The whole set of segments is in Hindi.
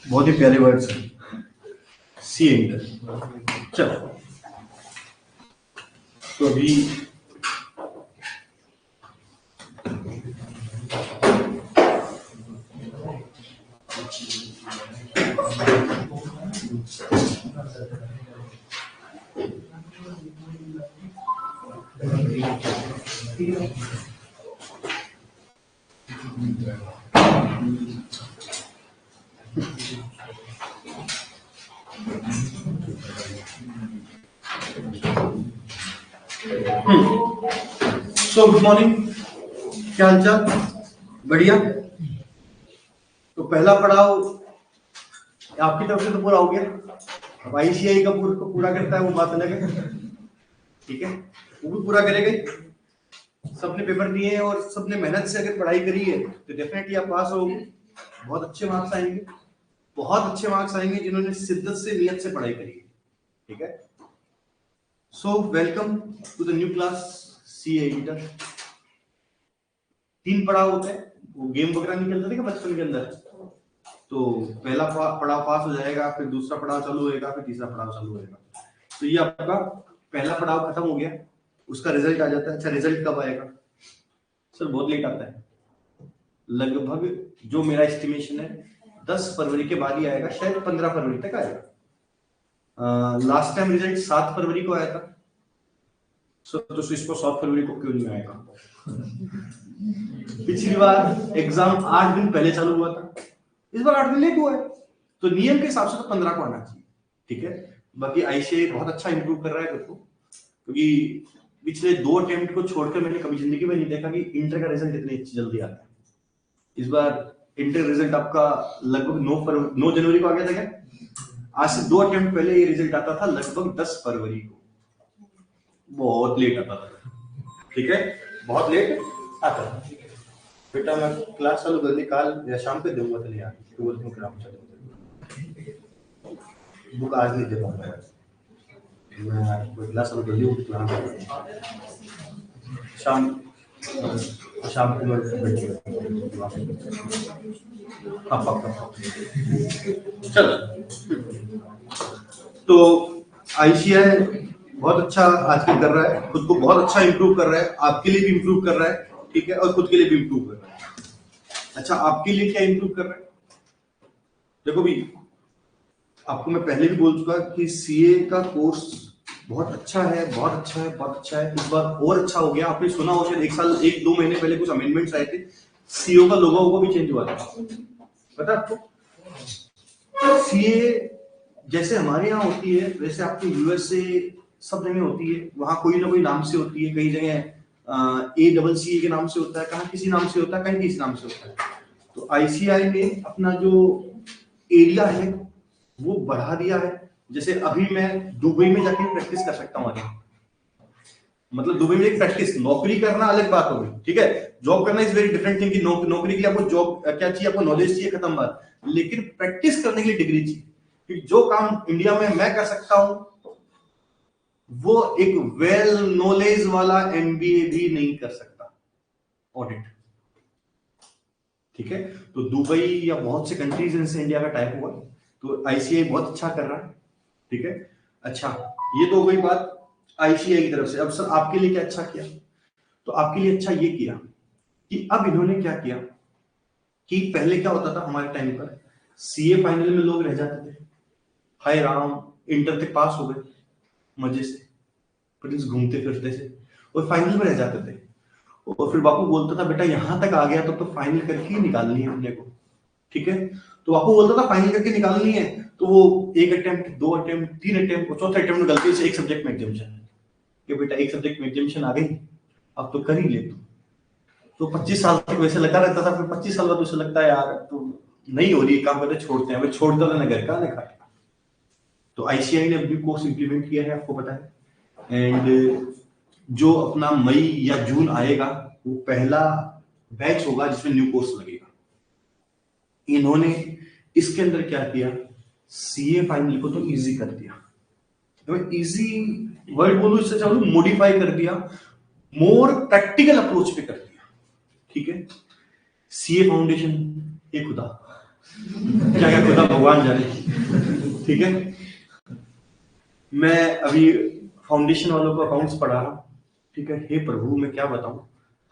बहुत ही प्यारे वर्ड्स हैं, सी इंटर। चलो तो अभी सो गुड मॉर्निंग, क्या हालचाल? बढ़िया। तो पहला पड़ाव आपकी तरफ से तो पूरा हो गया। अब आईसीआई का पूरा करता है वो बात अलग है, ठीक है, वो भी पूरा करेगा। सबने पेपर दिए हैं और सबने मेहनत से अगर पढ़ाई करी है तो डेफिनेटली आप पास होगे। बहुत अच्छे मार्क्स आएंगे, बहुत अच्छे मार्क्स आएंगे जिन्होंने शिद्दत से, नियत से पढ़ाई करी है, ठीक है। So welcome to the new class C editor. 3 पड़ाव होते हैं, वो गेम वगैरह निकलते थे क्या बचपन के अंदर? तो पहला पड़ाव पास हो जाएगा, फिर दूसरा पड़ाव चालू होएगा, फिर तीसरा पड़ाव चालू होएगा। तो ये आपका पहला पड़ाव खत्म हो गया, उसका रिजल्ट आ जाता है। अच्छा, रिजल्ट कब आएगा सर? बहुत लेट आता है, लगभग जो मेरा एस्टिमेशन है 10 फरवरी के बाद ही आएगा, शायद 15 फरवरी तक आएगा। लास्ट टाइम रिजल्ट 7 फरवरी को आया था, तो इसको 7 फरवरी को क्यों नहीं आएगा? पिछली बार एग्जाम 8 दिन पहले चालू हुआ था, इस बार 8 दिन लेट हुआ है, तो नियम के हिसाब से तो 15 को आना चाहिए, ठीक है। बाकी आईसीआई बहुत अच्छा इंप्रूव कर रहा है खुद को, क्योंकि पिछले 2 अटेम्प्ट को छोड़कर मैंने कभी जिंदगी में नहीं देखा कि इंटर का रिजल्ट इतनी जल्दी आता है। इस बार इंटर रिजल्ट आपका लगभग 9 जनवरी को आ गया था क्या? आज से 2 अटेम्प्ट पहले ये रिजल्ट आता था लगभग 10 फरवरी को। बहुत लेट आता था, ठीक है, बहुत लेट आता था। बेटा मैं क्लास चालू कर दी, कल या शाम पे दूंगा, चलिए यार तो बोलते हैं क्लास चालू बुक आज नहीं दे पाऊंगा यार, मैं आपको क्लास चालू कर दी हूँ, शाम को मैं बैठूंगा। हाँ पक्का। चलो, तो आईसीआई बहुत अच्छा आजकल कर रहा है, खुद को बहुत अच्छा इंप्रूव कर रहा है, आपके लिए भी इंप्रूव कर रहा है, ठीक है, और खुद के लिए भी इंप्रूव कर रहा है। अच्छा, आपके लिए क्या इंप्रूव कर रहा है? देखो भी, आपको मैं पहले भी बोल चुका कि सीए का कोर्स बहुत अच्छा है, बहुत अच्छा है, बहुत अच्छा है। इस बार और अच्छा हो गया। आपने सुना हो शायद 1-2 महीने पहले कुछ अमेंडमेंट्स आए थे, सीओ का लोगो भी चेंज हुआ था, पता आपको? सीए जैसे हमारे यहाँ होती है वैसे आपके यूएसए सब जगह होती है, वहां कोई ना कोई नाम से होती है, कई जगह ACCA के नाम से होता है, कहीं किसी नाम से होता है, कहीं किसी नाम से होता है। तो आईसीआई ने अपना जो एरिया है वो बढ़ा दिया है। जैसे अभी मैं दुबई में जाके प्रैक्टिस कर सकता हूँ, मतलब दुबई में एक प्रैक्टिस, नौकरी करना अलग बात होगी, ठीक है, जॉब करना इज वेरी डिफरेंट थिंग। कि नौकरी के लिए आपको जॉब क्या चाहिए, आपको नॉलेज चाहिए, खत्म बात। लेकिन प्रैक्टिस करने के लिए डिग्री चाहिए, क्योंकि जो काम इंडिया में मैं कर सकता हूं वो एक वेल नॉलेज वाला एमबीए भी नहीं कर सकता, ऑडिट, ठीक है। तो दुबई या बहुत से कंट्रीज इनसे इंडिया का टाइप हुआ, तो आईसीआई बहुत अच्छा कर रहा है, ठीक है। अच्छा, ये तो हो गई बात आईसीआई की तरफ से। अब सर आपके लिए क्या अच्छा किया? तो आपके लिए अच्छा ये किया कि अब इन्होंने क्या किया कि पहले क्या होता था हमारे टाइम पर, सीए फाइनल में लोग रह जाते थे, हाय राम, इंटर तक पास हो गए मजे से, प्रिंस घूमते फिरते थे, और फाइनल में रह जाते थे। और फिर बापू बोलता था बेटा यहां तक आ गया तो फाइनल करके ही निकालनी है अपने को, ठीक है। तो बापू बोलता था फाइनल करके निकालनी है, तो वो 1 अटेम्प्ट, 2 अटेम्प्ट, 3 अटेम्प्ट, और चौथे अटेम्प्ट में गलती से एक सब्जेक्ट में एग्जामिशन, कि बेटा एक सब्जेक्ट में एग्जामिशन आ गई, अब तो कर ही ले तू। तो 25 साल तक वैसे लगा रहता था, फिर 25 साल बाद उसे लगता है यार तो नहीं हो रही काम करते, छोड़ते हैं, छोड़ दो ना, घर का ना खा। तो आईसीआई ने अभी कोर्स इंप्लीमेंट किया है, आपको पता है। एंड जो अपना मई या जून आएगा वो पहला बैच होगा जिसमें न्यू कोर्स लगेगा। इन्होंने इसके अंदर क्या किया, सीए फाइनल को तो इजी कर दिया, तो इजी वर्ड बोलूं इससे चालू मॉडिफाई कर दिया, मोर प्रैक्टिकल अप्रोच पे कर दिया। ठीक है, सीए फाउंडेशन, ये खुदा क्या क्या खुदा भगवान जाने। ठीक है, मैं अभी फाउंडेशन वालों को अकाउंट्स पढ़ा रहा हूं। ठीक है, हे प्रभु मैं क्या बताऊं,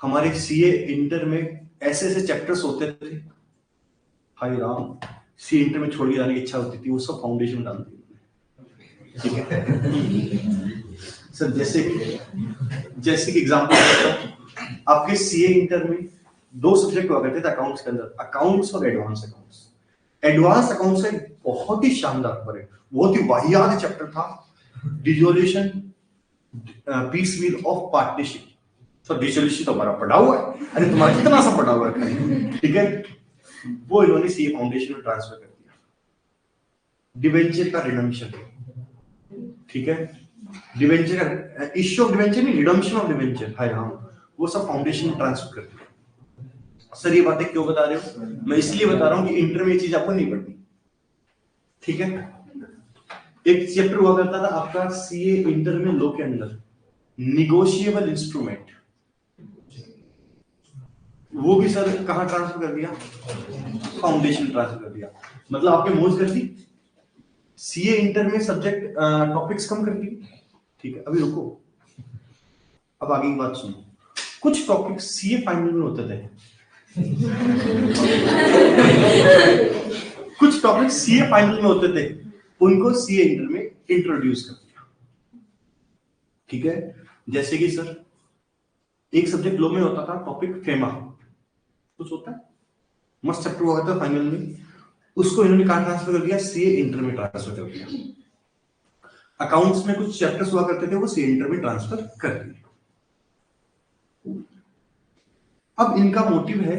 हमारे सीए इंटर में ऐसे ऐसे चैप्टर्स होते थे, हाय राम, सी इंटर में छोड़ के जाने की इच्छा होती थी, वो सब फाउंडेशन डाल दी। ठीक है सर, जैसे कि एग्जांपल आपके सीए इंटर में दो सब्जेक्ट हुआ करते थे अकाउंट्स के अंदर, अकाउंट्स और एडवांस अकाउंट्स। एडवांस अकाउंट्स का बहुत ही शानदार पर है, बहुत ही वाहियात चैप्टर था, dissolution piece wheel of partnership. तो डिसोल्यूशन तो हमारा पढ़ा हुआ है, अरे तुम्हारा कितना सा पढ़ा हुआ है। ठीक है, वो इन्होंने सीए फाउंडेशन में ट्रांसफर कर दिया। डिवेंचर का रिडम्पशन, ठीक है, डिवेंचर का इश्यू ऑफ डिवेंचर नहीं, रिडम्पशन ऑफ डिवेंचर, हाय राम, वो सब फाउंडेशन में ट्रांसफर कर दिया। सर ये बातें क्यों बता रहे हो, मैं इसलिए बता रहा हूं कि इंटर में ये चीज आपको नहीं पढ़नी। ठीक है, एक चैप्टर हुआ करता था आपका सीए इंटर में लॉ के अंदर, निगोशिएबल इंस्ट्रूमेंट, वो भी सर कहां ट्रांसफर कर दिया, फाउंडेशन ट्रांसफर कर दिया। मतलब आपके मोज कर दी, सीए इंटर में सब्जेक्ट टॉपिक्स कम कर दी। ठीक है, अभी रुको, अब आगे की बात सुनो। कुछ टॉपिक्स सीए फाइनल में होते थे, कुछ टॉपिक्स सीए फाइनल में होते थे, उनको सीए इंटर में इंट्रोड्यूस कर दिया। ठीक है, जैसे कि सर एक सब्जेक्ट लॉ में होता था टॉपिक फेमा, कुछ होता है मस्त चैप्टर हुआ था फाइनल में, उसको इन्होंने कहां ट्रांसफर कर दिया, सीए इंटर में ट्रांसफर कर दिया। अकाउंट्स में कुछ चैप्टर्स हुआ करते थे, वो सीए इंटर में ट्रांसफर कर दिए। अब इनका मोटिव है,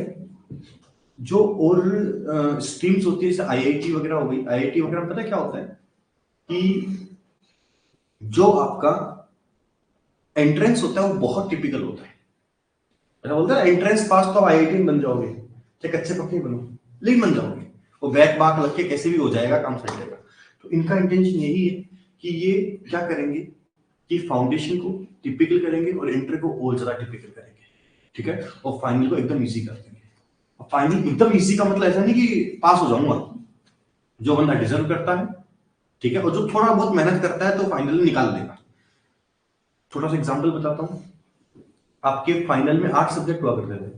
जो और स्ट्रीम्स होती है जैसे आईआईटी वगैरह हो गई, आईआईटी वगैरह पता है क्या होता है कि जो आपका एंट्रेंस होता है वो बहुत टिपिकल होता है। ऐसा बोलते हैं एंट्रेंस पास तो आईआईटी में बन जाओगे, चाहे कच्चे पक्के बनो लेकिन बन जाओगे, वो बैक बाक लग के कैसे भी हो जाएगा, काम सट जाएगा। तो इनका इंटेंशन यही है कि ये क्या करेंगे कि फाउंडेशन को टिपिकल करेंगे और इंटर को और ज्यादा टिपिकल करेंगे। ठीक है, और फाइनल को एकदम इजी कर देंगे। और फाइनल एकदम इजी का मतलब ऐसा नहीं कि पास हो जाऊंगा, जो बंदा डिजर्व करता है, ठीक है, और जो थोड़ा बहुत मेहनत करता है तो फाइनल निकाल देगा। छोटा सा एग्जांपल बताता हूं, आपके फाइनल में 8 सब्जेक्ट हुआ करते थे,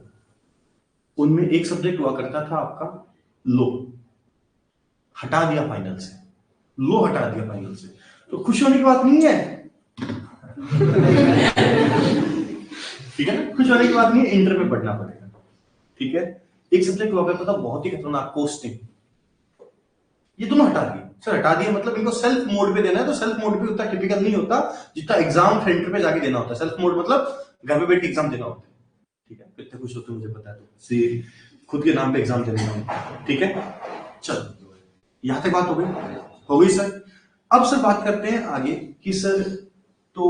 उनमें एक सब्जेक्ट हुआ करता था आपका लो, हटा दिया फाइनल से, लो हटा दिया फाइनल से, तो खुश होने की बात नहीं है। ठीक है ना, खुश होने की बात नहीं है, इंटर में पढ़ना पड़ेगा। ठीक है, एक सब्जेक्ट हुआ करता था बहुत ही खतरनाक, कोस्टिंग, ये दोनों हटा दिए। सर हटा दिया मतलब इनको सेल्फ मोड पे देना है, तो सेल्फ मोड पे उतना टिपिकल नहीं होता जितना एग्जाम सेंटर पे जाके देना होता है। सेल्फ मोड मतलब घर पे बैठ के एग्जाम देना होता है। ठीक है, कितने खुश होते मुझे पता है, तो खुद के नाम पे एग्जाम देना होता। ठीक है, चलो यहां तक बात हो गई सर। अब सर बात करते हैं आगे कि सर तो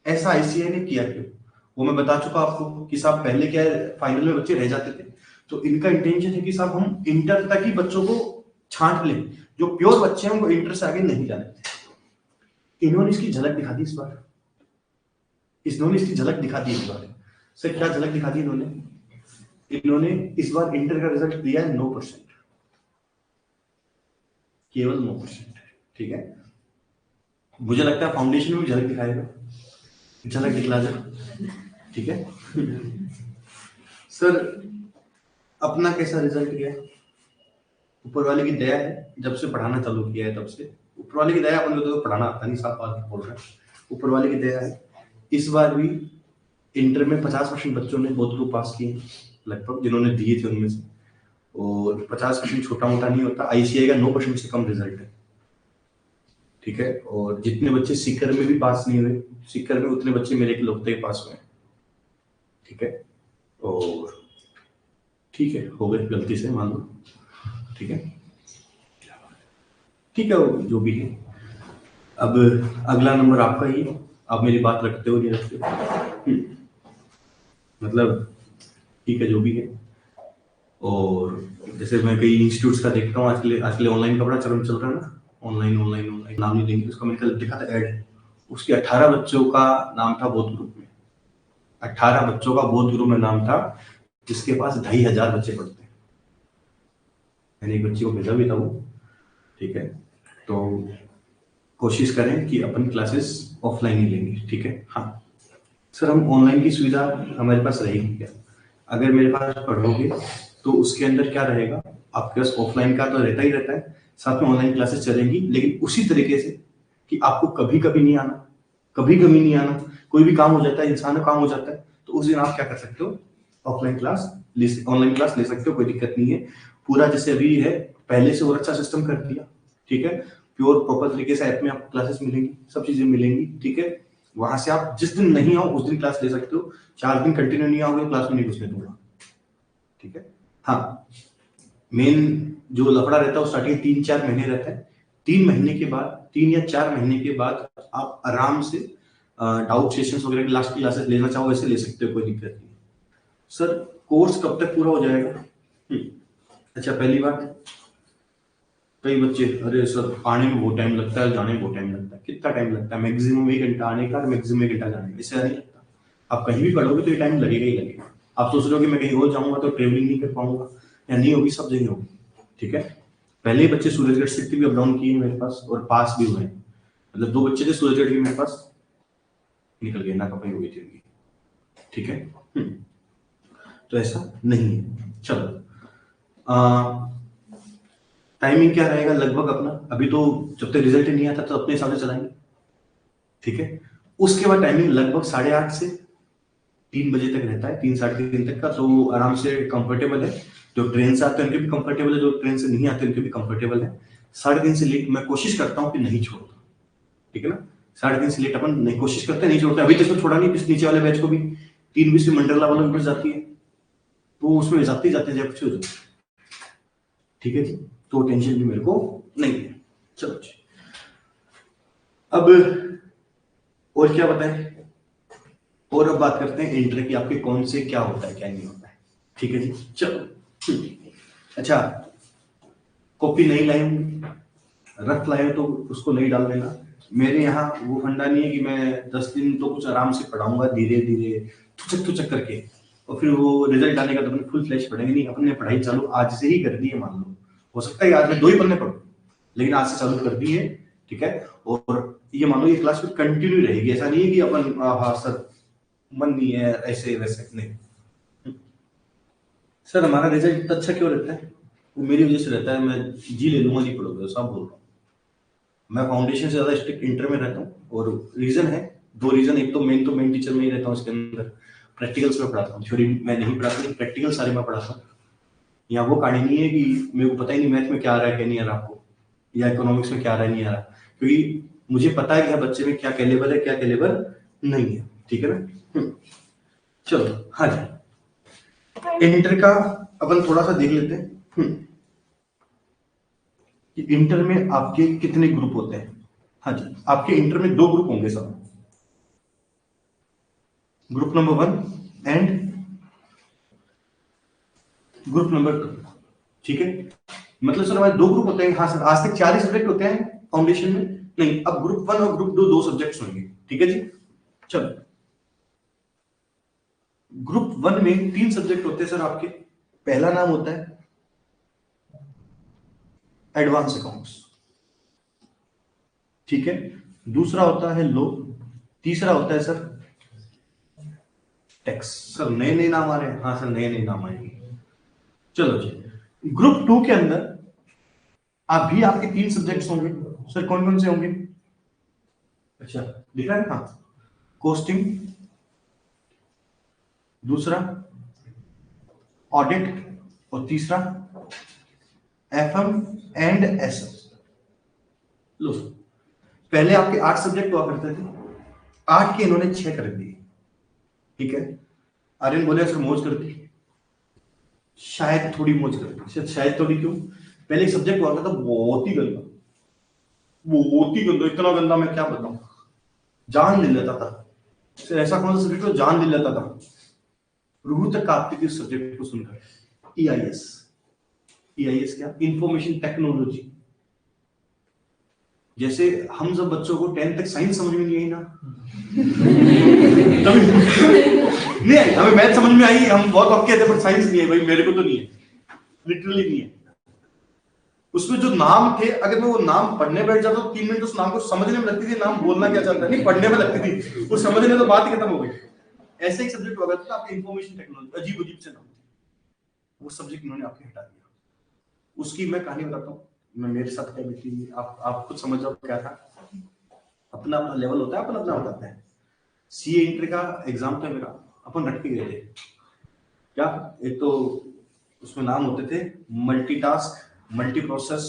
ऐसा आईसीआई ने किया क्यों, वो मैं बता चुका आपको कि साहब पहले क्या है, फाइनल में बच्चे रह जाते थे, तो इनका इंटेंशन है कि साहब हम इंटर तक ही बच्चों को छांट लें, जो प्योर बच्चे हैं उनको इंटर से आगे नहीं जाने देते। इन्होंने इसकी झलक दिखा दी इस बार, इन्होंने इसकी झलक दिखा दी इस बार। सर क्या झलक दिखा दी इन्होंने इस बार इंटर का रिजल्ट दिया है 9%, केवल 9%। ठीक है, मुझे लगता है फाउंडेशन में भी झलक दिखाएगा, झलक दिखला जा। ठीक है सर, अपना कैसा रिजल्ट गया, ऊपर वाले की दया है, जब से पढ़ाना चालू किया है तब से ऊपर वाले की दया, अपन तो पढ़ाना आता नहीं, साफ बात बोल रहे हैं, ऊपर वाले की दया है। इस बार भी इंटर में 50% बच्चों ने बोथ ग्रुप पास किए लगभग, जिन्होंने दिए थे उनमें से, और 50% छोटा मोटा नहीं होता, आईसीआई का 9% से कम रिजल्ट है। ठीक है, और जितने बच्चे सीकर में भी पास नहीं हुए, सीकर में उतने बच्चे मेरे के लोकते पास हुए। ठीक है, और ठीक है हो गए गलती से मान लो। ठीक है, ठीक है वो जो भी है। अब अगला नंबर आपका ही, आप मेरी बात रखते हो नहीं रखते हो, मतलब ठीक है जो भी है। और जैसे मैं कई इंस्टीट्यूट्स का देखता हूँ, आजकल ऑनलाइन का बड़ा चलन चल रहा है ना, ऑनलाइन ऑनलाइन ऑनलाइन, नाम नहीं लेंगे उसका, मैंने कल देखा था एड, उसके 18 बच्चों का नाम था बोध ग्रुप में, 18 बच्चों का बोध ग्रुप में नाम था, जिसके पास 2500 बच्चे पढ़ते हैं। मैंने एक बच्चे को भेजा भी था वो, ठीक है। तो कोशिश करें कि अपन क्लासेस ऑफलाइन ही लेंगे, ठीक है। हाँ सर, हम ऑनलाइन की सुविधा हमारे पास रहेगी क्या? अगर मेरे पास पढ़ोगे तो उसके अंदर क्या रहेगा, आपके पास ऑफलाइन का तो रहता ही रहता है, साथ में ऑनलाइन क्लासेस चलेंगी, लेकिन उसी तरीके से कि आपको कभी कभी नहीं आना, कभी कभी नहीं आना, कोई भी काम हो जाता है, इंसान का काम हो जाता है, तो उस दिन आप क्या कर सकते हो, ऑफलाइन क्लास ऑनलाइन क्लास ले सकते हो, कोई दिक्कत नहीं है। पूरा जैसे अभी है, पहले से और अच्छा सिस्टम कर दिया, ठीक है। प्योर प्रॉपर तरीके से ऐप में आपको क्लासेस मिलेंगी, सब चीजें मिलेंगी, ठीक है। वहां से आप जिस दिन नहीं आओ उस दिन क्लास ले सकते हो, 4 दिन कंटिन्यू नहीं आओगे क्लास में नहीं घुसने दूंगा, ठीक है। हाँ, मेन जो लफड़ा रहता है वो स्टार्टिंग 3-4 महीने रहता है, 3 महीने के बाद, 3 या 4 महीने के बाद आप आराम से डाउट सेशंस वगैरह की लास्ट क्लासेस लेना चाहो वैसे ले सकते हो, कोई दिक्कत नहीं। सर कोर्स कब तक पूरा हो जाएगा? अच्छा, पहली बात, कई बच्चे, अरे सर आने में बहुत टाइम लगता है, जाने में बहुत टाइम लगता है। कितना टाइम लगता है? मैक्सिमम 1 घंटा आने का, मैक्सिमम 1 घंटा जाने का, इससे नहीं लगता। आप कहीं भी पढ़ोगे तो ये टाइम लगेगा ही लगेगा। आप सोच रहे हो कि मैं कहीं और जाऊंगा तो ट्रेवलिंग नहीं कर पाऊंगा, या नहीं होगी, सब जगह होगी, ठीक है। पहले ही बच्चे सूरजगढ़ से भी अप डाउन किए मेरे पास और पास भी हुए, मतलब 2 बच्चे थे सूरजगढ़ के मेरे पास, निकल गए, नाकाफाई हो गई थी उनकी, ठीक है। तो ऐसा नहीं है। चलो, टाइमिंग क्या रहेगा लगभग अपना, अभी तो जब तक रिजल्ट नहीं आता तो अपने हिसाब से चलाएंगे, ठीक है। उसके बाद टाइमिंग लगभग 8:30 से 3 बजे तक रहता है, 3-3:30 तक का, तो आराम से कंफर्टेबल है। जो ट्रेन से आते हैं उनके भी कंफर्टेबल है, जो ट्रेन से नहीं आते उनके भी कंफर्टेबल है। 3:30 से लेट मैं कोशिश करता हूँ कि नहीं छोड़ता, ठीक है ना। 3:30 से लेट अपन नहीं, कोशिश करते नहीं छोड़ते, अभी तक तो छोड़ा नहीं, नीचे वाले बैच को भी 3:20 में मंडला वाला बस जाती है, तो उसमें जाते जाते जब कुछ हो जाए, ठीक है जी। तो टेंशन भी मेरे को नहीं है। चलो जी, अब और क्या बताएं, और अब बात करते हैं इंटर की, आपके कौन से क्या होता है क्या नहीं होता है, ठीक है जी। चलो, अच्छा, कॉपी नहीं लाए रख लाए तो उसको नहीं डाल देना। मेरे यहाँ वो फंडा नहीं है कि मैं 10 दिन तो कुछ आराम से पढ़ाऊंगा, धीरे धीरे थुचक थुचक करके, और फिर वो रिजल्ट आने का तो अपने फुल फ्लैश पढ़ेंगे नहीं। अपने पढ़ाई चालू आज से ही कर दी है, मान लो, हो सकता है आज में 2 ही पन्ने पढ़ो, लेकिन आज से चालू कर दी है, ठीक है। और ये मान लो ये क्लास फिर कंटिन्यू रहेगी, ऐसा नहीं है कि अपन हाँ सर मन नहीं है ऐसे वैसे, नहीं। सर हमारा रिजल्ट इतना अच्छा क्यों रहता है? वो मेरी वजह से रहता है, मैं जी ले लूंगा, नहीं पढ़ोगे सब बोल रहा हूँ। मैं फाउंडेशन से ज्यादा स्ट्रिक्ट इंटर में रहता हूँ, और रीजन है, 2 रीजन। एक तो मेन टीचर में ही रहता हूँ, इसके अंदर प्रैक्टिकल्स में पढ़ाता हूँ, थ्योरी मैं नहीं पढ़ाता, प्रैक्टिकल सारे मैं पढ़ाता हूँ। यहाँ वो कहानी नहीं है कि मेरे को पता ही नहीं मैथ में क्या आ रहा है क्या नहीं आ रहा आपको, या इकोनॉमिक्स में क्या आ रहा है नहीं आ रहा, क्योंकि मुझे पता है कि हर बच्चे में क्या कैलेबर है क्या कैलेबर नहीं है, ठीक है ना। चलो, हाँ जी, इंटर का अपन थोड़ा सा देख लेते हैं कि इंटर में आपके कितने ग्रुप होते हैं। हाँ जी, आपके इंटर में 2 ग्रुप होंगे सब, group number 1 and group number 2, ठीक है। मतलब सर हमारे 2 ग्रुप होते हैं, हाँ सर आज तक 4 ही सब्जेक्ट होते हैं फाउंडेशन में, नहीं अब ग्रुप 1 और ग्रुप 2 2 सब्जेक्ट्स होंगे, ठीक है जी। चलो, ग्रुप 1 में 3 सब्जेक्ट होते हैं सर आपके। पहला नाम होता है एडवांस अकाउंट्स, ठीक है। दूसरा होता है लो, तीसरा होता है सर टैक्स। सर नए नए नाम आ रहे हैं, हाँ सर नए नए नाम आएंगे। चलो जी, ग्रुप 2 के अंदर अभी आपके 3 सब्जेक्ट्स होंगे। सर कौन कौन से होंगे? अच्छा, दिख रहा है, हाँ, कोस्टिंग, दूसरा ऑडिट, और तीसरा एफएम एंड एसएम। लो, पहले आपके 8 सब्जेक्ट हुआ करते थे, 8 के इन्होंने 6 कर दिए, ठीक है। आर्यन बोले सर मौज कर दी, शायद थोड़ी मौज कर दी, शायद थोड़ी, क्यों? पहले एक सब्जेक्ट हुआ था बहुत ही गंदा, बहुत ही गंदा, इतना गंदा मैं क्या बताऊं, जान ले लेता था। सर ऐसा कौन सा सब्जेक्ट जान ले लेता था, रूह तक कांपती थी उस सब्जेक्ट को सुनकर, EIS, EIS क्या? Information technology. जैसे हम सब बच्चों को 10th तक साइंस समझ में नहीं आई ना, नहीं आई, हमें मैथ समझ में आई, हम बहुत ओके थे, पर साइंस नहीं है भाई, मेरे को तो नहीं है, लिटरली नहीं है। उसमें जो नाम थे, अगर मैं वो नाम पढ़ने बैठ जाता तो 3 मिनट उस नाम को समझने में लगती थी, नाम बोलना क्या चाहता है नहीं पढ़ने में लगती थी, वो समझने तो बात ही खत्म हो गई। ऐसे एक सब्जेक्ट होगा था आपके इंफॉर्मेशन टेक्नोलॉजी, अजीब अजीब से नाम थे, वो सब्जेक्ट इन्होंने आपके हटा दिया। उसकी मैं कहानी बताता हूँ, मैं मेरे साथ क्या बीती, आप खुद समझ जाओ क्या था। अपना अपना लेवल होता है, अपन अपना बताते हैं। सीए इंटर का एग्जाम था मेरा, अपन रट के गए थे क्या, एक तो उसमें नाम होते थे मल्टीटास्क, मल्टी प्रोसेस,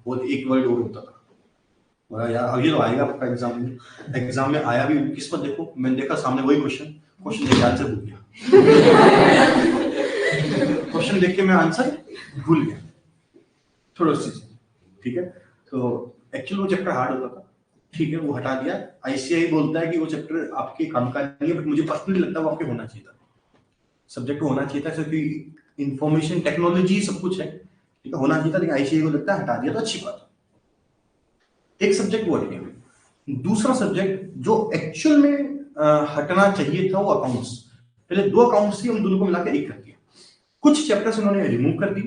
और एक वर्ड और होता था। यार अब ये तो आएगा आपका एग्जाम में, एग्जाम में आया भी, किस्मत देखो, मैंने देखा सामने वही क्वेश्चन देख आंसर भूल गया, क्वेश्चन देख के मैं आंसर भूल गया थोड़ा सी, ठीक है। तो एक्चुअली वो चैप्टर हार्ड होता था, ठीक है, वो हटा दिया। आईसीआई बोलता है कि वो चैप्टर आपके काम का नहीं है, बट मुझे पर्सनली लगता है वो आपके होना चाहिए था, सब्जेक्ट होना चाहिए था, क्योंकि इंफॉर्मेशन टेक्नोलॉजी सब कुछ है, ठीक है, होना चाहिए था, लेकिन आईसीआई को लगता है हटा दिया तो अच्छी बात है। एक सब्जेक्ट वो हट गया। दूसरा सब्जेक्ट जो एक्चुअल में हटना चाहिए था वो अकाउंट्स। पहले 2 अकाउंट्स थी, हम दोनों को मिलाकर एक कर दिया। कुछ चैप्टर्स उन्होंने रिमूव कर दी,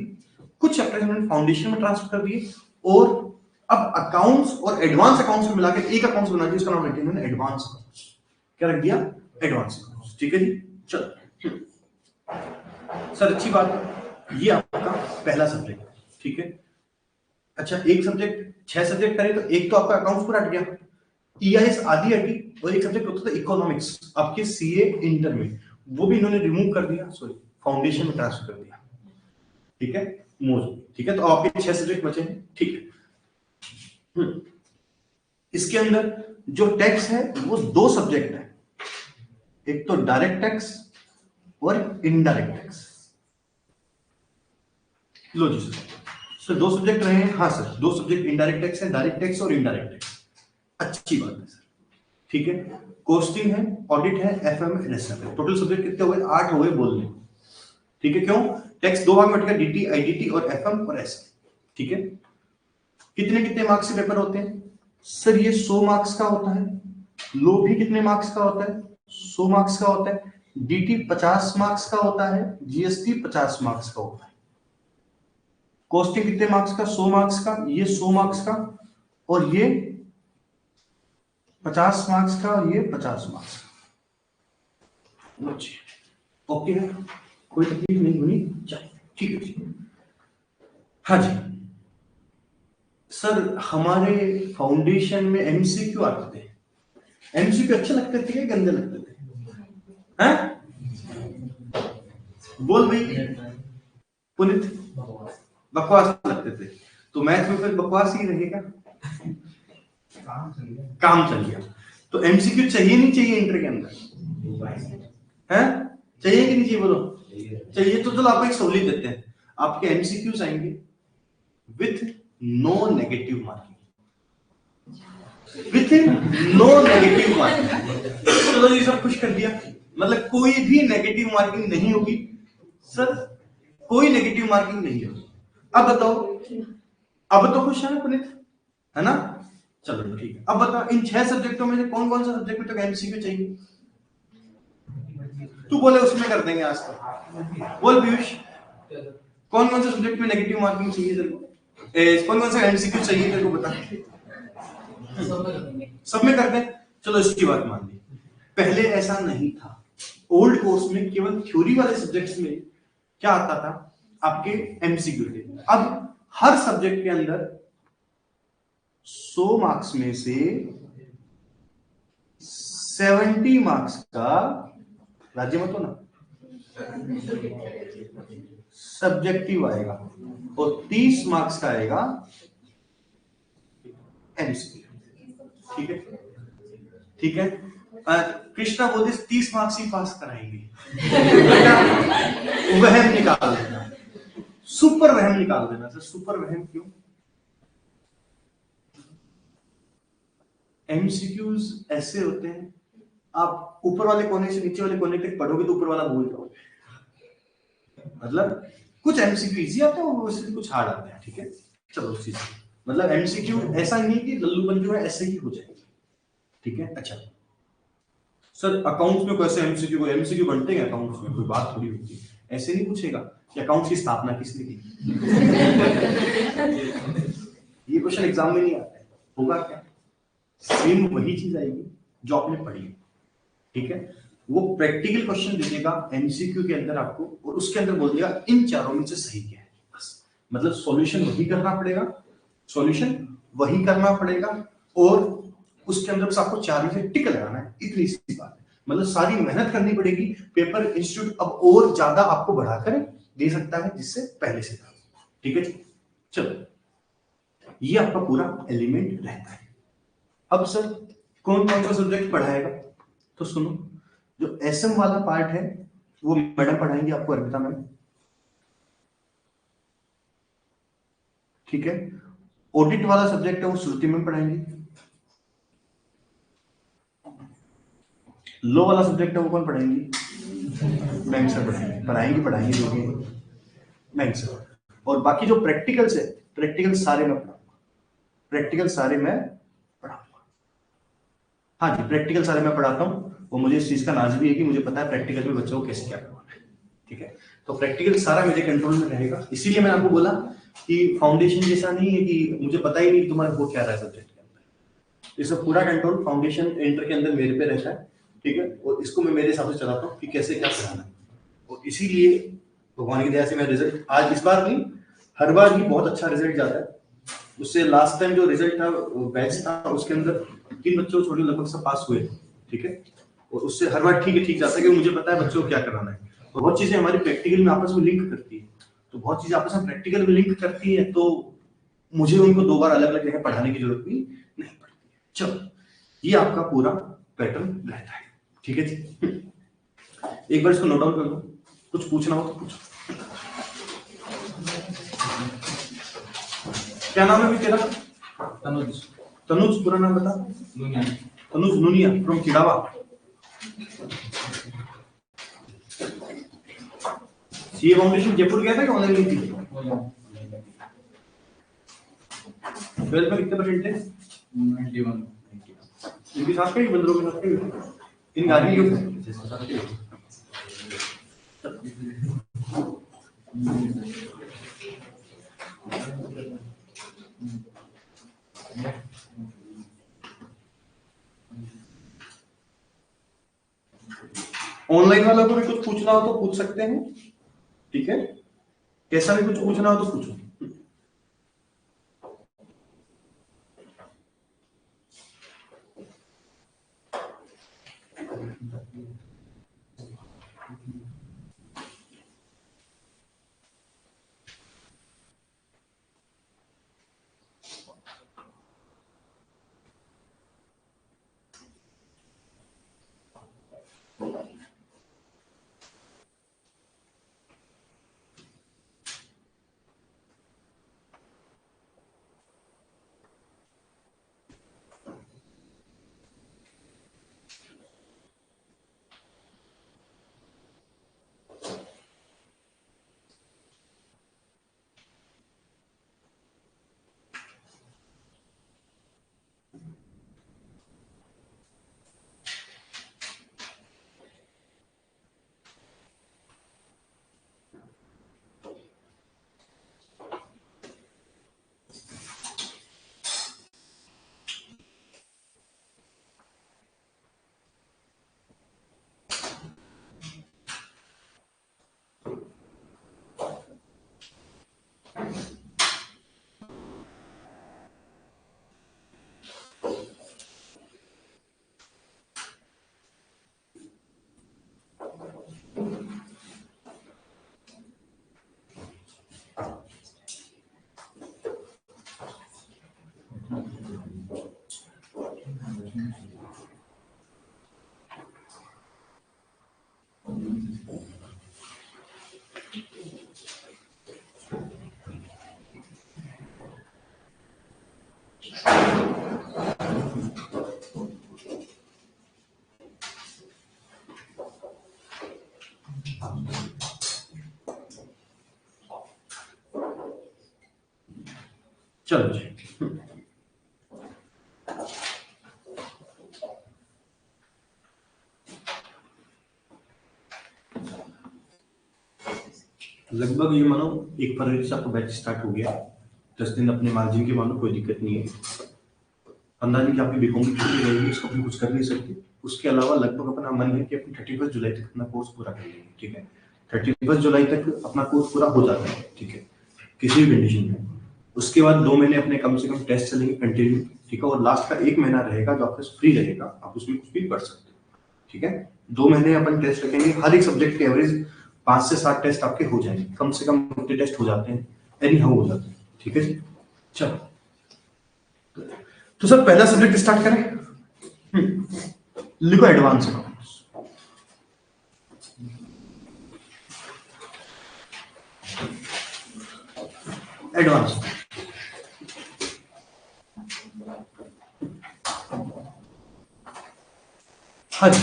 कुछ चैप्टर्स उन्होंने फाउंडेशन में ट्रांसफर कर दिए, और अब अकाउंट्स और एडवांस अकाउंट्स को मिलाकर एक अकाउंट्स बना दिया, उसका नाम रख दिया उन्होंने एडवांस अकाउंट्स। क्या रख दिया? एडवांस अकाउंट्स, ठीक है जी। चलो सर, अच्छी बात है, ये आपका पहला सब्जेक्ट, ठीक है। अच्छा, एक सब्जेक्ट 6 सब्जेक्ट करे तो एक तो आपका अकाउंट्स पूरा हट गया, ईआईएस आधी हटी, और एक सब्जेक्ट होता था इकोनॉमिक्स आपके सीए इंटर में, वो भी इन्होंने रिमूव कर दिया, सॉरी फाउंडेशन में ट्रांसफर कर दिया, ठीक है, मोज, ठीक है। तो आपके 6 सब्जेक्ट बचे हैं, ठीक है। इसके अंदर जो टैक्स है वो 2 सब्जेक्ट है, एक तो डायरेक्ट टैक्स और इनडायरेक्ट टैक्स। लो जी सर, 2 सब्जेक्ट रहे हैं। हाँ सर, 2 सब्जेक्ट इनडायरेक्ट टैक्स है, डायरेक्ट टैक्स और इनडायरेक्ट टैक्स। अच्छी बात है सर, ठीक है। कॉस्टिंग है, ऑडिट है, एफएम है, एसएफ है। टोटल सब्जेक्ट कितने हो गए? 8 हो गए बोलने, ठीक है। क्यों? टैक्स 2 भाग में बट गया, डीटी, आईडीटी और एफएम और एसएफ, ठीक है। कितने कितने मार्क्स के पेपर होते हैं सर? ये 100 मार्क्स का होता है। लो भी कितने मार्क्स का होता है? 100 मार्क्स का होता है। डीटी 50 मार्क्स का होता है, जीएसटी 50 मार्क्स का होता है। कॉस्टिंग कितने मार्क्स का? 100 मार्क्स का, ये 100 मार्क्स का, और ये 50 मार्क्स का, और ये 50 मार्क्स का। ओके है, कोई तकलीफ नहीं होनी चाहिए, ठीक है जी। हाँ जी सर, हमारे फाउंडेशन में एमसीक्यू आते थे। एमसीक्यू अच्छे लगते थे या गंदे लगते थे? हैं? बोल भाई पुनित, बकवास लगते थे। तो मैथ में फिर बकवास ही रहेगा, काम चल गया। तो एमसीक्यू चाहिए नहीं चाहिए इंटर के अंदर? हैं? चाहिए कि नहीं चाहिए? बोलो चाहिए। तो चलो आपको एक सहूलियत देते हैं, आपके एमसीक्यूज आएंगे with no negative marking, with no negative marking. चलो ये सब खुश कर दिया, मतलब कोई भी नेगेटिव मार्किंग नहीं होगी सर, कोई नेगेटिव मार्किंग नहीं होगी। अब बताओ, अब तो खुश है पुनीत, है ना? चलो ठीक है। अब बताओ इन 6 सब्जेक्टों में से कौन कौन सा सब्जेक्ट में तो एमसीक्यू चाहिए? तू बोले उसमें कर देंगे आज तक। बोल पीयूष, कौन कौन से सब्जेक्ट में नेगेटिव मार्किंग चाहिए तेरे को? कौन कौन सा एमसीक्यू चाहिए तेरे को बता। सब में कर दें। चलो इसकी बात मान ली, पहले ऐसा नहीं था। ओल्ड कोर्स में केवल थ्योरी वाले सब्जेक्ट्स में क्या आता था? आपके एमसीक्यू थे। अब हर सब्जेक्ट के अंदर 100 मार्क्स में से 70 मार्क्स का, राज्य मत हो ना, सब्जेक्टिव आएगा, और 30 मार्क्स का आएगा एमसीक्यू, ठीक है, ठीक है। कृष्णा बोलते 30 मार्क्स ही पास कराएंगे, वहम निकाल देना, सुपर वहम निकाल देना। सर सुपर वहम क्यों? एमसीक्यूज ऐसे होते हैं, आप ऊपर वाले कोने से नीचे वाले कोने तक पढ़ोगे तो ऊपर वाला भूल जाओगे। मतलब कुछ एमसीक्यू इजी आते हैं और वैसे कुछ हार्ड आते हैं, ठीक है। चलो उसी से मतलब एमसीक्यू ऐसा नहीं कि लल्लू बन जो है ऐसे ही हो जाएगी, ठीक है। अच्छा सर अकाउंट्स में कैसे एमसीक्यू बनते हैं अकाउंट्स में, कोई बात थोड़ी होती है, ऐसे नहीं पूछेगा कि अकाउंट्स की स्थापना किसने की। ये क्वेश्चन एग्जाम में नहीं आता है, होगा क्या, सेम वही चीज आएगी जो आपने पढ़ी है, ठीक है। वो प्रैक्टिकल क्वेश्चन दे देगा एमसीक्यू के अंदर आपको, और उसके अंदर बोल देगा इन चारों में से सही क्या है, बस। मतलब सॉल्यूशन वही करना पड़ेगा, सॉल्यूशन वही करना पड़ेगा, और उसके अंदर बस आपको चार में से टिक लगाना है, इतनी सी बात है। मतलब सारी मेहनत करनी पड़ेगी, पेपर इंस्टीट्यूट अब और ज्यादा आपको बढ़ाकर दे सकता है जिससे पहले से था, ठीक है जी। चलो ये आपका पूरा एलिमेंट रहता है। अब सर कौन कौन सा सब्जेक्ट पढ़ाएगा, तो सुनो, जो एसएम वाला पार्ट है वो मैडम पढ़ाएंगे आपको, अर्पिता मैम, ठीक है। ऑडिट वाला सब्जेक्ट है वो श्रुति मैम पढ़ाएंगी। लो वाला सब्जेक्ट है वो कौन पढ़ाएंगी, बैंक सर पढ़ाएंगे, पढ़ाएंगे जो भी बैंक सर। और बाकी जो प्रैक्टिकल्स है, प्रैक्टिकल सारे मैं पढ़ाऊंगा, प्रैक्टिकल सारे मैं पढ़ाऊंगा। हाँ जी प्रैक्टिकल सारे मैं पढ़ाता हूँ, और मुझे इस चीज का नाज भी है कि मुझे पता है प्रैक्टिकल में बच्चों को कैसे क्या करवाना है, ठीक है। तो प्रैक्टिकल सारा मेरे कंट्रोल में रहेगा, इसीलिए मैंने आपको बोला कि फाउंडेशन जैसा नहीं है कि मुझे पता ही नहीं तुम्हारा हो क्या रहा है सब्जेक्ट के अंदर। इसका पूरा कंट्रोल फाउंडेशन इंटर के अंदर मेरे पे रहता है, ठीक है। और इसको मैं मेरे हिसाब से चलाता हूँ कि कैसे क्या कराना है, और इसीलिए भगवान की दया से मेरा रिजल्ट आज इस बार नहीं हर बार ही बहुत अच्छा रिजल्ट जाता है। उससे लास्ट टाइम जो रिजल्ट था बैच था उसके अंदर 3 बच्चों को छोड़ के लगभग सब पास हुए, ठीक है। और उससे हर बार ठीक जाता है क्योंकि मुझे पता है बच्चों को क्या कराना है। और बहुत चीजें हमारी प्रैक्टिकल में आपस में लिंक करती है, तो बहुत चीजें आपस में प्रैक्टिकल में लिंक करती है, तो मुझे उनको 2 बार अलग अलग जगह पढ़ाने की जरूरत भी नहीं पड़ती। चलो ये आपका पूरा पैटर्न रहता है, ठीक है जी। एक बार इसको नोट डाउन कर लो, कुछ पूछना हो तो पूछो। क्या नाम है अभी तेरा, तनुज। तनुज पूरा नाम बता। नुनिया। तनुज नुनिया from Chirawa. CA foundation Jaipur गया था कि ऑनलाइन ली थी, 12th में कितने परसेंट थे, 91। इनके साथ कई बंदरों के साथ कई इन गाड़ी के ऑनलाइन वालों को भी कुछ पूछना हो तो पूछ सकते हैं, ठीक है। कैसा भी कुछ पूछना हो तो पूछो। चलो जी, लगभग ये मानो 1 फरवरी से आपका बैच स्टार्ट हो गया। 10 दिन अपने मार्जिन के मानो, कोई दिक्कत नहीं है। 15 दिन की आपकी बीकॉम की छुट्टी रहेगी, उसको अपन कुछ कर नहीं सकते। उसके अलावा लगभग अपना मन है कि अपन 31 जुलाई तक अपना कोर्स पूरा कर लेंगे, ठीक है। 31 जुलाई तक अपना कोर्स पूरा हो जाता है, ठीक है, किसी भी कंडीशन में। उसके बाद 2 महीने अपने कम से कम टेस्ट चलेंगे कंटिन्यू, ठीक है। और लास्ट का 1 महीना रहेगा जो आपका फ्री रहेगा, आप उसमें कुछ भी पढ़ सकते हो, ठीक है। 2 महीने अपन टेस्ट रखेंगे, हर एक सब्जेक्ट के एवरेज 5 से 7 टेस्ट आपके हो जाएंगे, कम से कम 50 टेस्ट हो जाते हैं, एनी हाउ हो जाते हैं, ठीक है जी। चलो तो सर पहला सब्जेक्ट स्टार्ट करें। लिखो एडवांस अकाउंट्स। एडवांस, हाँ जी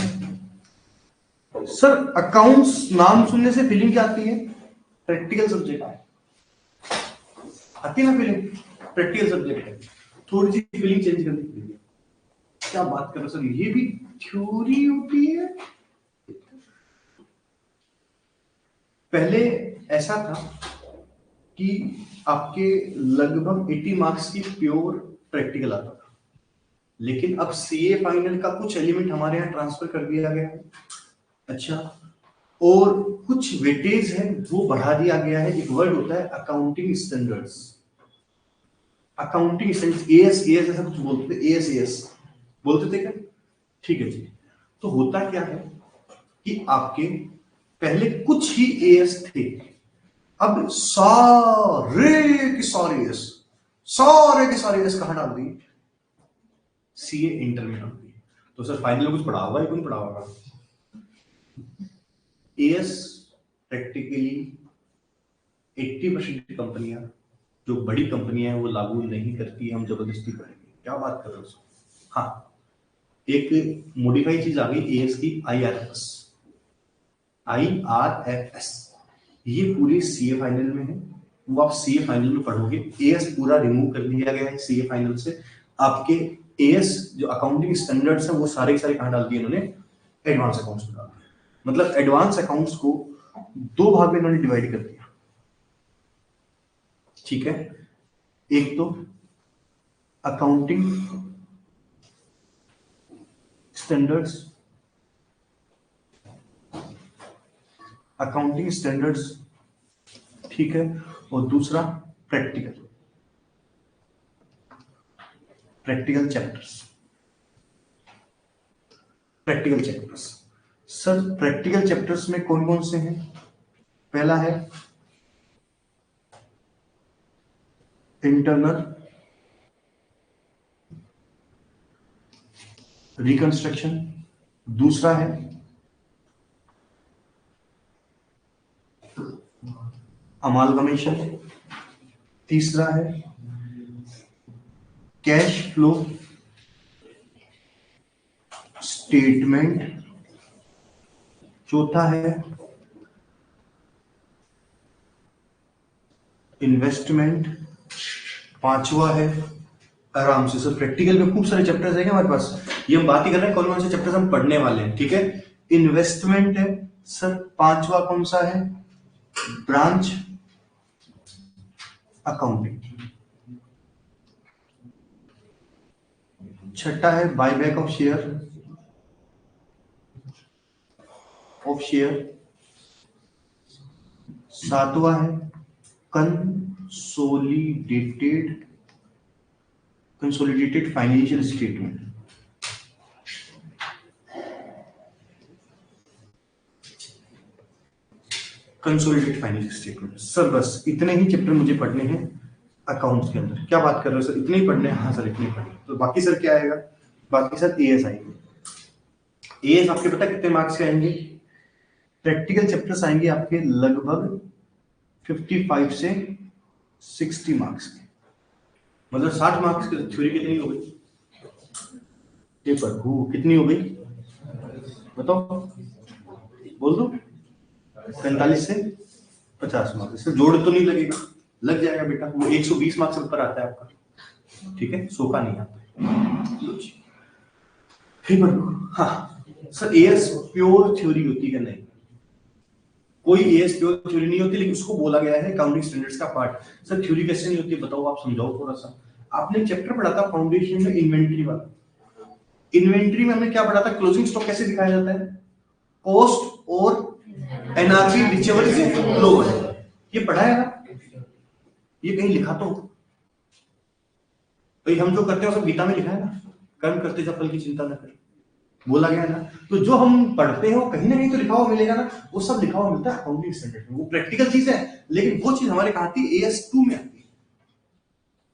सर। अकाउंट्स नाम सुनने से फीलिंग क्या आती है? प्रैक्टिकल सब्जेक्ट आती है ना फीलिंग, प्रैक्टिकल सब्जेक्ट है। थोड़ी सी फीलिंग चेंज करनी पड़ेगी। क्या बात कर रहे हो सर, ये भी थ्योरी होती है? पहले ऐसा था कि आपके लगभग 80 मार्क्स की प्योर प्रैक्टिकल आता था, लेकिन अब सीए फाइनल का कुछ एलिमेंट हमारे यहाँ ट्रांसफर कर दिया गया है। अच्छा, और कुछ वेटेज है वो बढ़ा दिया गया है। एक वर्ड होता है accounting standards, accounting standards, as as ऐसा कुछ बोलते थे, एएस एएस बोलते थे क्या? ठीक है जी। तो होता क्या है कि आपके पहले कुछ ही एएस थे, अब सारे के सारे एस, सारे के सारे एस कहां डाल दिए? सीए इंटर में डाल दिए। तो सर फाइनल में कुछ पढ़ा होगा या कुछ पढ़ा होगा? एएस प्रैक्टिकली 80% कंपनियां, जो बड़ी कंपनियां हैं, वो लागू नहीं करती है, हम जबरदस्ती करेंगे। क्या बात कर रहे हो? हाँ, एक मॉडिफाई चीज आ गई एएस की, आईआरएफएस। आईआरएफएस ये पूरी सीए फाइनल में है, वो आप सीए फाइनल में पढ़ोगे। एएस पूरा रिमूव कर दिया गया है सीए फाइनल से। आपके एएस जो अकाउंटिंग स्टैंडर्ड्स हैं वो सारे सारे कहां डाल दिए इन्होंने? एडवांस अकाउंट्स में डाल दिया। मतलब एडवांस अकाउंट्स को 2 भाग में इन्होंने डिवाइड कर दिया, ठीक है। एक तो अकाउंटिंग स्टैंडर्ड्स, अकाउंटिंग स्टैंडर्ड्स, ठीक है, और दूसरा practical, practical chapters, practical chapters. Sir practical chapters में कौन कौन से हैं? पहला है इंटरनल रिकंस्ट्रक्शन, दूसरा है अमालगमेशन, तीसरा है कैश फ्लो स्टेटमेंट, चौथा है इन्वेस्टमेंट, पांचवा है, आराम से सर प्रैक्टिकल में खूब सारे चैप्टर्स हैं हमारे पास। ये हम बात ही कर रहे हैं कौन कौन से चैप्टर्स हम पढ़ने वाले हैं, ठीक है। इन्वेस्टमेंट है सर, पांचवा कौन सा है? ब्रांच अकाउंटिंग, छठा है बायबैक ऑफ शेयर, सातवां है consolidated financial statement, consolidated financial statement. Sir बस इतने ही चैप्टर मुझे पढ़ने हैं अकाउंट्स के अंदर। क्या बात कर रहे हो सर, इतने ही पढ़ने हैं? हाँ सर इतने ही पढ़ने। तो बाकी सर क्या आएगा? बाकी सर एएस आएंगे। एएस आपके पता कितने मार्क्स के आएंगे? प्रैक्टिकल चैप्टर्स आएंगे आपके लगभग 55 से 60 मार्क्स के, मतलब 60 मार्क्स की थ्योरी कितनी हो गई? पेपर कितनी हो गई बताओ, बोल दो। 45 से 50 मार्क्स। इससे जोड़ तो नहीं लगेगा? लग जाएगा बेटा, वो 120 मार्क्स ऊपर आता है आपका। ठीक है, सो का नहीं आता है। हाँ सर, एएस प्योर थ्योरी होती है नहीं, कोई एएस प्योर थ्योरी नहीं होती, लेकिन उसको बोला गया है अकाउंटिंग स्टैंडर्ड्स का पार्ट। सर थ्योरी कैसे नहीं होती बताओ, आप समझाओ थोड़ा सा। आपने चैप्टर पढ़ा था फाउंडेशन में इन्वेंट्री वाला, इन्वेंट्री में हमने क्या पढ़ा था, क्लोजिंग स्टॉक कैसे दिखाया जाता है, कॉस्ट और एनआरवी विचएवर इज लोअर, ये पढ़ा है ना, ये कहीं लिखा तो भाई, हम जो करते हैं वो सब गीता में लिखा है ना, कर्म करते जब फल की चिंता न कर, बोला गया ना। तो जो हम पढ़ते हैं वो कहीं ना कहीं तो लिखा हुआ मिलेगा ना, वो सब लिखा हुआ मिलता है अकाउंटिंग स्टैंडर्ड में, वो प्रैक्टिकल चीज है, लेकिन वो चीज हमारे कहाँ आती है, AS2 में आती है।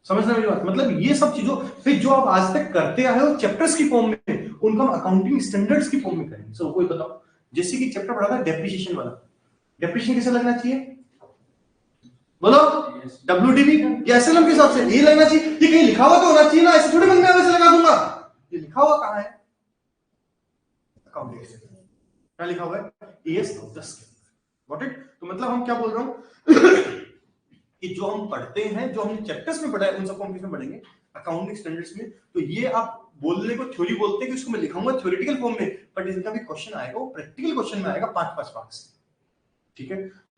समझना मेरी बात, मतलब ये सब चीजों फिर जो आप आज तक करते आए हो चैप्टर्स की फॉर्म में, उनको हम अकाउंटिंग स्टैंडर्ड्स की फॉर्म में करेंगे। सर कोई बताओ, जैसे कि चैप्टर पढ़ा था डेप्रिसिएशन वाला, डेप्रिसिएशन कैसे लगना चाहिए, बोलो, WDV या SLM के हिसाब से ये लगना चाहिए, ये कहीं लिखा हुआ तो होना चाहिए ना, ऐसे थोड़ी मन में वैसे लगा दूंगा, ये लिखा हुआ कहाँ है, अकाउंटिंग क्या लिखा हुआ है, AS10 के, गॉट इट। तो मतलब हम क्या बोल रहा हूं कि जो हम पढ़ते हैं, जो हमने चैप्टर्स में पढ़ा है, उन सबको हम किसमें पढ़ेंगे, अकाउंटिंग स्टैंडर्ड्स में। तो ये आप बोलने को थ्योरी बोलते हैं कि उसको मैं लिखाऊंगा थ्योरेटिकल फॉर्म में, बट इनका भी क्वेश्चन आएगा, वो प्रैक्टिकल क्वेश्चन में आएगा 5-5 मार्क्स, ठीक है।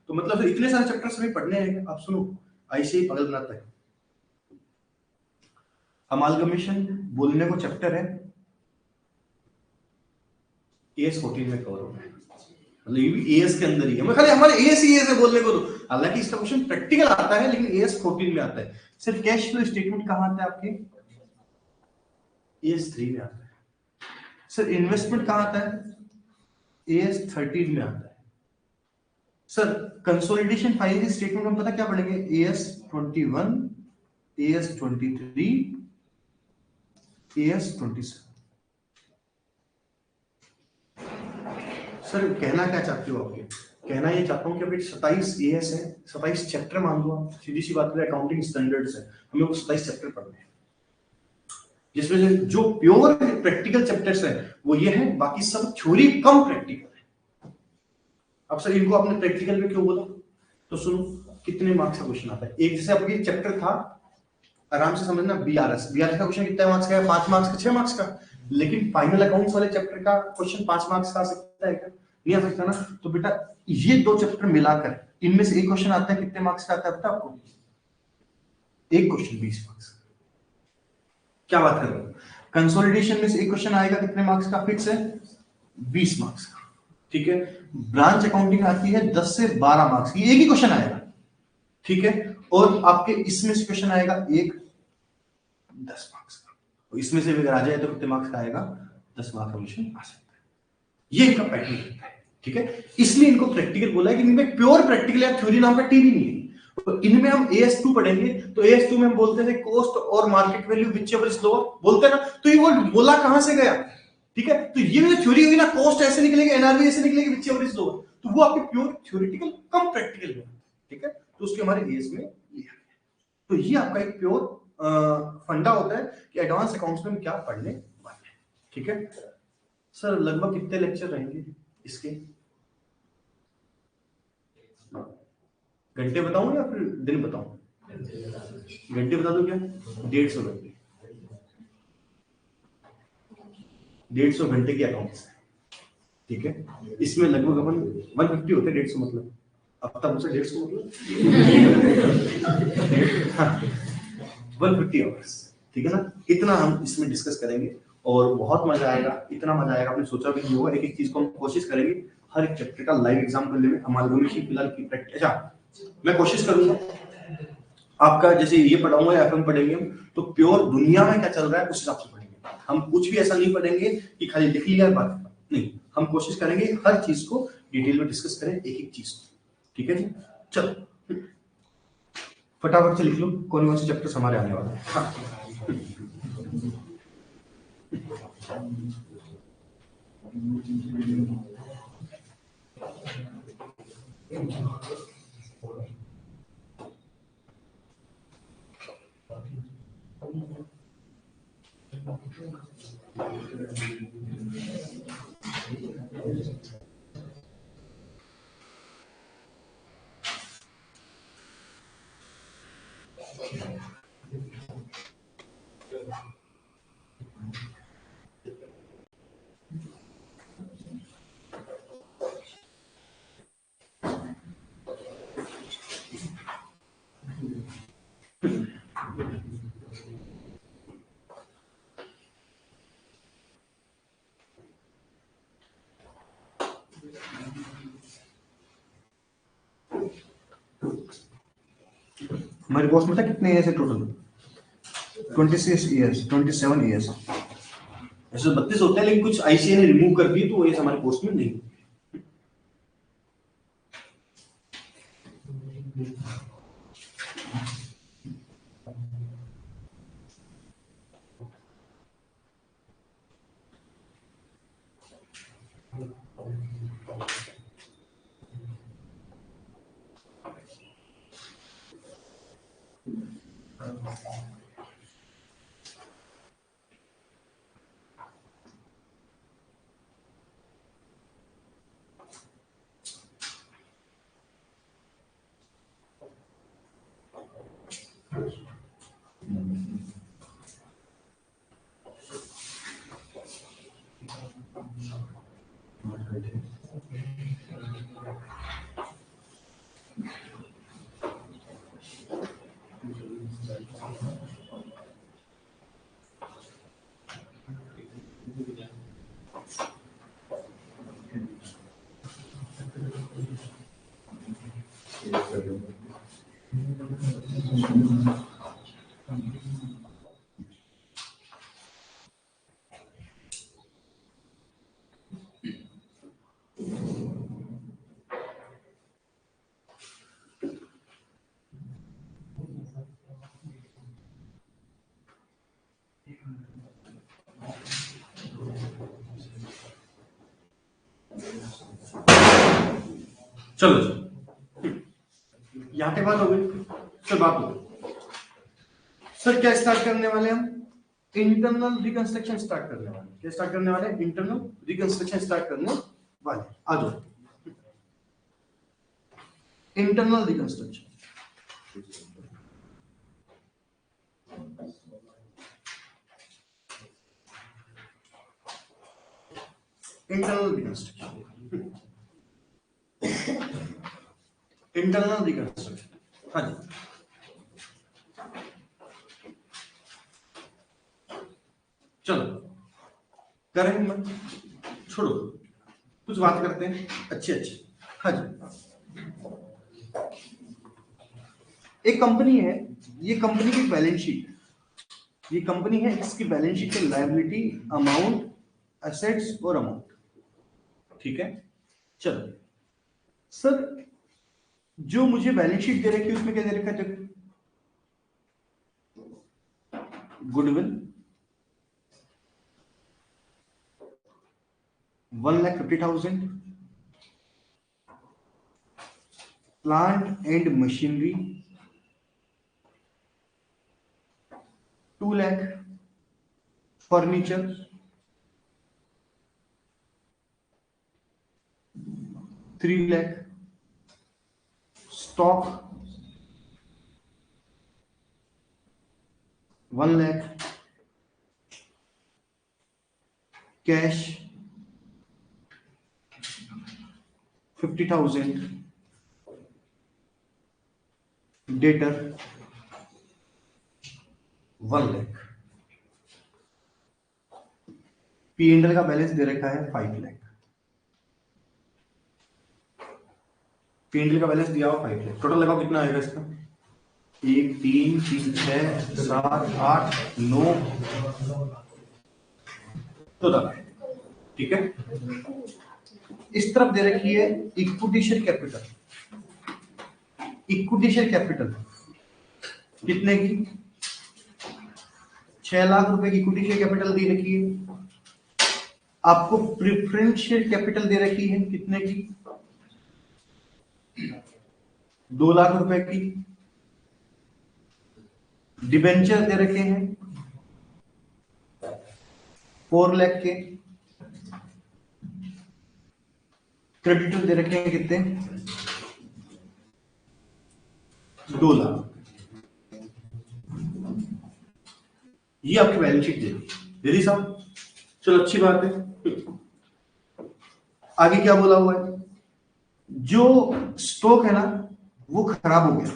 तो मतलब इतने सारे चैप्टर्स हमें पढ़ने हैं, आप सुनो, आईसीआई पागल बनाता है। अमालगमेशन बोलने को चैप्टर है, AS14 में कवर होगा, मतलब ये भी AS के अंदर ही है, मैं खाली हमारे AS ही है बोलने को, तो हालांकि इसका क्वेश्चन प्रैक्टिकल आता है, लेकिन AS14 में आता है। सिर्फ कैश फ्लो स्टेटमेंट कहां आता है आपके, AS3 में आता है। सर इन्वेस्टमेंट कहां आता है, AS13 में आता है। सर कंसोलिडेशन फाइनेंशियल स्टेटमेंट हम पता क्या पढ़ेंगे, AS21, AS23, AS27। सर कहना क्या चाहते हो आपके, कहना ये चाहता हूँ कि अभी 27 AS है, 27 चैप्टर मान लो आप, सीधी सी बात है, अकाउंटिंग स्टैंडर्ड्स है, हमें वो 27 चैप्टर पढ़ने हैं, जिसमें से जो प्योर प्रैक्टिकल चैप्टर्स है वो ये है, बाकी सब थ्योरी कम प्रैक्टिकल है। अब सर इनको आपने प्रैक्टिकल में क्यों बोला, तो सुनो कितने मार्क्स का क्वेश्चन आता है, एक जैसे अब ये चैप्टर था, आराम से समझना, बीआरएस का क्वेश्चन कितने मार्क्स का है, 5 मार्क्स का, 6 मार्क्स का, लेकिन फाइनल अकाउंट्स वाले चैप्टर का क्वेश्चन 5 मार्क्स का आ सकता है क्या, नहीं आ सकता ना। तो बेटा ये दो चैप्टर मिलाकर इनमें से एक क्वेश्चन आता है, कितने मार्क्स का आता है पता आपको, एक क्वेश्चन 20 मार्क्स, क्या बात कर रहे हो, कंसोलिडेशन में से एक क्वेश्चन आएगा, कितने मार्क्स का फिक्स है, 20 मार्क्स का, ठीक है। ब्रांच अकाउंटिंग आती है 10 से 12 मार्क्स की, एक ही क्वेश्चन आएगा, ठीक है। और आपके इसमें से क्वेश्चन आएगा एक 10 मार्क्स का, तो इसमें से भी अगर आ जाए तो कितने मार्क्स का आएगा, 10 मार्क्स का क्वेश्चन आ सकता है, ये इनका पैटर्न रहता है, ठीक है। इसलिए इनको प्रैक्टिकल बोला है कि इनमें प्योर प्रैक्टिकल या थ्योरी नाम का टीवी नहीं है। तो इनमें हम AS2 पढ़ेंगे, तो AS2 में हम बोलते थे कॉस्ट और market value whichever is lower, बोलते हैं ना, तो ये वर्ड बोला कहां से गया, ठीक है। तो ये जो थ्योरी हुई ना, कॉस्ट ऐसे निकलेगी, एनआरवी ऐसे निकलेगी, व्हिचएवर इज लोअर, तो वो आपके प्योर थ्योरेटिकल कम प्रैक्टिकल में, ठीक है। तो उसके हमारे AS में ये है। तो ये आपका एक प्योर फंडा होता है कि एडवांस अकाउंट्स में हम क्या पढ़ने वाले हैं, ठीक है। सर लगभग कितने लेक्चर रहेंगे इसके, घंटे बताऊं या फिर दिन बताऊं, घंटे बता दो क्या, 150 घंटे, 150 घंटे की अकाउंट्स है, ठीक है। इसमें लगभग अपन 150 होते हैं, 150 मतलब अब तक मुझसे 150 मतलब 150 आवर्स, ठीक है ना, इतना हम इसमें डिस्कस करेंगे और बहुत मजा आएगा, इतना मजा आएगा आपने सोचा भी नहीं होगा। एक एक चीज को हम कोशिश करेंगे हर एक चैप्टर का लाइव एग्जाम करने में, अमालगमेशन फिलहाल की प्रैक्टिस, अच्छा मैं कोशिश करूंगा आपका, जैसे ये पढ़ाऊंगा या FM पढ़ेंगे हम, तो प्योर दुनिया में क्या चल रहा है उस हिसाब से पढ़ेंगे, हम कुछ भी ऐसा नहीं पढ़ेंगे कि खाली लिख लिया बात नहीं, हम कोशिश करेंगे हर चीज को डिटेल में डिस्कस करें, एक एक चीज को, ठीक है जी। चलो फटाफट से लिख लो कौन कौन से चैप्टर्स हमारे आने वाले हैं। हाँ। हमारी कॉस्ट में था कितने ईयर्स है टोटल? 26 years, 27 years. ऐसे 32 होते हैं, लेकिन कुछ आईसीए ने रिमूव कर दिए तो ये हमारे कॉस्ट में नहीं। चलो यहाँ पे बात हो गई। सर बात हो गई। सर क्या स्टार्ट करने वाले हम? इंटरनल रिकंस्ट्रक्शन स्टार्ट करने वाले। क्या स्टार्ट करने वाले? इंटरनल रिकंस्ट्रक्शन स्टार्ट करने वाले। आ जाओ। Internal reconstruction, internal reconstruction, internal reconstruction. हाँ जी, चलो करें मत, छोड़ो, कुछ बात करते हैं अच्छे अच्छे। हाँ जी, एक कंपनी है, ये कंपनी की बैलेंस शीट, ये कंपनी है, इसकी बैलेंस शीट है लायबिलिटी, अमाउंट, एसेट्स और अमाउंट। ठीक है, चलो सर जो मुझे बैलेंस शीट दे रखी है उसमें क्या दे रखा है? Goodwill 1,50,000, plant and machinery 2 lakh, furniture 3 lakh, stock 1 lakh, cash 50,000, debtor 1 lakh, P&L का बैलेंस दे रखा है 5 लाख। P&L का बैलेंस दिया हुआ 5 लाख। टोटल लगाओ कितना आएगा इसका? 1 3 3 6 7 8 9 14। ठीक है, इस तरफ दे रखी है equity share capital. Equity share capital कितने की? 6 लाख रुपए की इक्विटी शेयर कैपिटल दे रखी है। आपको प्रेफरेंस शेयर कैपिटल दे रखी है कितने की? 2 लाख रुपए की। डिबेंचर दे रखे हैं 4 लाख के। क्रेडिटर दे रखे हैं कितने? 2 लाख। ये आपकी बैलेंस शीट दे दी साहब। चलो अच्छी बात है। आगे क्या बोला हुआ है? जो स्टॉक है ना वो खराब हो गया,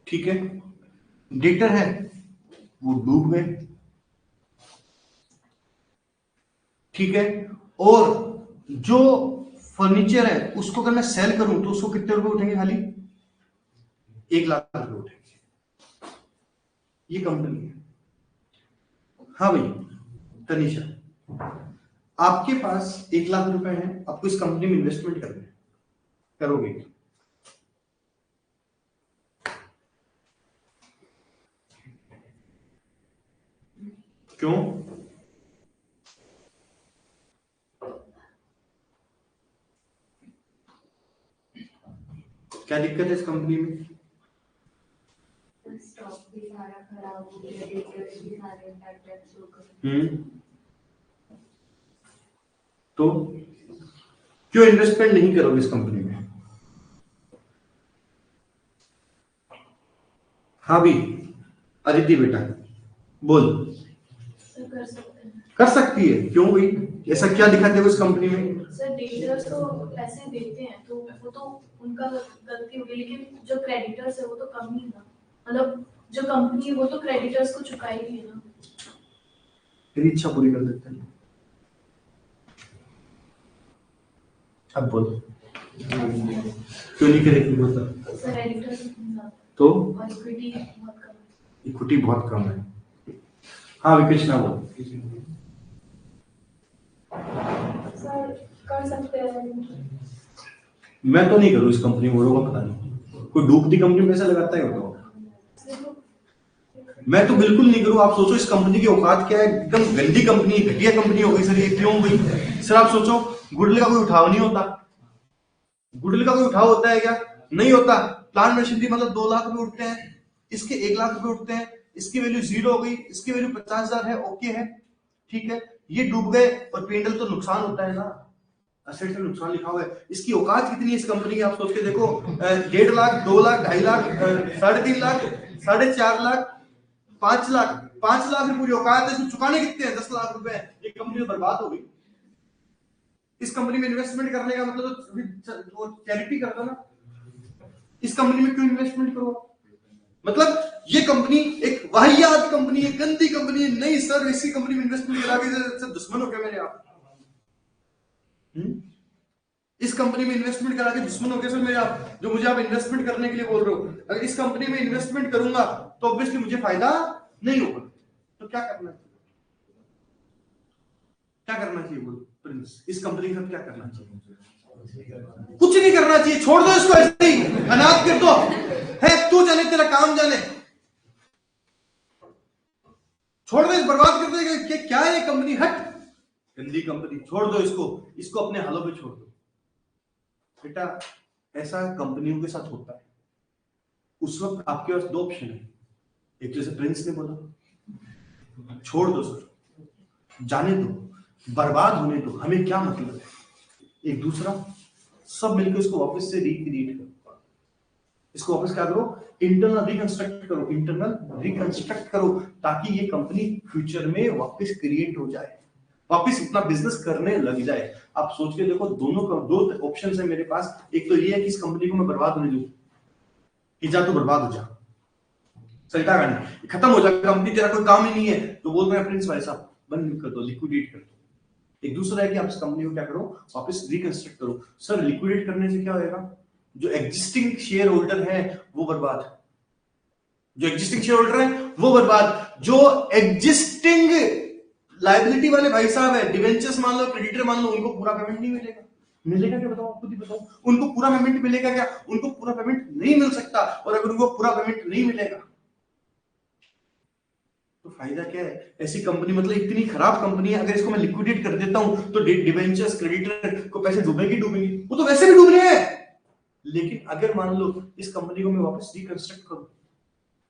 ठीक है। डेटर है वो डूब गए, ठीक है। और जो फर्नीचर है, उसको अगर मैं सेल करूं तो उसको कितने रुपए उठेंगे? खाली 1 लाख रुपए उठेंगे। ये कंपनी है। हाँ भाई तनीषा, आपके पास 1 लाख रुपए हैं, आपको इस कंपनी में इन्वेस्टमेंट करना है, करोगे? क्यों? क्या दिक्कत है इस कंपनी में? स्टॉक भी सारा खराब हो गया, डेटर्स भी सारे इम्पैक्ट हो गए। तो क्यों इन्वेस्टमेंट नहीं करोगे इस कंपनी में? हाँ भी अदिति बेटा बोल। सर कर सकते हैं। कर सकती है, क्यों भाई? ऐसा क्या दिखाते हो इस कंपनी में? सर डेटर्स तो पैसे देते हैं तो वो तो उनका गलती होगी, लेकिन जो क्रेडिटर्स है वो तो कम ही ना, मतलब जो कंपनी है वो तो क्रेडिटर्स को चुकाएगी ना। तेरी इच्छा पूरी कर देते हैं। अब बोल क्यों नहीं करेगी? बोलता सर क्रेडिटर्स तो और इक्विटी बहुत कम है। इक्विटी बहुत कम है। हाँ विकृष्णा बोल। सर कर सकते हैं। मैं तो नहीं करूँ इस कंपनी में, लोगों को पता नहीं, कोई डूबती कंपनी में पैसा लगाता है बताओ। मैं तो बिल्कुल नहीं करूँ। आप सोचो इस कंपनी की औकात क्या है, एकदम गंदी कंपनी, घटिया कंपनी हो गई सर ये। क्यों हुई सर? आप सोचो गुडविल का कोई उठाव नहीं होता। गुडविल का कोई उठाव होता है क्या? नहीं होता। प्लांट मशीनरी मतलब 2 लाख रुपए उठते हैं, इसके 1 लाख रुपए उठते हैं, इसकी वैल्यू 0 हो गई, इसकी वैल्यू 50,000 है, ओके है, ठीक है। ये डूब गए और पेंडल तो नुकसान होता है ना, असेट में नुकसान लिखा हुआ है। इसकी औकात कितनी है इस कंपनी की? आप सोच के देखो, 1.5 लाख, 2 लाख, 2.5 लाख, 3.5 लाख, 4.5 लाख, 5 लाख, 5 लाख की पूरी औकात है। इसको चुकाने कितने हैं? 10 लाख रुपए। ये कंपनी तो बर्बाद हो गई। इस कंपनी में इन्वेस्टमेंट करने का मतलब तो चैरिटी करता ना। इस कंपनी में क्यों इन्वेस्टमेंट करो? मतलब ये कंपनी एक वाहियात कंपनी है, गंदी कंपनी है। नहीं सर, इसी कंपनी में इन्वेस्टमेंट करा के दुश्मन हो गया मेरे आप। इस कंपनी में इन्वेस्टमेंट करा के दुश्मन हो गया सर मेरे आप, जो मुझे आप इन्वेस्टमेंट करने के लिए बोल रहे हो। अगर इस कंपनी में इन्वेस्टमेंट करूंगा तो ऑब्वियसली मुझे फायदा नहीं होगा। तो क्या करना चाहिए? क्या करना चाहिए बोलो प्रिंस? इस कंपनी के साथ क्या करना चाहिए? कुछ नहीं करना चाहिए, छोड़ दो इसको ऐसे ही, अनाथ कर दो। है तू जाने, तेरा काम जाने, छोड़ दो, बर्बाद कर देगा। क्या है ये कंपनी? हट, गंदी कंपनी, छोड़ दो इसको, इसको अपने हालों पे छोड़ दो बेटा। ऐसा कंपनियों के साथ होता है। उस वक्त आपके पास 2 ऑप्शन है। एक जैसे प्रिंस ने बोला छोड़ दो सर, जाने दो, बर्बाद होने दो, हमें क्या मतलब है। एक दूसरा, सब मिलकर इसको वापस से रिक्रिएट करो, इसको वापस क्या करो? इंटरनल रिकंस्ट्रक्ट करो, इंटरनल रिकंस्ट्रक्ट करो, ताकि ये कंपनी फ्यूचर में वापस क्रिएट हो जाए, वापस अपना बिजनेस करने लग जाए। आप सोच के देखो, दोनों का 2 ऑप्शन है मेरे पास। एक तो ये है कि इस कंपनी को मैं बर्बाद होने दूं, कि जा तू बर्बाद हो जा, सल्टा गाड़ी खत्म हो जाए कंपनी, तेरा कोई काम ही नहीं है, तो बोल रहे हैं प्रिंस भाई साहब बंद कर दो, लिक्विडेट कर दो। एक दूसरा है कि आप इस कंपनी को क्या करो? वापस रिकंस्ट्रक्ट करो। सर लिक्विडेट करने से क्या होगा? जो एग्जिस्टिंग शेयर होल्डर है वो बर्बाद, जो एग्जिस्टिंग शेयर होल्डर है वो बर्बाद, जो एग्जिस्टिंग लाइबिलिटी वाले भाई साहब है, डिवेंचर्स मान लो, क्रेडिटर मान लो, उनको पूरा पेमेंट नहीं मिलेगा। मिलेगा क्या बताओ? आप खुद ही बताओ, उनको पूरा पेमेंट मिलेगा क्या? उनको पूरा पेमेंट नहीं मिल सकता। और अगर उनको पूरा पेमेंट नहीं मिलेगा तो फायदा क्या है? ऐसी कंपनी, मतलब इतनी खराब कंपनी है, अगर इसको मैं लिक्विडेट कर देता हूं तो डिवेंचर्स क्रेडिटर को पैसे डूबेगी डूबेगी, वो तो वैसे भी डूबने हैं। लेकिन अगर मान लो इस कंपनी को मैं वापस रिकंस्ट्रक्ट करूं,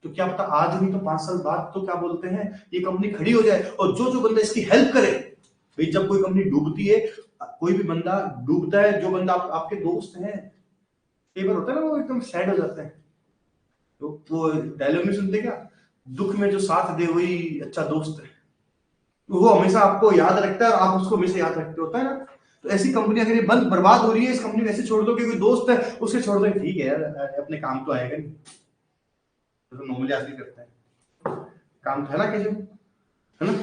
तो क्या पता आज नहीं तो 5 साल बाद तो क्या बोलते हैं, ये कंपनी खड़ी हो जाए। और जो जो बंदा इसकी हेल्प करे, भाई जब कोई कंपनी डूबती है, कोई भी बंदा डूबता है, जो बंदा आपके दोस्त हैं, कई बार होता है ना वो एकदम सैड हो जाते हैं, तो वो डायलॉग नहीं सुनते क्या, दुख में जो साथ दे वही अच्छा दोस्त है। वो हमेशा आपको याद रखता है और आप उसको हमेशा याद रखते होता है ना। तो ऐसी कंपनी अगर ये बंद बर्बाद हो रही है, इस कंपनी वैसे छोड़ दो कि कोई दोस्त है उसके छोड़ दो, ठीक है यार अपने काम तो आएगा नहीं, तो नॉर्मली आदमी करता है, काम था ना कैसे, है ना,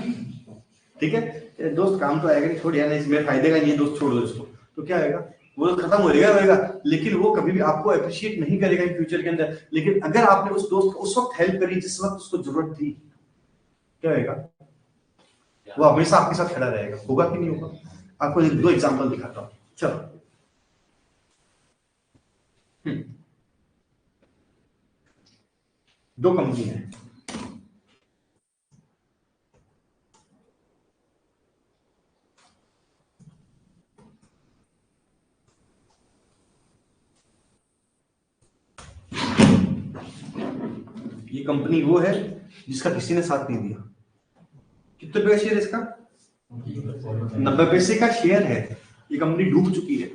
ठीक है दोस्त काम तो आएगा नहीं, छोड़ यार, इसमें फायदे का नहीं है दोस्त, छोड़ दो इसको। तो क्या आएगा? वो तो खत्म होएगा, लेकिन वो कभी भी आपको अप्रिशिएट नहीं करेगा इन फ्यूचर के अंदर। लेकिन अगर आपने उस दोस्त को उस वक्त हेल्प करी जिस वक्त उसको जरूरत थी, क्या होगा? वो हमेशा आपके साथ खड़ा रहेगा। होगा कि नहीं होगा? आपको 2 एग्जांपल दिखाता हूं। चलो, दो कंपनी है, ये कंपनी वो है जिसका किसी ने साथ नहीं दिया। कितने रुपए का शेयर है इसका? 90 पैसे का शेयर है। ये कंपनी डूब चुकी है।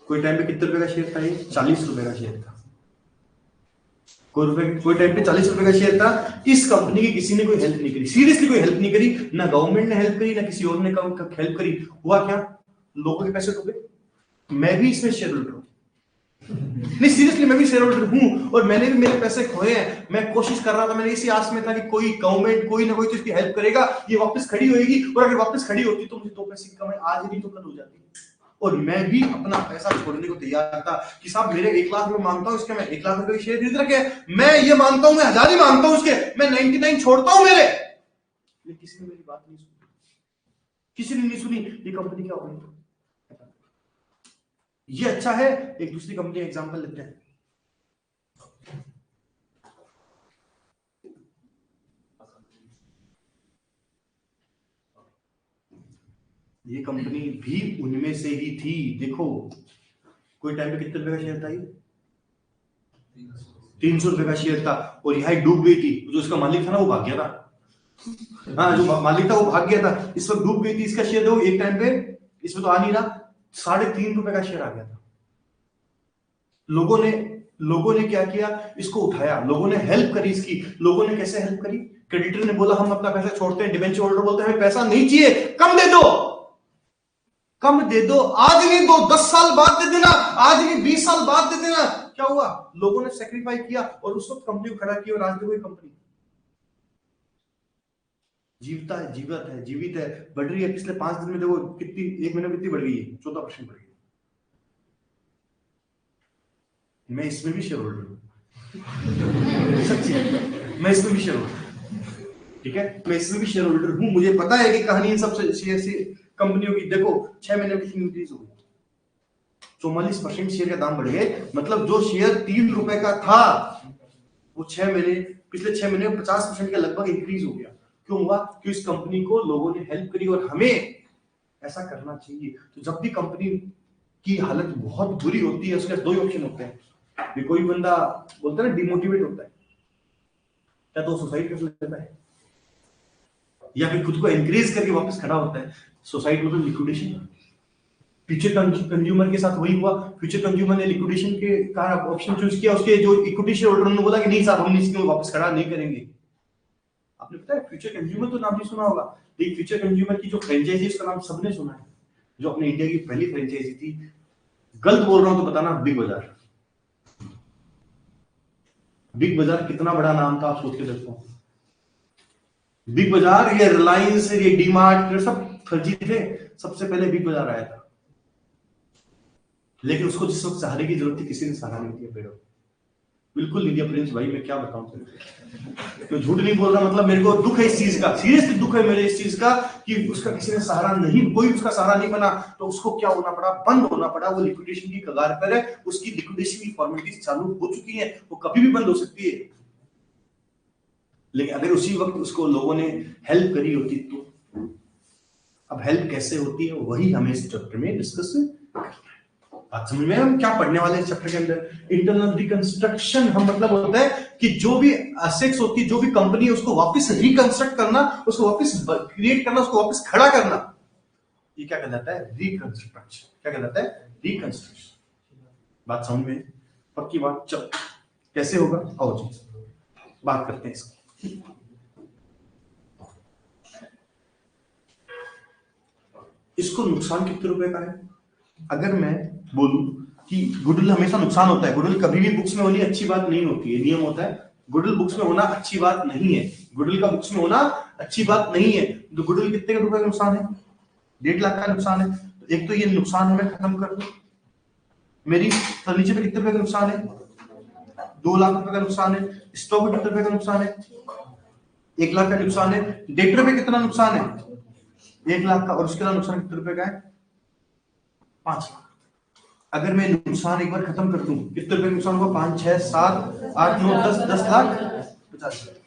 कोई टाइम पे कितने रुपए का शेयर था? ये 40 रुपए का शेयर था। कोई टाइम पे 40 रुपए का शेयर था। इस कंपनी की किसी ने कोई हेल्प नहीं करी, सीरियसली कोई हेल्प नहीं करी, ना गवर्नमेंट ने हेल्प करी, ना किसी और ने हेल्प करी। हुआ क्या? लोगों के पैसे डूबे। मैं भी इसमें शेयर होल्डर हूं। नहीं, सीरियसली मैं भी शेयर होल्डर हूं, और मैंने भी मेरे पैसे खोए हैं। मैं कोशिश कर रहा था, मैंने इसी आस में था कि कोई गवर्नमेंट कोई ना कोई तो इसकी हेल्प करेगा, ये वापस खड़ी होएगी, और अगर वापस खड़ी होती तो मुझे 2 पैसे की कमाई आज नहीं तो कल हो जाती। और मैं भी अपना पैसा छोड़ने को तैयार था कि साहब मेरे 1 लाख रुपए मांगता हूं इसके, मैं 1 लाख रुपए के शेयर खरीद रखे, मैं ये मांगता हूं, मैं 1000 ही मांगता हूं उसके, मैं 99 छोड़ता हूं मेरे। लेकिन किसी ने मेरी बात नहीं सुनी, किसी ने नहीं सुनी। ये कंपनी क्या होगी? ये अच्छा है। एक दूसरी कंपनी एग्जांपल लेते हैं। ये कंपनी भी उनमें से ही थी। देखो, कोई टाइम पे कितने रुपए का शेयर था? ये 300 रुपए का शेयर था, और यहां डूब गई थी। जो इसका मालिक था ना, वो भाग गया था। हाँ, जो मालिक था वो भाग गया था, इस वक्त डूब गई थी। इसका शेयर देखो, एक टाइम पे इसमें तो आ नहीं रहा, 3.5 रुपए का शेयर आ गया था। लोगों ने क्या किया? इसको उठाया, लोगों ने हेल्प करी इसकी। लोगों ने कैसे हेल्प करी? क्रेडिटर ने बोला हम अपना पैसा छोड़ते हैं, डिबेंचर होल्डर बोलते हैं हमें पैसा नहीं चाहिए, कम दे दो, कम दे दो, आज नहीं दो, 10 साल बाद दे देना, आज नहीं 20 साल बाद दे देना। क्या हुआ? लोगों ने सेक्रीफाइस किया और उस वक्त कंपनी को खड़ा किया, और आज देखो कंपनी जीवित है, बढ़ रही है। पिछले 5 दिन में देखो कितनी, 1 महीने में कितनी बढ़ गई है? 14% बढ़ गई। मैं इसमें भी शेयर होल्डर हूं। सच्ची, मैं इसमें भी शेयर होल्डर, ठीक है, मैं इसमें भी शेयर होल्डर हूं। मुझे पता है कि कहानी इन सब शेयर से कंपनियों की। देखो 6 महीने में कितनी इंक्रीज हो गई? 44% शेयर का दाम बढ़ गए। मतलब जो शेयर 3 रुपए का था, वो पिछले 6 महीने में 50% का लगभग इंक्रीज हो गया। क्यों हुआ? क्योंकि इस कंपनी को लोगों ने हेल्प करी, और हमें ऐसा करना चाहिए। तो जब भी कंपनी की हालत बहुत बुरी होती है, उसके 2 ही ऑप्शन होते हैं। कोई बंदा बोलता है ना डिमोटिवेट होता है, या तो सुसाइड कर लेता है, या फिर खुद को एनकरेज करके वापस खड़ा होता है। सुसाइड मतलब लिक्विडेशन। फ्यूचर कंज्यूमर के साथ वही हुआ। फ्यूचर कंज्यूमर ने लिक्विडेशन के का ऑप्शन चूज किया। उसके जो इक्विटी शेयर होल्डर ने बोला कि नहीं साहब, हम इसको वापस खड़ा नहीं करेंगे। आपने पता है फ्यूचर कंज्यूमर तो नाम नहीं सुना होगा, लेकिन फ्यूचर कंज्यूमर की जो फ्रेंचाइजी उसका नाम सबने सुना है, जो अपने इंडिया की पहली फ्रेंचाइजी थी। गलत बोल रहा हूं तो बताना। बिग बाजार। बिग बाजार कितना बड़ा नाम था, आप सोच के देखो। बिग बाजार, ये रिलायंस, ये डीमार्ट, ये सब फर्जी थे। सबसे पहले बिग बाजार आया था, लेकिन उसको जिस वक्त सहारे की जरूरत थी, किसी ने सहारा नहीं दिया। बेड़ो बिल्कुल नहीं दिया। प्रिंस भाई मैं क्या बताऊं तुमको, तो झूठ नहीं बोल रहा। मतलब मेरे को दुख है इस चीज का, सीरियसली दुख है मेरे इस चीज का, कि उसका किसी ने सहारा नहीं, कोई उसका सहारा नहीं बना। तो उसको क्या होना पड़ा? बंद होना पड़ा। वो लिक्विडेशन की कगार पर है, उसकी लिक्विडेशन की फॉर्मेलिटीज चालू हो चुकी है, वो कभी भी बंद हो सकती है। लेकिन अगर उसी वक्त उसको लोगों ने हेल्प करी होती तो। अब हेल्प कैसे होती है, वही हमें इस चैप्टर में डिस्कस करना है। बात समझ में? हम क्या पढ़ने वाले हैं इस चैप्टर के अंदर? Internal reconstruction. हम मतलब होता है कि जो भी एसेट्स होती है, जो भी कंपनी है, उसको वापस रिकंस्ट्रक्ट करना, उसको वापस क्रिएट करना, उसको वापस खड़ा करना, ये क्या कहलाता है? रिकंस्ट्रक्शन। क्या कहलाता है? रिकंस्ट्रक्शन। बात समझ में? पक्की बात। चलो कैसे होगा, आओ जी बात करते हैं इसकी। इसको नुकसान कितने रुपए का है? अगर मैं बोलूं कि गुडविल हमेशा नुकसान होता है, गुडविल कभी भी बुक्स में होनी अच्छी बात नहीं होती है। नियम होता है, गुडविल बुक्स में होना अच्छी बात नहीं है। गुडविल का बुक्स में होना अच्छी बात नहीं है। तो गुडविल कितने का रुपए का नुकसान है? 1.5 लाख का नुकसान है, तो एक तो ये नुकसान मैं खत्म कर दूं। मेरी फर्नीचर पे कितने रुपए का नुकसान है? 2 लाख रुपए का नुकसान है। स्टॉक में कितने रुपए का नुकसान है? 1 लाख का नुकसान है। डेटर पे कितना नुकसान है? 1 लाख का। और उसके अलावा नुकसान कितने रुपए का है? 5 लाख। अगर मैं नुकसान एक बार खत्म कर दूं, कितने रुपए नुकसान होगा? 5, 6, 7, 8, 9, 10 लाख 50 हजार।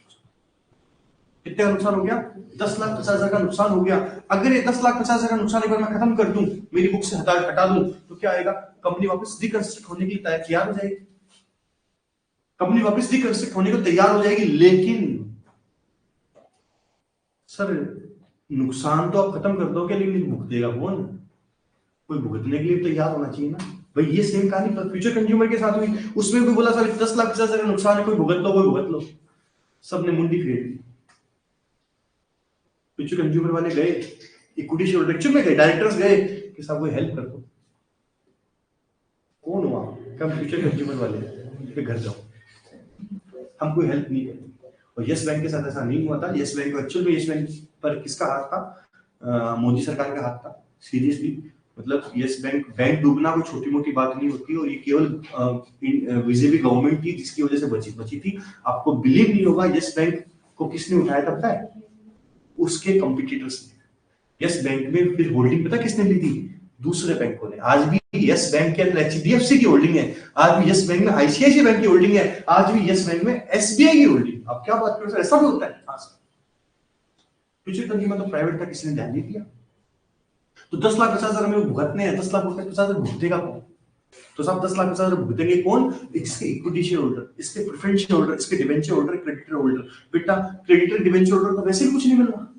कितने का नुकसान हो गया? 10,50,000 का नुकसान हो गया। अगर ये 10,50,000 का नुकसान एक बार मैं खत्म कर दूं, मेरी बुक से हटा दूं, तो क्या आएगा? कंपनी वापस रिकंस्ट्रक्ट होने के लिए तैयार हो जाएगी। कंपनी वापस रिकंस्ट्रक्ट होने को तैयार हो जाएगी। लेकिन सर नुकसान तो आप खत्म कर दोगे, लेकिन भुगतेगा कौन? कोई भुगतने के लिए तैयार होना चाहिए ना भाई। ये सेम कहानी फ्यूचर कंज्यूमर के साथ हुई। उसमें भी बोला सर 10,50,000 का नुकसान है, कोई भुगत लो, कोई भुगत लो। सबने मुंडी फेर दी। फ्यूचर कंज्यूमर वाले गए इक्विटी शेयर होल्डर में गए, डायरेक्टर्स गए कि साहब कोई हेल्प कर दो। कौन हुआ? कम फ्यूचर कंज्यूमर वाले घर जाओ, हम कोई हेल्प नहीं करेंगे। और यस बैंक के साथ ऐसा नहीं हुआ था। यस बैंक एक्चुअल में यस बैंक पर किसका हाथ था? मोदी सरकार का हाथ था। सीरियसली मतलब यस बैंक डूबना कोई छोटी मोटी बात नहीं होती। और ये केवल बीजेपी गवर्नमेंट थी जिसकी वजह से बची थी। आपको बिलीव नहीं होगा, यस बैंक को किसने उठाया था पता है? उसके कॉम्पिटिटर्स ने। यस बैंक में फिर होल्डिंग पता किसने ली थी? दूसरे बैंकों ने। आज भी यस बैंक के अंदर एचडीएफसी की होल्डिंग है, आज भी यस बैंक में आईसीआईसीआई बैंक की होल्डिंग है, आज भी यस बैंक में एसबीआई की होल्डिंग। आप क्या बात करो सर, ऐसा भी होता है? हाँ सर। फ्यूचर कंज्यूमर तो प्राइवेट था, किसी ने ध्यान नहीं दिया। तो 10,50,000 में भुगतने हैं, 10,50,000 भुगतेगा कौन? तो साहब 10,50,000 भुगतेंगे कौन? इसके इक्विटी शेयर होल्डर, इसके प्रेफरेंस शेयर होल्डर, इसके डिबेंचर होल्डर, क्रेडिटर होल्डर। बेटा क्रेडिटर डिबेंचर होल्डर को वैसे भी कुछ नहीं मिलना,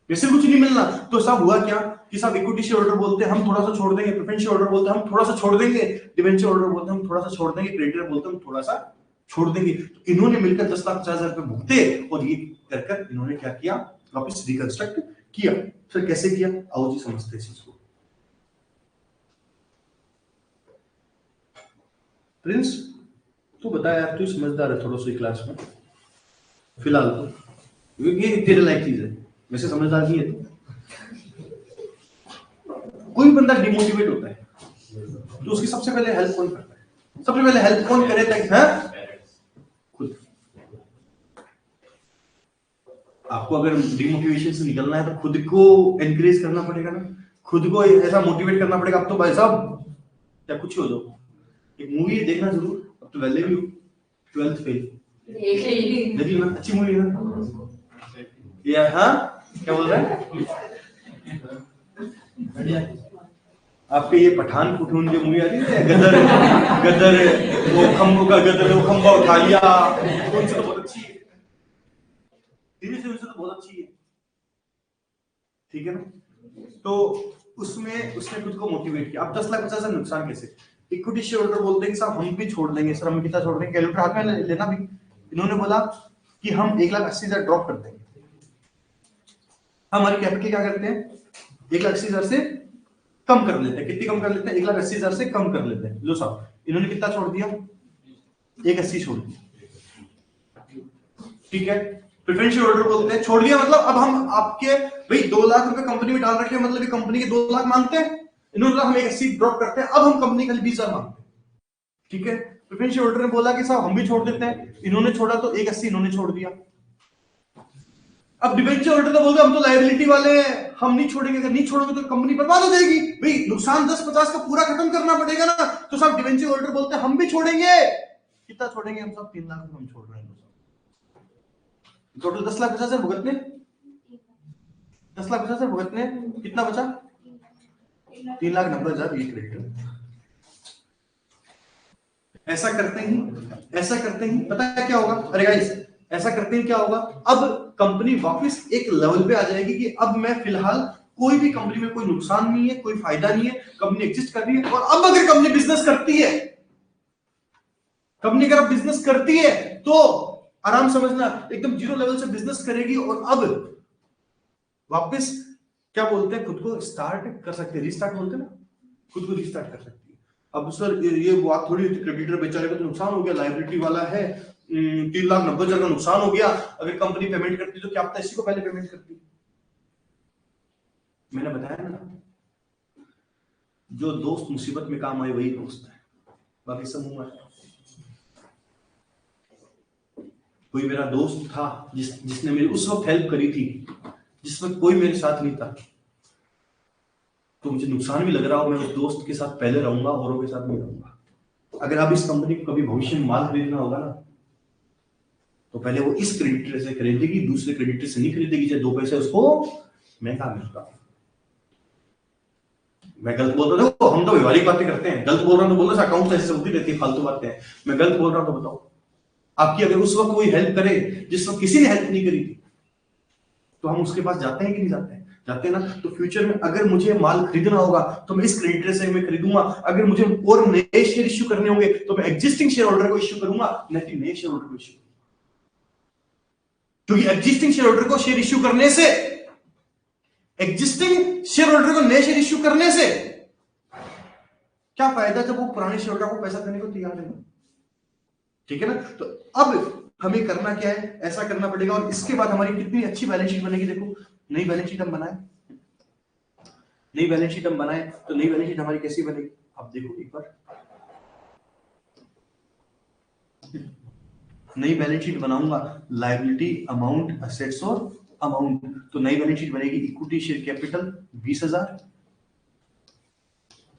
वैसे कुछ नहीं मिलना। तो साहब हुआ क्या कि साहब इक्विटी शेयर होल्डर बोलते हैं हम थोड़ा सा छोड़ देंगे, प्रेफरेंस शेयर होल्डर बोलते हैं हम थोड़ा सा छोड़ देंगे, डिबेंचर होल्डर बोलते हैं हम थोड़ा सा छोड़ देंगे, क्रेडिटर बोलते हैं हम थोड़ा सा छोड़ देंगे। तो इन्होंने मिलकर 10,50,000 रुपए भुगते और ये कर इन्होंने क्या किया? वापस रिकंस्ट्रक्ट किया। फिर कैसे किया? आओ जी समझते हैं इसको। प्रिंस तू बता यार, तू समझदार है थोड़ा सा क्लास में फिलहाल तो, ये तेरे लायक चीज है। वैसे समझदार नहीं है तो। कोई बंदा डिमोटिवेट होता है तो उसकी सबसे पहले हेल्प कौन करता है? सबसे पहले हेल्प कौन करे तक? खुद। आपको अगर डिमोटिवेशन से निकलना है तो खुद को एनकरेज करना पड़ेगा ना, खुद को ऐसा मोटिवेट करना पड़ेगा। अब तो भाई साहब क्या कुछ हो जाओ, एक मूवी देखना जरूर। अब तो वैल्यू 12th फेल देखिए ना, अच्छी मूवी है ना ये। हाँ क्या बोल रहा है? आपके ये पठान पुठून जो मूवी आ रही है, गदर गदर वो खंभों का गदर, वो खंभा उठा लिया, उनसे तो बहुत अच्छी है, धीरे से उनसे तो बहुत अच्छी है, ठीक है ना। तो उसमें उसने खुद को मोटिवेट किया। अब 10,50,000 नुकसान कैसे? इक्विटी शेयर होल्डर बोलते हैं साहब हम भी छोड़ देंगे। सर हम कितना छोड़ देंगे? कैलकुलेटर हाथ में लेना भी। इन्होंने बोला कि हम 1,80,000 ड्रॉप कर देंगे। हमारी कैपिटल क्या करते हैं? 1,80,000 से कम कर लेते हैं। कितनी कम कर लेते हैं? 1,80,000 से कम कर लेते हैं। लो साहब इन्होंने कितना छोड़ दिया? 1,80 छोड़ दिया, ठीक है। प्रेफरेंस शेयर होल्डर बोलते हैं छोड़ दिया मतलब अब हम आपके भाई 2 लाख रुपए कंपनी में डाल रखे हैं, मतलब कंपनी के 2 लाख मांगते हैं, इन्होंने हम 1,80 ड्रॉप करते हैं, अब हम कंपनी खाली 20,000 मांगते हैं, ठीक है। प्रेफरेंस शेयर होल्डर ने बोला कि साहब हम भी छोड़ देते हैं, इन्होंने छोड़ा तो 1,80 इन्होंने छोड़ दिया। अब डिबेंचर होल्डर तो बोलते हम तो लायबिलिटी वाले हैं, हम नहीं छोड़ेंगे, अगर नहीं छोड़ोगे तो कंपनी बर्बाद हो जाएगी, भाई नुकसान 10-50 का पूरा खत्म करना पड़ेगा ना। तो सब डिबेंचर होल्डर बोलते हैं हम भी छोड़ेंगे। कितना छोड़ेंगे? हम सब 3 लाख हम छोड़ रहे हैं। टोटल 10,50,000 भुगतने, 10,50,000 भुगतने, कितना बचा? 3,90,000 ये क्रेडिट। ऐसा करते ही पता है क्या होगा? अरे गाइस ऐसा करते ही क्या होगा? अब कंपनी वापस एक लेवल पे आ जाएगी कि अब मैं फिलहाल कोई भी कंपनी में कोई नुकसान नहीं है, कोई फायदा नहीं है, कंपनी एग्जिस्ट कर रही है। और अब अगर कंपनी बिजनेस करती है, कंपनी अगर बिजनेस करती है तो आराम समझना एकदम जीरो लेवल से बिजनेस करेगी और अब वापस क्या बोलते हैं खुद को स्टार्ट कर सकते हैं, रीस्टार्ट बोलते हैं ना, खुद को रीस्टार्ट कर सकती है। अब सर ये बात थोड़ी, क्रेडिटर बेचारे को तो नुकसान हो गया, लायबिलिटी वाला है, 3,90,000 का नुकसान हो गया, अगर कंपनी पेमेंट करती तो क्या पता इसी को पहले पेमेंट करती। मैंने बताया ना, जो दोस्त मुसीबत में काम आए वही दोस्त है, बाकी सब मुंह है। कोई मेरा दोस्त था जिसने मेरी उस वक्त हेल्प करी थी जिस वक्त कोई मेरे साथ नहीं था, तो मुझे नुकसान भी लग रहा हो, मैं उस दोस्त के साथ पहले रहूंगा, औरों के साथ नहीं रहूंगा। अगर अब इस कंपनी को कभी भविष्य में माल खरीदना होगा ना, तो पहले वो इस क्रेडिटर से खरीदेगी, दूसरे क्रेडिटर से नहीं खरीदेगी, चाहे 2 पैसे उसको महंगा मिलता। मैं गलत बोल रहा हूँ? हम तो व्यवहारिक बातें करते हैं, गलत बोल रहा हूँ तो बोलो, अकाउंट ऐसे चलती रहती है, फालतू बातें हैं। मैं गलत बोल रहा हूँ तो बताओ। आपकी अगर उस वक्त कोई हेल्प करे जिस वक्त किसी ने हेल्प नहीं करी थी, तो हम उसके पास जाते हैं कि नहीं जाते हैं? जाते हैं ना। तो फ्यूचर में अगर मुझे माल खरीदना होगा तो मैं इस क्रेडिटर से मैं खरीदूंगा। अगर मुझे और नए शेयर इश्यू करने होंगे तो मैं एग्जिस्टिंग शेयर होल्डर को इश्यू करूंगा, नहीं कि नए शेयर होल्डर को इश्यू। क्योंकि एग्जिस्टिंग शेयर होल्डर को शेयर इश्यू करने से, एग्जिस्टिंग शेयर होल्डर को नए शेयर इश्यू करने से क्या फायदा जब वो पुराने शेयर होल्डर को पैसा देने को तैयार नहीं। ठीक है ना। तो अब हमें करना क्या है, ऐसा करना पड़ेगा। और इसके बाद हमारी कितनी अच्छी बैलेंस शीट बनेगी। देखो, नई बैलेंस शीट हम बनाए, नई बैलेंस शीट हम बनाए तो नई बैलेंस शीट हमारी कैसी बनेगी आप देखो एक बार। नई बैलेंस शीट बनाऊंगा, लायबिलिटी, अमाउंट, असेट्स और अमाउंट। तो नई बैलेंस शीट बनेगी, equity share capital 20,000,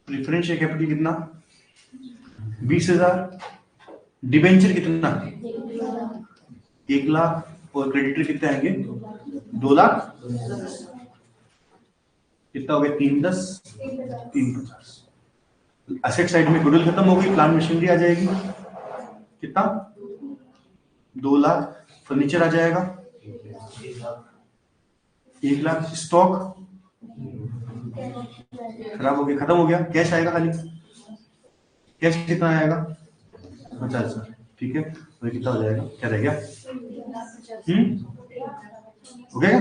preference share capital कितना 20,000, डिबेंचर कितना 1 लाख, और क्रेडिटर कितने आएंगे 2 लाख। कितना हो गया 310, 350। एसेट साइड में गुडविल खत्म हो गई, प्लांट मशीनरी आ जाएगी, कितना 2 लाख। फर्नीचर आ जाएगा 1 लाख। स्टॉक खराब हो गया, खत्म हो गया। कैश आएगा खाली, कैश कितना आएगा 50,000। ठीक है, तो कितना हो जाएगा, क्या रह गया हो गया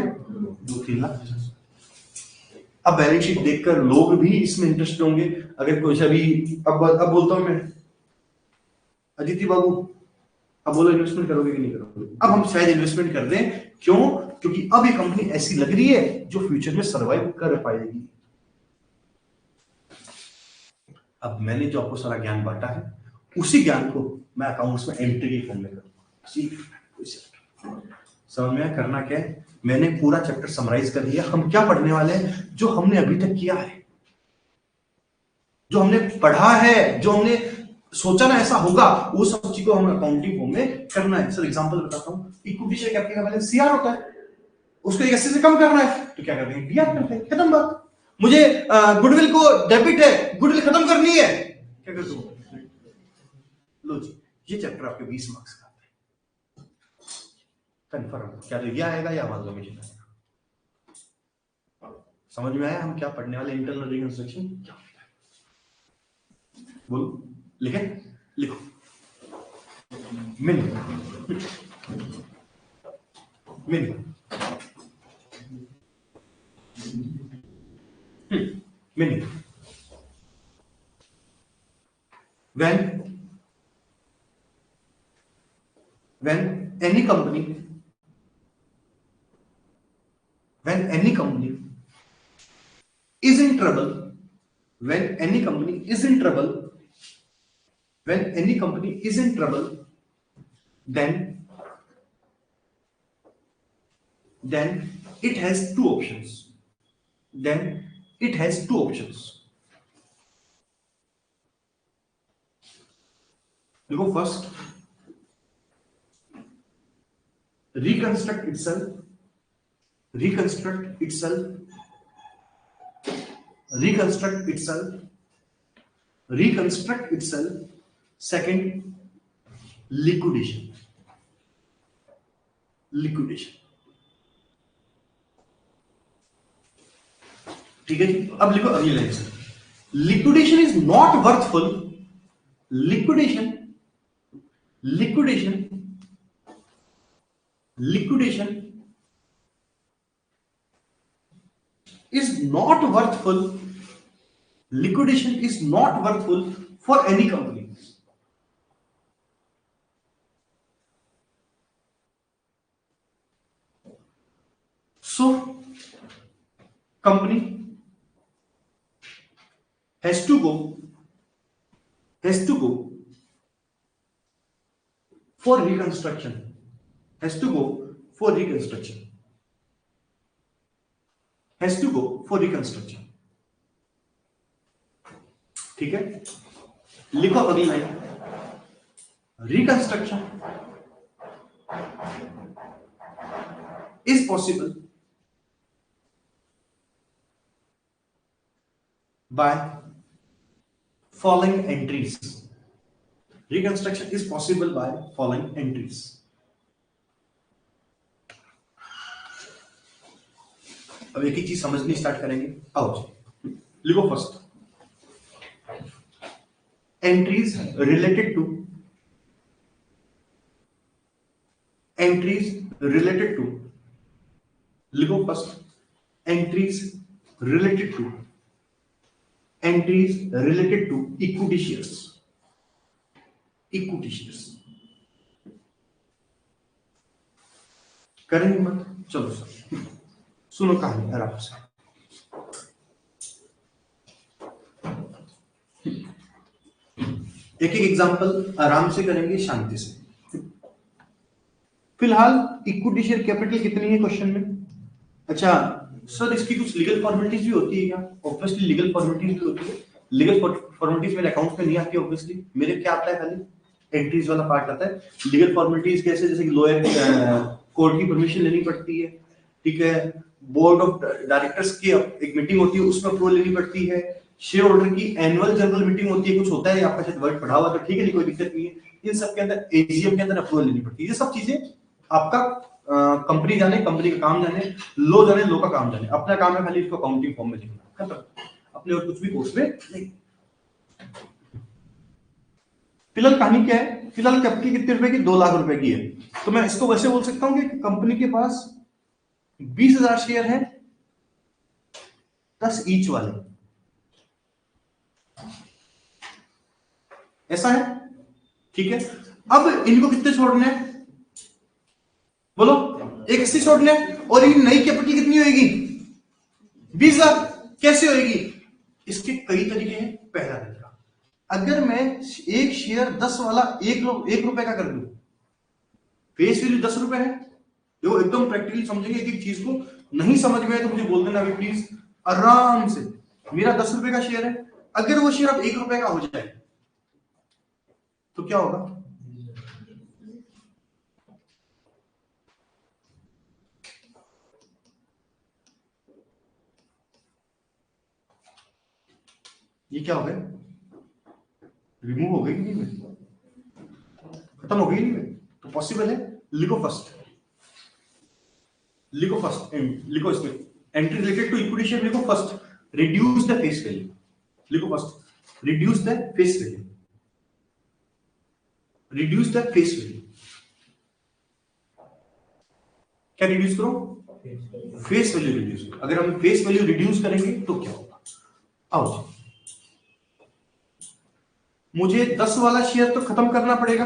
2-3 लाख। अब बैलेंस शीट देखकर लोग भी इसमें इंटरेस्ट होंगे। अगर कोई अभी अब बोलता हूं मैं, अदिति बाबू अब बोलो इन्वेस्टमेंट करोगे कि नहीं करोगे। अब हम शायद इन्वेस्टमेंट कर दें, क्यों? क्योंकि अब ये कंपनी ऐसी लग रही है जो फ्यूचर में सर्वाइव कर पाएगी। अब मैंने जो आपको सारा ज्ञान बांटा है, उसी ज्ञान को मैं अकाउंट्स में एंट्री के फॉर्म में करूंगा। समझ में करना क्या है? मैंने पूरा चैप्टर समराइज कर दिया। हम क्या पढ़ने वाले हैं, जो हमने अभी तक किया है, जो हमने पढ़ा है, जो हमने सोचा ना ऐसा होगा, वो सब चीजों हमें अकाउंटिंग फॉर्म में करना है। सर एग्जांपल बताता हूं, इक्विटी शेयर कैपिटल का बैलेंस सीआर होता है, उसको 80 से कम करना है तो क्या करते हैं, डीआर करते हैं, खत्म बात। मुझे गुडविल को डेबिट है, गुडविल खत्म करनी है, क्या करते हो, लो जी, ये चैप्टर आपके 20 मार्क्स का आता है। कंफर्म क्या तो ये आएगा या अमालगमेशन आएगा। समझ में आया हम क्या पढ़ने वाले, इंटरनल रिकंस्ट्रक्शन क्या होता है। बोलो, लिखे, लिखो। मिन मिन मिन when any company is in trouble, when any company is in trouble, when any company is in trouble, then it has two options. Then it has two options. Look, first, reconstruct itself, reconstruct itself, reconstruct itself, reconstruct itself. Second, liquidation, liquidation. ठीक है जी, अब लिखो अगली लाइन से, liquidation is not worthful, liquidation is not worthful, liquidation is not worthful for any company. So company has to go for reconstruction, ठीक है। लिखो अगली line, reconstruction is possible by following entries. Reconstruction is possible by following entries. अब एक ही चीज समझनी स्टार्ट करेंगे। आओ लिखो फर्स्ट, entries related to लिखो first, entries related to equity shares, करेंगे मत, चलो सर सुनो कहानी आराम से। एक एक एग्जांपल आराम से करेंगे, शांति से। फिलहाल इक्विटी शेयर कैपिटल कितनी है क्वेश्चन में? अच्छा सर इसकी कुछ लीगल फॉर्मेलिटीज भी होती है क्या? ऑब्वियसली लीगल फॉर्मेलिटीज भी होती है। लीगल फॉर्मेलिटीज मेरे अकाउंट में नहीं आती ऑब्वियसली, मेरे क्या आता है खाली एंट्रीज वाला पार्ट आता है। लीगल फॉर्मेलिटीज कैसे? जैसे कि लॉयर कोर्ट की परमिशन लेनी पड़ती है, ठीक है, बोर्ड ऑफ डायरेक्टर्स की एक मीटिंग होती है उसमें अप्रूवल लेनी पड़ती है, शेयर होल्डर की एनुअल जनरल मीटिंग होती है, कुछ होता है आपका शायद वर्ड पढ़ा हुआ तो ठीक है, नहीं कोई दिक्कत नहीं है। इन सब के अंदर एजीएम के अंदर अप्रूवल लेनी पड़ती है। ये सब चीजें आपका कंपनी जाने, कंपनी का काम जाने, लो जाने, लो का काम जाने, अपना काम है खाली इसको अकाउंटिंग फॉर्म में लिखना, खत्म, अपने और कुछ भी कोर्स में नहीं। फिलहाल कहानी क्या है? फिलहाल कैपिटल कितने रुपए की? 2 लाख रुपए की है। तो मैं इसको वैसे बोल सकता हूं कि कंपनी के पास 20,000 शेयर है, 10 ईच वाले, ऐसा है, ठीक है। अब इनको कितने छोड़ने हैं? बोलो, 81 छोड़ने हैं। और ये नई कैपिटल कितनी होगी? 20,000। कैसे होगी? इसके कई तरीके हैं। पहला तरीका, अगर मैं एक शेयर 10 वाला 1 रुपए का कर दूं, फेस वैल्यू 10 रुपए है, देखो एकदम प्रैक्टिकली समझेंगे, एक चीज को नहीं समझ में आए तो मुझे बोल देना अभी प्लीज, आराम से। मेरा 10 रुपए का शेयर है, अगर वो शेयर अब 1 रुपए का हो जाए तो क्या होगा? ये क्या हो गया? रिमूव हो गई कि नहीं? खत्म हो गई नहीं? तो पॉसिबल है। लिखो फर्स्ट, लिखो इसमें entry related to equity share, लिखो first reduce the face value, लिखो first reduce the face value, reduce the face value. क्या रिड्यूस करो? फेस वैल्यू रिड्यूस करो। अगर हम फेस वैल्यू रिड्यूस करेंगे तो क्या होगा? आओ, मुझे 10 वाला शेयर तो खत्म करना पड़ेगा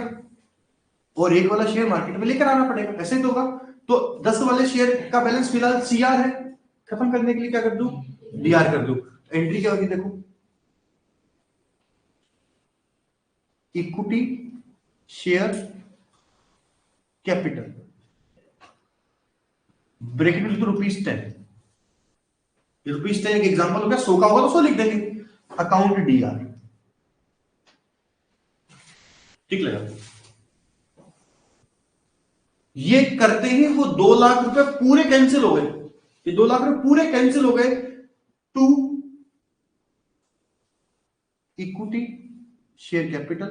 और 1 वाला शेयर मार्केट में लेकर आना पड़ेगा, ऐसे तो होगा। तो 10 वाले शेयर का बैलेंस फिलहाल सीआर है, खत्म करने के लिए क्या कर दूं? डीआर कर दूं। एंट्री क्या होगी? देखो, इक्विटी शेयर कैपिटल ब्रैकेट में ₹10। ₹10 एक एग्जांपल हो गया, 100 का होगा तो 100 लिख देंगे। अकाउंट डीआर, ठीक लगा? ये करते ही वो 2 लाख रुपए पूरे कैंसिल हो गए, ये 2 लाख रुपए पूरे कैंसिल हो गए टू इक्विटी शेयर कैपिटल।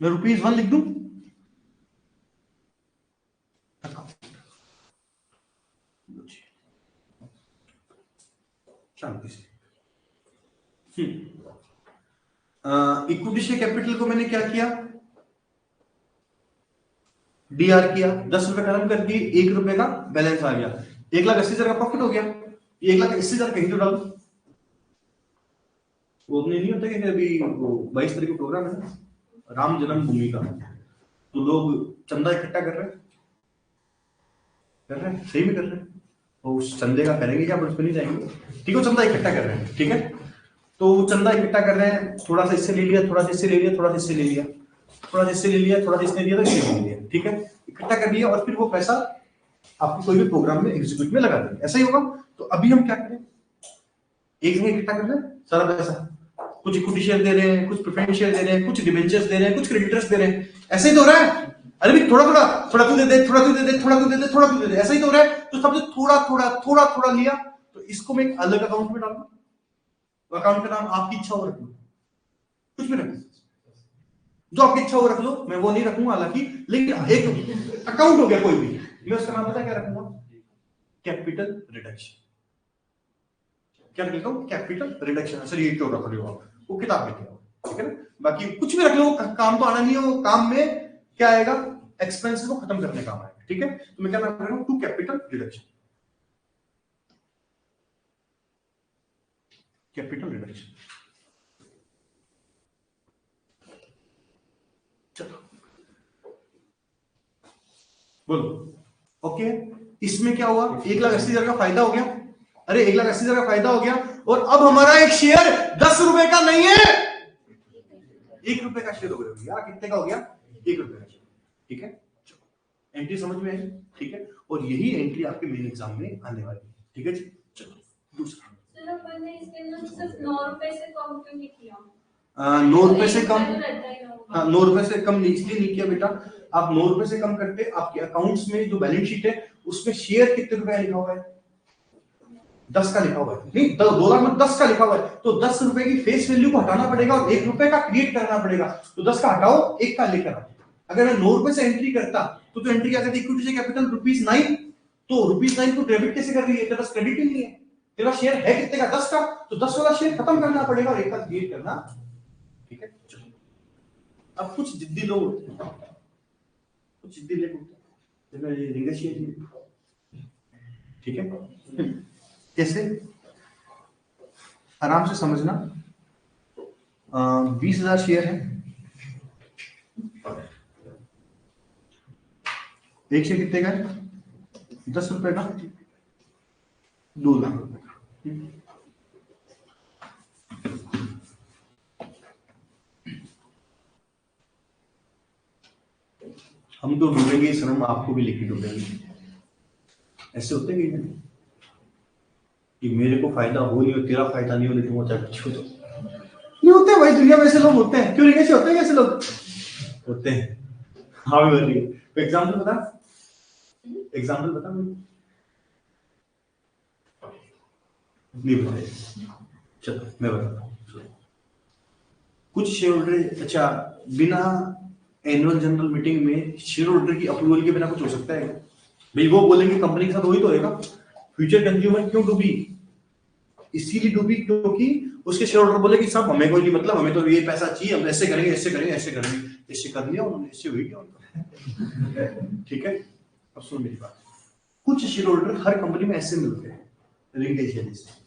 मैं ₹1 लिख दूं, शांति से। इक्विटी शेयर कैपिटल को मैंने क्या किया? डीआर किया, 10 रुपए खत्म कर दिए, 1 रुपए का बैलेंस आ गया, 1,80,000 का प्रॉफिट हो गया। 1,80,000 कहीं तो डालो, वो अपने नहीं होता कि अभी 22 तारीख को प्रोग्राम है ना, राम जन्मभूमि का, तो लोग चंदा इकट्ठा कर रहे हैं, कर रहे हैं, सही में कर रहे हैं। तो उस चंदे का करेंगे क्या, उस पर नहीं जाएंगे, ठीक है। चंदा इकट्ठा कर रहे हैं, ठीक है। तो चंदा इकट्ठा कर रहे हैं, थोड़ा सा इससे ले लिया, थोड़ा सा इससे ले लिया, थोड़ा सा इससे ले लिया, थोड़ा सा इससे ले लिया, थोड़ा सा इससे लिया, तो इससे ले लिया, ठीक है। इकट्ठा कर लिया और फिर वो पैसा आपको कोई भी प्रोग्राम में एग्जीक्यूट में लगा देंगे, ऐसा ही होगा। तो अभी हम क्या करें, एक जगह इकट्ठा कर रहे हैं सारा पैसा, कुछ इक्विटी शेयर दे रहे हैं, कुछ प्रेफरेंस शेयर दे रहे हैं, कुछ डिबेंचर्स दे रहे हैं, कुछ क्रेडिटर्स दे रहे हैं, ऐसे ही तो हो रहा है। अरे भी थोड़ा थोड़ा, थोड़ा तू दे दे, थोड़ा तू दे दे, थोड़ा तू दे दे, थोड़ा तू दे दे, ऐसा ही तो हो रहा है। तो सबसे थोड़ा थोड़ा थोड़ा थोड़ा लिया, तो इसको मैं एक अलग अकाउंट में डालूंगा, अकाउंट का नाम आपकी इच्छा हो रख लो, कुछ भी रख, जो आपकी इच्छा हो रख लो, मैं वो नहीं रखूंगा हालांकि, लेकिन एक अकाउंट हो गया कोई भी, मैं उसका नाम पता क्या रखूंगा, कैपिटल रिडक्शन। क्या लिखता हूँ, कैपिटल रिडक्शन। सर ये क्यों रख रहे हो आप, वो किताब में क्या, ठीक है ना। बाकी कुछ भी रख लो, काम तो आना नहीं है, वो काम में क्या आएगा, एक्सपेंसेस को खत्म करने काम आएगा, ठीक है। तो मैं क्या नाम रख रहा हूँ, to capital reduction, capital reduction. चलो बोलो, ओके। इसमें क्या हुआ, 1,80,000 का फायदा हो गया। अरे 1,80,000 का फायदा हो गया, और अब हमारा एक शेयर 10 रुपए का नहीं है, 1 रुपए का शेयर हो गया। कितने का हो गया, 1 रुपए का शेयर, ठीक है। एंट्री समझ में आई, ठीक है। और यही एंट्री आपके मेन एग्जाम में आने वाली है, ठीक है जी। चलो दूसरा, मैंने इसके अंदर सिर्फ 9 रुपए से कम क्यों नहीं किया? 9 रुपए से कम, हाँ 9 रुपए से कम इसलिए नहीं किया बेटा, आप 9 रुपए से कम करते, आपके अकाउंट्स में जो बैलेंस शीट है उसमें शेयर कितने रुपए लिखा हुआ है, 10 का लिखा हुआ है, नहीं 2 लाख में 10 का लिखा हुआ है, तो 10 रुपए की फेस वैल्यू को हटाना पड़ेगा और 1 रुपए का क्रिएट करना पड़ेगा। तो 10 का हटाओ, 1 का लेकर आओ। अगर मैं 9 रुपए से एंट्री करता तो एंट्री क्या करती, इक्विटी से कैपिटल ₹9, तो ₹9 को डेबिट कैसे कर रही है, तेरे पास क्रेडिट ही नहीं है, तेरा शेयर है कितने का, 10 का, तो 10 वाला शेयर खत्म करना पड़ेगा और 1 का क्रिएट करना, ठीक है। अब कुछ जिद्दी लोग, कुछ जिद्दी लोग, ठीक है। कैसे, आराम से समझना। 20,000 शेयर है, एक शेयर कितने का है, 10 रुपए का, 2 लाख रुपए का। हम तो डूबेंगे, शर्म आपको भी लेके डूबेंगे। ऐसे होते हैं कि मेरे को फायदा हो नहीं हो, तेरा फायदा नहीं हो, लेकिन वो चाहे कुछ हो, तो नहीं होते भाई, दुनिया में ऐसे लोग होते हैं, क्यों नहीं, कैसे होते हैं, कैसे लोग होते हैं। हाँ भी बोलिए, एग्जाम्पल बता, एग्जाम्पल बता मुझे, नहीं बताए, चलो मैं बताता हूँ। कुछ शेयर होल्डर, अच्छा बिना एनुअल जनरल मीटिंग में शेयर होल्डर की अप्रूवल के बिना कुछ हो सकता है भाई, वो बोलेंगे कंपनी के साथ वही तो होगा। फ्यूचर कंज्यूमर क्यों डूबी, इसीलिए डूबी क्योंकि उसके शेयर होल्डर बोले कि सब हमें कोई नहीं मतलब, हमें तो ये पैसा चाहिए, हम ऐसे करेंगे ऐसे करेंगे ऐसे करेंगे, ऐसे कर लिया उन्होंने, ऐसे हुई क्या, ठीक है। अब सुन मेरी बात, कुछ शेयर होल्डर हर कंपनी में ऐसे मिलते हैं, लिंकेज है जैसे,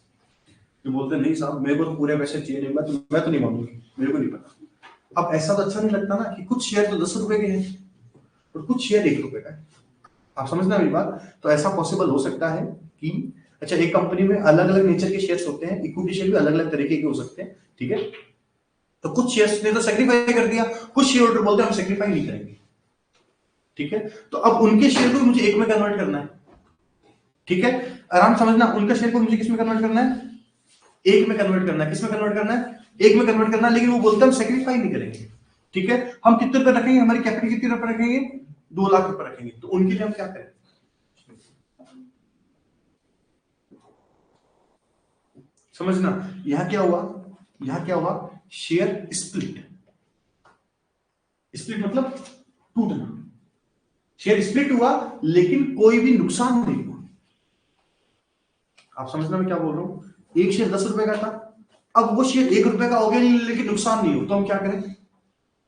जो बोलते हैं नहीं साहब मेरे को तो पूरे पैसे चाहिए, नहीं मैं तो नहीं मांगूंगी, मेरे को नहीं पता। अब ऐसा तो अच्छा नहीं लगता ना कि कुछ शेयर तो 10 रुपए के हैं और कुछ शेयर 1 रुपए का है, आप समझना मेरी बात। तो ऐसा पॉसिबल हो सकता है कि अच्छा एक कंपनी में अलग अलग नेचर के शेयर्स होते हैं, इक्विटी शेयर भी अलग अलग तरीके के हो सकते हैं, ठीक है। तो कुछ शेयर्स ने तो सेक्रीफाई कर दिया, कुछ शेयर होल्डर बोलते हैं हम सेक्रीफाई नहीं करेंगे, ठीक है। तो अब उनके शेयर को मुझे एक में कन्वर्ट करना है, ठीक है। आराम समझना, उनका शेयर को मुझे किस में कन्वर्ट करना है, एक में कन्वर्ट करना है। किस में कन्वर्ट करना है, एक में कन्वर्ट करना है, लेकिन वो बोलते हैं हम सेक्रीफाई नहीं करेंगे, ठीक है। हम कितने रुपए रखेंगे, हमारी कैपिटल कितने रुपए रखेंगे, 2 लाख रुपए रखेंगे। तो उनके लिए हम क्या करें, समझना। यहां क्या हुआ, यहां क्या हुआ, शेयर स्प्लिट, स्प्लिट मतलब टूटना, शेयर स्प्लिट हुआ लेकिन कोई भी नुकसान नहीं हुआ। आप समझना मैं क्या बोल रहा हूं, एक शेयर 10 रुपए का था, अब वो शेयर 1 रुपए का हो गया लेकिन नुकसान नहीं हो, तो हम क्या करें,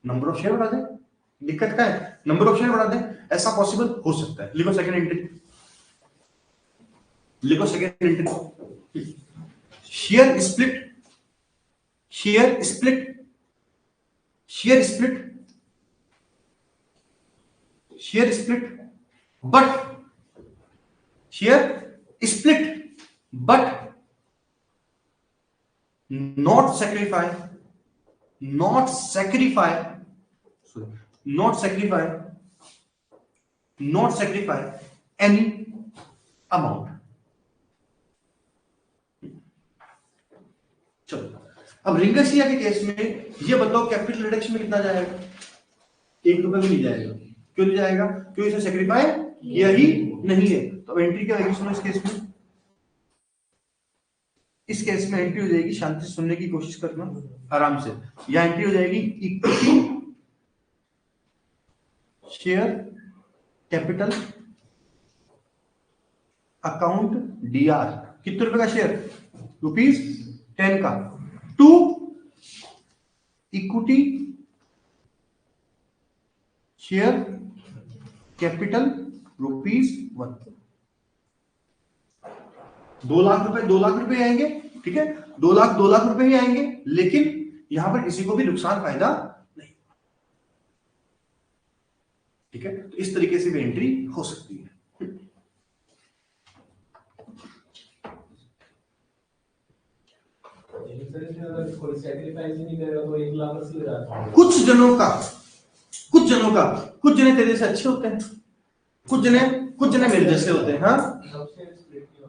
नंबर ऑफ शेयर बढ़ा दें। दिक्कत क्या है, नंबर ऑफ शेयर बढ़ा दें, ऐसा पॉसिबल हो सकता है। लिखो सेकंड एंट्री, लिखो second entry, share split, share split, share split, share split, but share split but not sacrifice any amount. चलो अब रिंगसिया के केस में ये बताओ कैपिटल रिडक्शन में कितना जाएगा? 1 रुपए भी नहीं जाएगा। क्यों नहीं जाएगा? क्योंकि इसे सेक्रीफाई किया ही नहीं है। तो एंट्री क्या आएगी सुनो इस केस में? इस केस में एंट्री हो जाएगी, शांति से सुनने की कोशिश करना आराम से। यह एंट्री हो जाएगी equity share capital account Dr. कितने रुपए का शेयर? ₹10 का। To equity share capital ₹1। 2 lakh रुपए आएंगे, ठीक है, 2 लाख रुपए ही आएंगे, लेकिन यहां पर किसी को भी नुकसान फायदा नहीं, ठीक है। तो इस तरीके से भी एंट्री हो सकती है। कुछ जने तेरे से अच्छे होते हैं, कुछ जने मेरे जैसे होते हैं। हाँ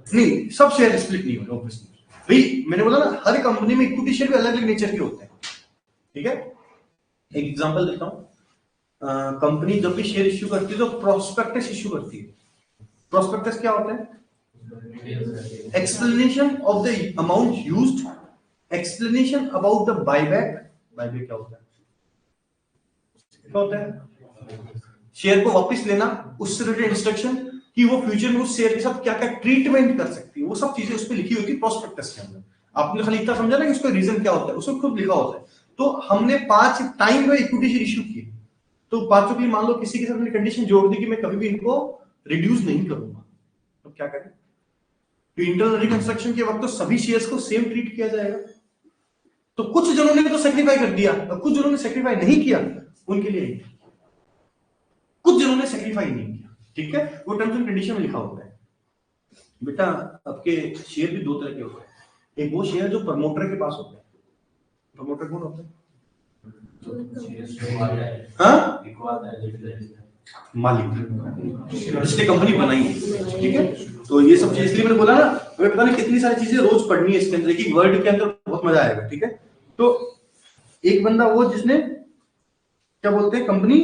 नहीं, सब शेयर स्प्लिट नहीं होते ऑब्वियसली। भाई मैंने बोला ना, हर कंपनी में इक्विटी शेयर भी अलग अलग नेचर के होते हैं, ठीक है। एक एग्जांपल देता हूं, कंपनी जब भी शेयर इश्यू करती है तो प्रोस्पेक्टस इश्यू करती है। प्रोस्पेक्टस क्या होता है? Explanation of the amount used, explanation about the buyback. Buyback क्या होता है? शेयर को वापस लेना, उससे रिलेटेड इंस्ट्रक्शन कि वो फ्यूचर में उस शेयर के साथ क्या क्या ट्रीटमेंट कर सकती है, वो सब चीजें उस पर लिखी होती है प्रोस्पेक्टस के अंदर। आपने खाली इतना समझा ना कि उसका रीजन क्या होता है, उसमें खुद लिखा होता है। तो हमने 5 टाइम में इक्विटी शेयर इश्यू किए, तो 5 के लिए मान लो किसी के साथ हमने कंडीशन जोड़ दी कि मैं कभी भी इनको रिड्यूस नहीं करूंगा, तो क्या करें? तो इंटरनल रिकंस्ट्रक्शन के वक्त तो सभी शेयर्स को सेम ट्रीट किया जाएगा। तो कुछ जनों ने तो सेक्रीफाई कर दिया, और कुछ जनों ने सेक्रीफाई नहीं किया, उनके लिए कुछ जनों ने सेक्रीफाई नहीं किया, ठीक है। वो टर्म्स एंड कंडीशन में लिखा होता है। बेटा आपके शेयर भी 2 तरह के होते हैं। एक वो शेयर जो प्रमोटर के पास होते हैं। प्रमोटर कौन होता है? मालिक, जिसने कंपनी बनाई है, ठीक है। तो ये सब चीज इसलिए मैंने बोला ना, हमें पता नहीं कितनी सारी चीजें रोज पढ़नी है इसके अंदर, कि वर्ड के अंदर बहुत मजा आएगा, ठीक है। तो एक बंदा वो जिसने क्या बोलते हैं कंपनी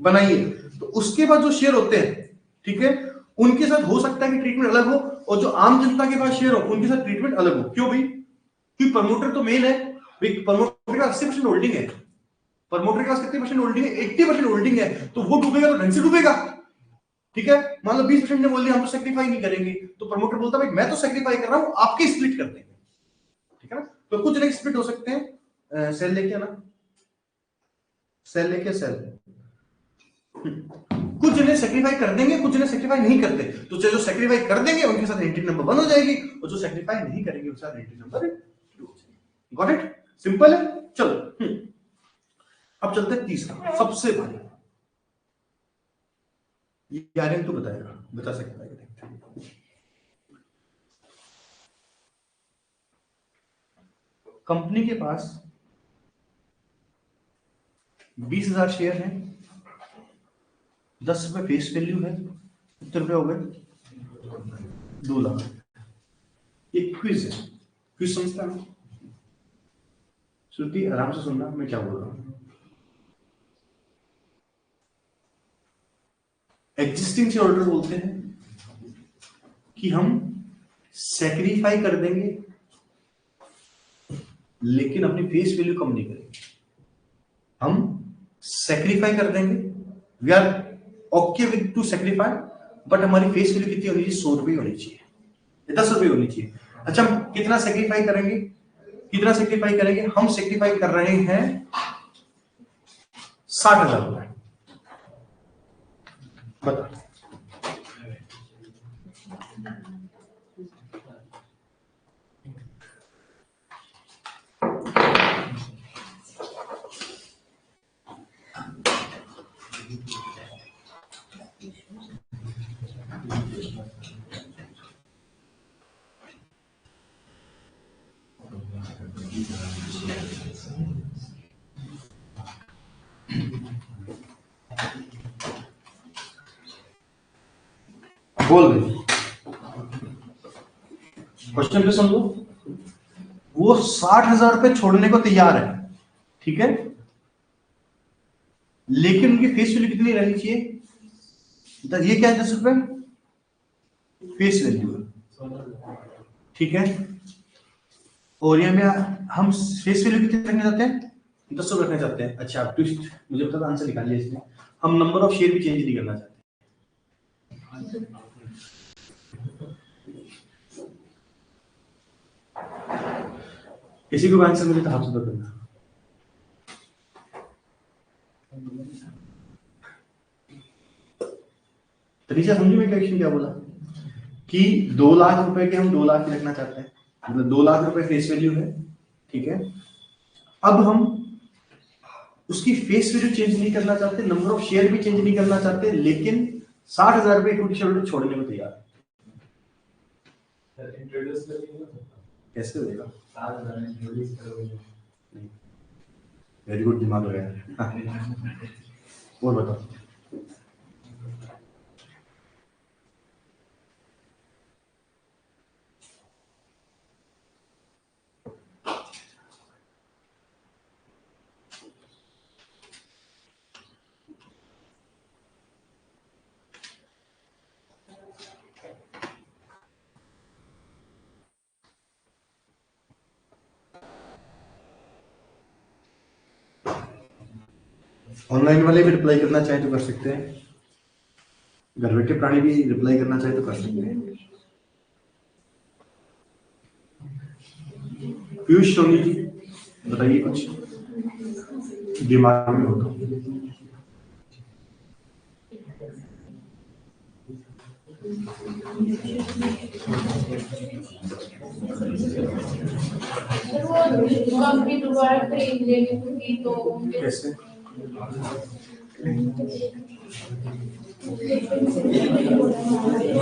बनाई है, तो उसके बाद जो शेयर होते हैं, ठीक है, उनके साथ हो सकता है कि ट्रीटमेंट अलग हो, और जो आम जनता के पास शेयर हो उनके साथ ट्रीटमेंट अलग हो। क्यों भाई? क्योंकि प्रमोटर तो मेन है। प्रमोटर का 80% होल्डिंग है, प्रमोटर के पास कितने परसेंट होल्डिंग है? 80% होल्डिंग है। तो वो डूबेगा तो ढंग से डूबेगा, ठीक है। मान लो 20% ने बोल दिया हम तो सेक्रीफाई नहीं करेंगे, तो प्रमोटर बोलता है भाई मैं तो सेक्रीफाई कर रहा हूं, आपके स्प्लिट कर देंगे, ठीक है ना। तो कुछ जने स्प्लिट हो सकते हैं, सेल लेके ना, सेल लेके सेल। कुछ जने सेक्रीफाई कर देंगे, कुछ जने सेक्रीफाई नहीं करते। तो जो सेक्रीफाई कर देंगे उनके साथ एंट्री नंबर 1 हो जाएगी, और जो सेक्रीफाई नहीं करेंगे उनके साथ एंट्री नंबर 2 हो जाएगी। Got it? सिंपल है। चलो अब चलते हैं तीसरा, सबसे भारी। ये आर्यन तो बताएगा, बता सकता है, देखते हैं। कंपनी के पास 20,000 शेयर हैं, 10 रुपए फेस वैल्यू है, कितने रुपए हो गए? 2 लाख। ये क्विज है, क्विज समझता है? श्रुति आराम से सुनना मैं क्या बोल रहा हूं। एग्जिस्टिंग शेयर होल्डर बोलते हैं कि हम सेक्रीफाई कर देंगे, लेकिन अपनी फेस वैल्यू कम नहीं करेंगे। हम सेक्रीफाई कर देंगे, we are okay with to sacrifice, but हमारी फेस वैल्यू कितनी होनी चाहिए? 100 रुपये होनी चाहिए, 10 रुपये होनी चाहिए। अच्छा हम कितना सेक्रीफाई करेंगे? कितना सेक्रीफाई करेंगे? हम सेक्रीफाई कर रहे हैं 60,000 रुपए। बता। बोल रही क्वेश्चन पे सुन लो। वो 60,000 रुपए छोड़ने को तैयार है, ठीक है, लेकिन उनकी फेस वैल्यू कितनी रहनी चाहिए? ये क्या है? 10 रुपए फेस वैल्यू, ठीक है। और ये में हम फेस वैल्यू कितने रखना चाहते हैं? 10 रखना चाहते हैं। अच्छा ट्विस्ट मुझे पता था, आंसर निकाल लिया इसमें। हम नंबर ऑफ शेयर भी चेंज नहीं करना चाहते। किसी को आंसर मिले तो हाथ ऊपर करना। तरीका समझे मैं क्वेश्चन क्या बोला? कि 2 लाख रुपए के हम 2 लाख रखना चाहते हैं, मतलब 2 लाख रुपए फेस वैल्यू है, ठीक है। अब हम उसकी फेस वैल्यू चेंज नहीं करना चाहते, नंबर ऑफ शेयर भी चेंज नहीं करना चाहते, लेकिन 60,000 रुपए इक्विटी शेयर छोड़ने को तैयार है। कैसे होगा? वेरी गुड, दिमाग लगाया। और बताओ। ऑनलाइन वाले भी रिप्लाई करना चाहे तो कर सकते हैं, घर बैठे प्राणी भी रिप्लाई करना चाहे तो कर सकते हैं। पीयूष सोनी जी बताइए कुछ दिमाग में हो तो। दोबारा खरीद लेनी होगी तो कैसे?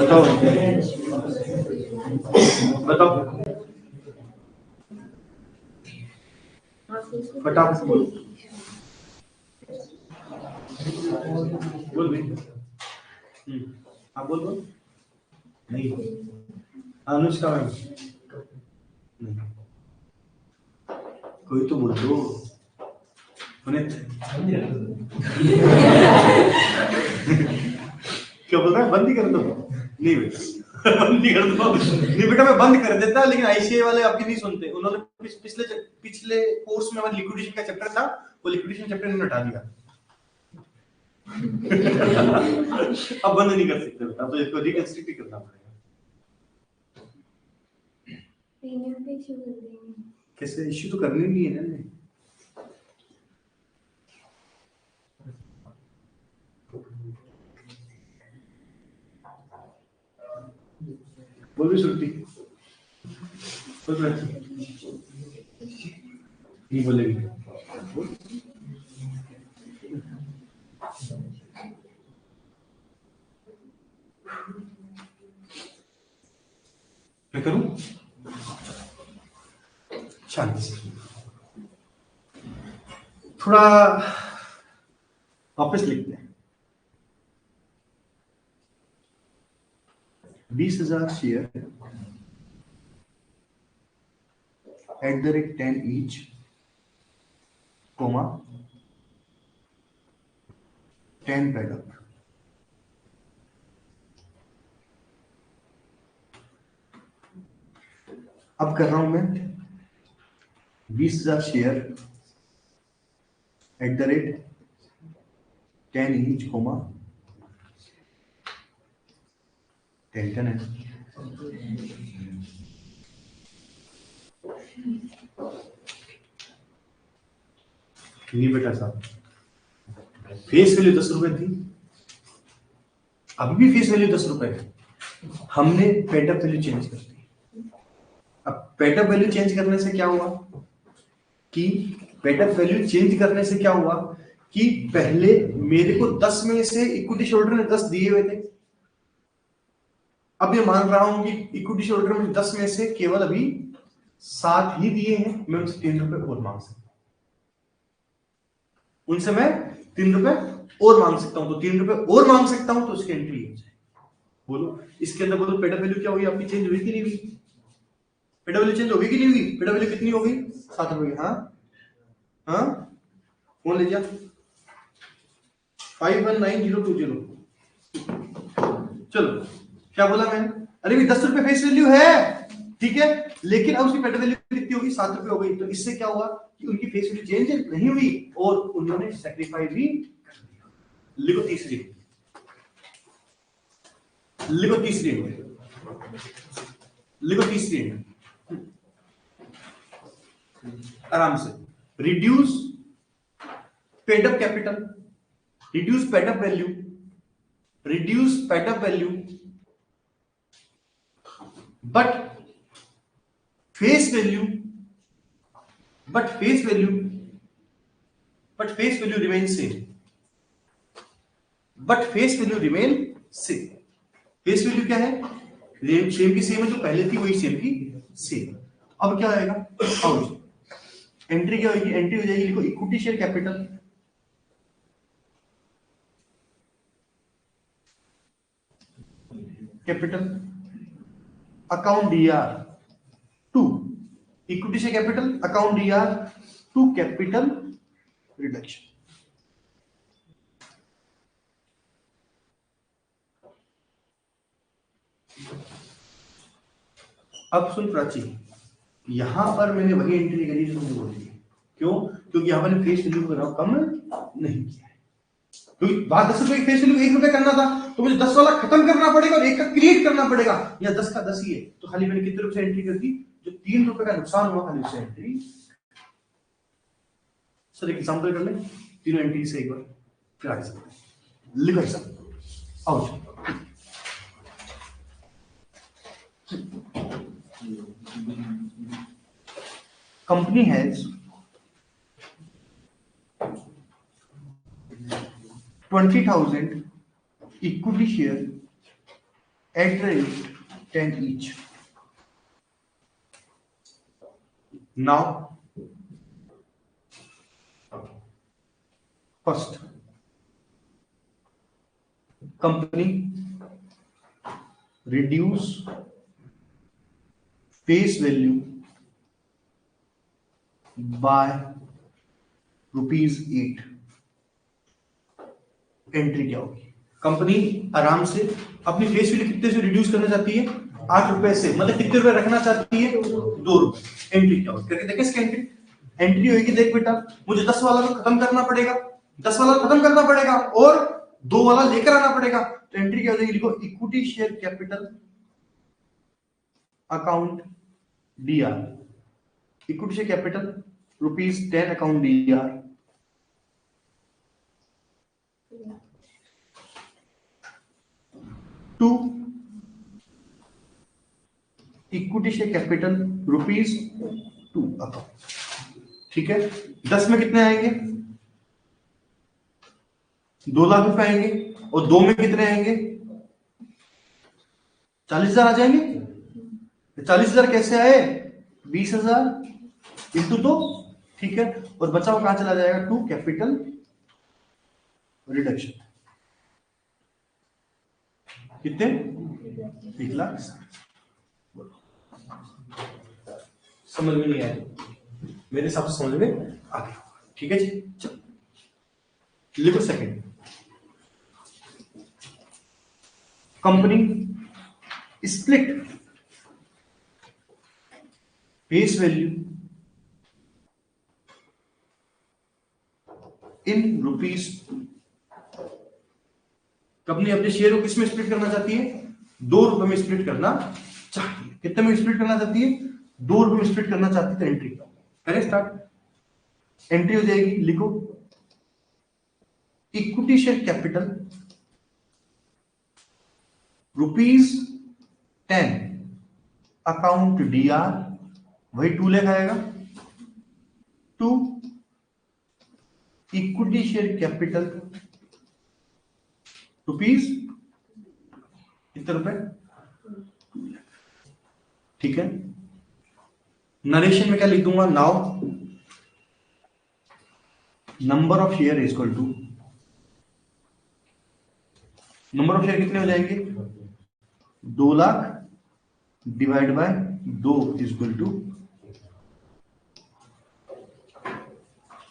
बताओ बताओ, फटाफट बोलो। बोल भी। आप बोल बोल। नहीं, अनुष्का मैम नहीं, कोई तो बोल दो। क्या बोल रहा है? बंद ही कर दो। नहीं बेटा बंद ही कर दो। नहीं बेटा मैं बंद कर देता, लेकिन आईसीआई वाले आपकी नहीं सुनते। उन्होंने पिछले कोर्स में लिक्विडेशन का चैप्टर था, वो लिक्विडेशन चैप्टर इन्होंने हटा दिया। अब बंद नहीं कर सकते बेटा, तो इसको रिकंस्ट्रक्ट करना पड़ेगा। कैसे? इश्यू तो करनी नहीं है ना। बोल भी सुनती नहीं बोलेगी। मैं करूं? शांति से थोड़ा वापस लिखते हैं। 20,000 शेयर @ 10 each, कोमा 10 पैडअप। अब कर रहा हूं मैं 20,000 शेयर @ 10 each, कोमा 10 है। नहीं बेटा साहब, फेस वैल्यू 10 रुपए थी, अभी भी फेस वैल्यू 10 रुपए है। हमने पेडअप वैल्यू चेंज कर दी। अब पेडअप वैल्यू चेंज करने से क्या हुआ कि पहले मेरे को 10 में से इक्विटी शेयरहोल्डर ने 10 दिए हुए थे। अब ये मान रहा हूं कि इक्विटी शेयरहोल्डर में 10 में से केवल अभी 7 ही दिए हैं, मैं उनसे 3 रुपए और मांग सकता हूं। उनसे मैं ₹3 और मांग सकता हूं, तो ₹3 और मांग सकता हूं तो उसकी एंट्री हो जाए। बोलो इसके अंदर बोलो पेड वैल्यू क्या हुई आपकी, चेंज हुई कि नहीं हुई? पेड वैल्यू चेंज होगी कि नहीं हुई? पेड वैल्यू कितनी हो गई? ₹7। हाँ हाँ, कौन ले गया? 519020। चलो क्या बोला मैंने? अरे भी ₹10 फेस वैल्यू है, ठीक है, लेकिन अब उसकी पेड वैल्यू कितनी होगी? ₹7 हो गई। तो इससे क्या हुआ कि उनकी फेस वैल्यू चेंज नहीं हुई और उन्होंने सेक्रीफाइस भी कर दिया। लिखो तीसरी, लिखो तीसरी, लिखो तीसरी आराम से। Reduce paid up capital, reduce paid up value, reduce paid up value, but face value, but face value remain same, but face value remain same. Face value क्या है? सेम की सेम है, जो पहले थी वही सेम की सेम। अब क्या आएगा? आउट एंट्री क्या होगी? एंट्री हो जाएगी, लिखो equity share capital, capital account Dr to equity share capital account Dr to capital reduction. अब सुन प्राची, यहां पर मैंने वही एंट्री करी जो तुमने बोली। क्यों? क्योंकि यहां पर फेस वैल्यू को कम नहीं किया है। क्योंकि बात ₹10 की फेस वैल्यू ₹1 करना था, तो मुझे 10 वाला खत्म करना पड़ेगा और 1 का क्रिएट करना पड़ेगा। या 10 का 10 ही है, तो खाली मैंने कितने रुपए एंट्री कर दी? जो ₹3 का नुकसान हुआ खाली उससे एंट्री। सर एक एग्जांपल कर ले, तीनों एंट्री से एक बार फिर आगे चलते हैं। लिखो example, out. Company has 20,000 equity share at rate 10 each. Now, first, company reduce face value by ₹8। Entry क्या होगी? कंपनी आराम से अपनी फेस वैल्यू कितने से रिड्यूस करना चाहती है? ₹8 से, मतलब कितने रुपए रखना चाहती है? ₹2। एंट्री क्या होगी? करके देखें इसकी एंट्री। एंट्री होगी, देख बेटा, मुझे 10 वाला को खत्म करना पड़ेगा, 10 वाला खत्म करना पड़ेगा और 2 वाला लेकर आना पड़ेगा। तो एंट्री क्या हो जाएगी? लिखो equity share capital account Dr, equity share capital ₹10 account Dr to equity share capital ₹2 account. ठीक है, 10 में कितने आएंगे? 2 लाख रुपए आएंगे और 2 में कितने आएंगे? 40,000 आ जाएंगे। 40,000 कैसे आए? 20,000 इंटू 2, ठीक है, और बचा हुआ कहां चला जाएगा? To capital reduction. कितने? 1,60,000। समझ में नहीं आया? मेरे हिसाब से समझ में आ गया, ठीक है जी। चलो लिखो second, company split face value in ₹। Company अपने शेयर को किसमें स्प्लिट करना चाहती है? ₹2 में स्प्लिट करना चाहती है। कितने में स्प्लिट करना चाहती है? ₹2 में स्प्लिट करना चाहती है। तो एंट्री करें स्टार्ट। एंट्री हो जाएगी, लिखो equity share capital ₹10 account D R, वही 2 लेखा आएगा, टू इक्विटी शेयर कैपिटल कितने रुपए? ठीक है, नरेशन में क्या लिख दूंगा? Now number of share is equal to number of share कितने हो जाएंगे? 2 lakh divide by 2 is equal to,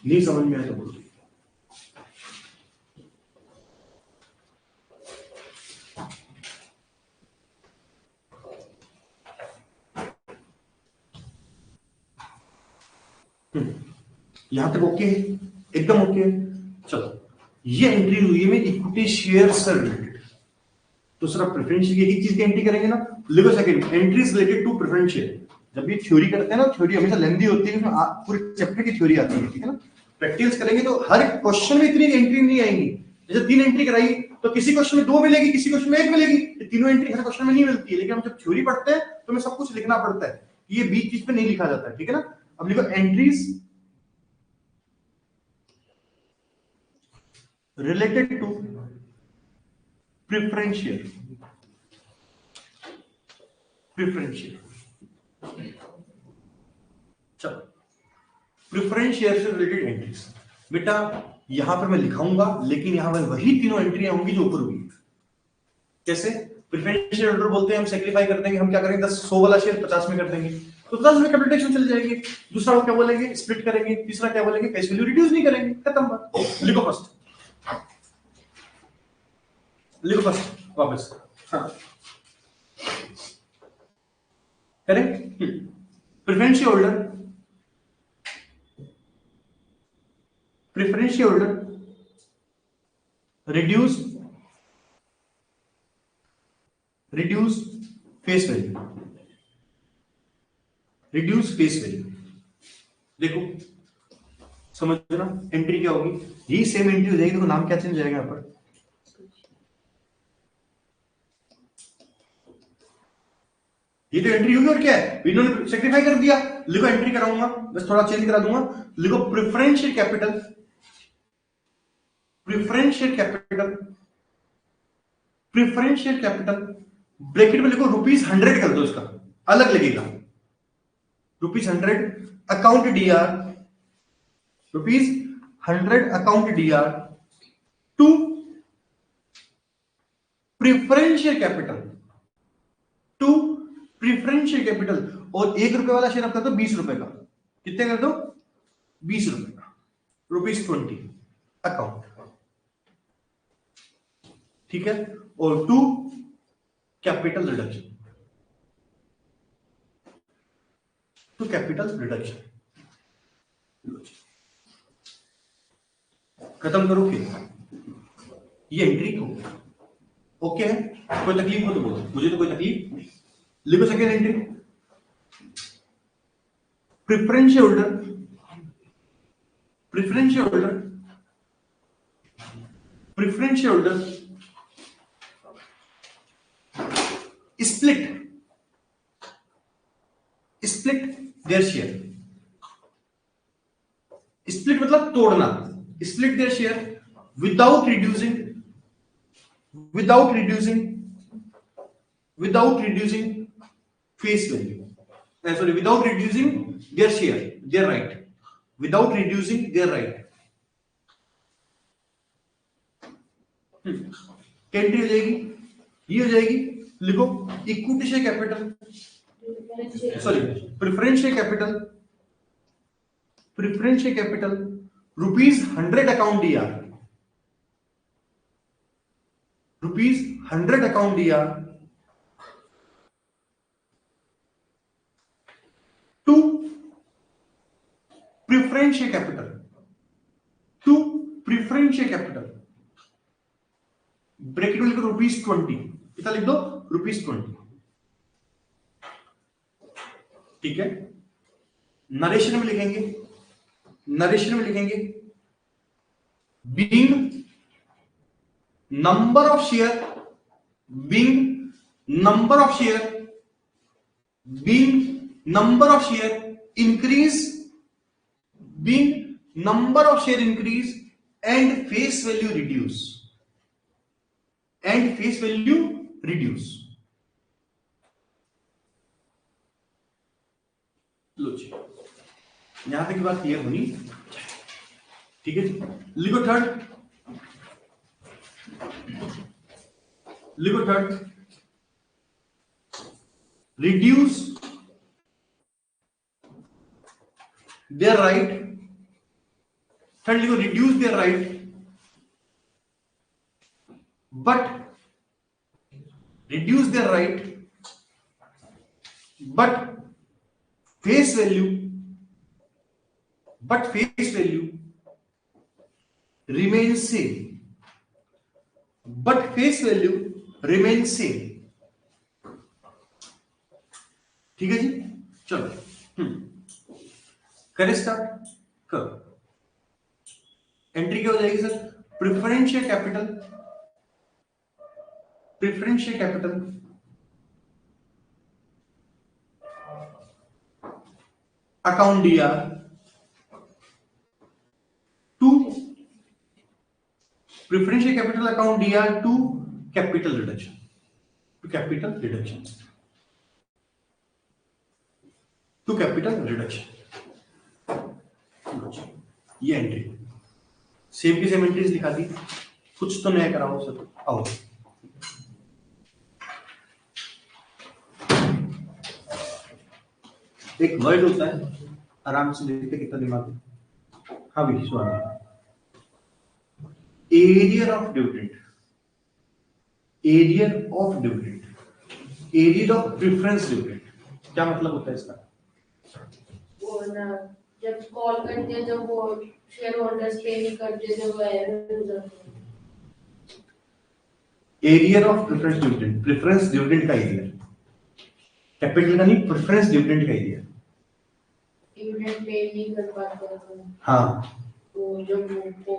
नहीं समझ में आया तो बोलो। यहां तक ओके है, एकदम ओके है। चलो, ये एंट्री हुई है में इक्विटी शेयर से रिलेटेड। तो सर आप प्रेफरेंस शेयर की चीज की एंट्री करेंगे ना, लिखो second, entries related to preference share. जब ये थ्योरी करते हैं ना, थ्योरी हमेशा लेंथी होती है, उसमें पूरे चैप्टर की थ्योरी आती है, ठीक है ना। प्रैक्टिकल्स करेंगे तो हर क्वेश्चन में इतनी एंट्री नहीं आएंगी। जैसे 3 एंट्री कराई तो किसी क्वेश्चन में 2 मिलेगी, किसी क्वेश्चन में 1 मिलेगी, ये तीनों एंट्री हर क्वेश्चन में नहीं मिलती है। लेकिन हम जब थ्योरी पढ़ते हैं तो हमें सब कुछ लिखना पड़ता है, ये बीच चीज पे नहीं लिखा जाता है, ठीक है ना। अब लिखो एंट्रीज related to preferential चलो, प्रेफरेंशियल से रिलेटेड एंट्रीज बेटा यहां पर मैं लिखाऊंगा, लेकिन यहां पर वही तीनों एंट्रियां होंगी जो ऊपर हुई। कैसे? प्रेफरेंशियल ऑर्डर बोलते हैं हम सेक्रीफाई कर देंगे, हम क्या करेंगे 100 वाला शेयर 50 में कर देंगे, तो 10 में कैपिटलाइजेशन चल जाएगी। दूसरा वो क्या बोलेंगे, स्प्लिट करेंगे। तीसरा क्या बोलेंगे, फेस वैल्यू रिड्यूस नहीं करेंगे, खत्म बात। लिखो फर्स्ट, लिखो फर्स्ट वापस। हाँ correct. Preferential holder, preferential holder reduce face value, reduce face value. देखो समझना एंट्री क्या होगी, यही सेम एंट्री हो जाएगी। देखो नाम क्या चेंज जाएगा यहां पर, ये तो एंट्री होगी और क्या है, इन्होंने सेक्रीफाई कर दिया। लिखो एंट्री कराऊंगा, बस थोड़ा चेंज करा दूंगा। लिखो preferential capital, preferential capital, preferential capital, bracket में लिखो ₹100 कर दो, इसका अलग लगेगा ₹100 account Dr, ₹100 account Dr to preferential capital, to preferential capital. और ₹1 वाला शेयर आप कर दो ₹20 का, कितने कर दो ₹20 का, ₹20 अकाउंट, ठीक है। और to capital reduction, to capital reduction. खत्म करो फिर, ये एंट्री को ओके है। कोई तकलीफ हो तो बोलो, मुझे तो कोई तकलीफ नहीं। लिखो second entry, preferential holder, preferential holder, preferential holder split, split their share. Split मतलब तोड़ना, split their share without reducing, without reducing, without reducing face value, sorry, without reducing their share, their right, without reducing their right। Entry हो जाएगी, ये हो जाएगी। लिखो equity share capital, sorry preferential capital, preferential capital ₹100 account Dr, ₹100 account Dr to preferential capital, to preferential capital, bracket में लिखो ₹20, कितना लिख दो ₹20, ठीक है। नरेशन में लिखेंगे, नरेशन में लिखेंगे being number of share, being number of share, being number of share increase, being number of share increase and face value reduce, and face value reduce. लो जी, यहां तक की बात क्लियर होनी, ठीक है जी। लिखो थर्ड, लिखो third, reduce their right, third लिखो reduce their right but reduce their right but face value remains same, but face value remains same। ठीक है जी, चलो करें स्टार्ट कर। एंट्री क्या हो जाएगी sir? Preferential capital account Dr to preferential capital account Dr to capital reduction, ये एंट्री सेम की सेम एंट्रीज दिखा दी, कुछ तो नया कराओ सर। आओ एक वर्ड होता है, आराम से देखते कितना दिमाग है। हाँ भी Swami, arrear of dividend, arrear of preference dividend, क्या मतलब होता है इसका? वो ना जब कॉल करते हैं, जब वो शेयर होल्डर्स पे नहीं करते, जब एरियर ऑफ प्रेफरेंस डिविडेंड का एरियर, कैपिटल का नहीं, प्रेफरेंस डिविडेंड का एरियर। डिविडेंड पे नहीं कर पाते तो हाँ, वो जब वो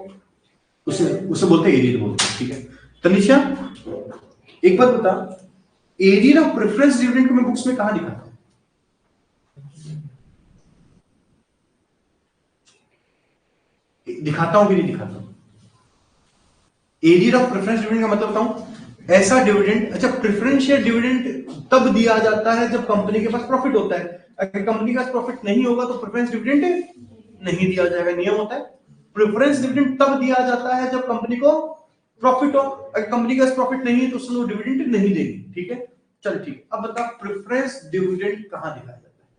उसे बोलते हैं एरियर बोलते हैं। ठीक है तनिषा, एक बात बता, एरियर ऑफ प्रेफरेंस डिविडेंड को मैं बुक्स में कहां दिखाता हूं? दिखाता हूं कि नहीं दिखाता हूं? एरियर ऑफ प्रेफरेंस डिविडेंड का मतलब बताऊं, ऐसा डिविडेंड, अच्छा प्रेफरेंशियल डिविडेंड तब दिया जाता है जब कंपनी के पास प्रॉफिट होता है। अगर कंपनी के पास प्रॉफिट नहीं होगा तो प्रेफरेंस डिविडेंड नहीं दिया जाएगा। नियम होता है प्रेफरेंस डिविडेंड तब दिया जाता है जब कंपनी को प्रॉफिट हो। अगर कंपनी के पास प्रॉफिट नहीं है तो उसको डिविडेंड नहीं देगी। ठीक है, चल ठीक। अब बता प्रेफरेंस डिविडेंड कहां दिखाया जाता है?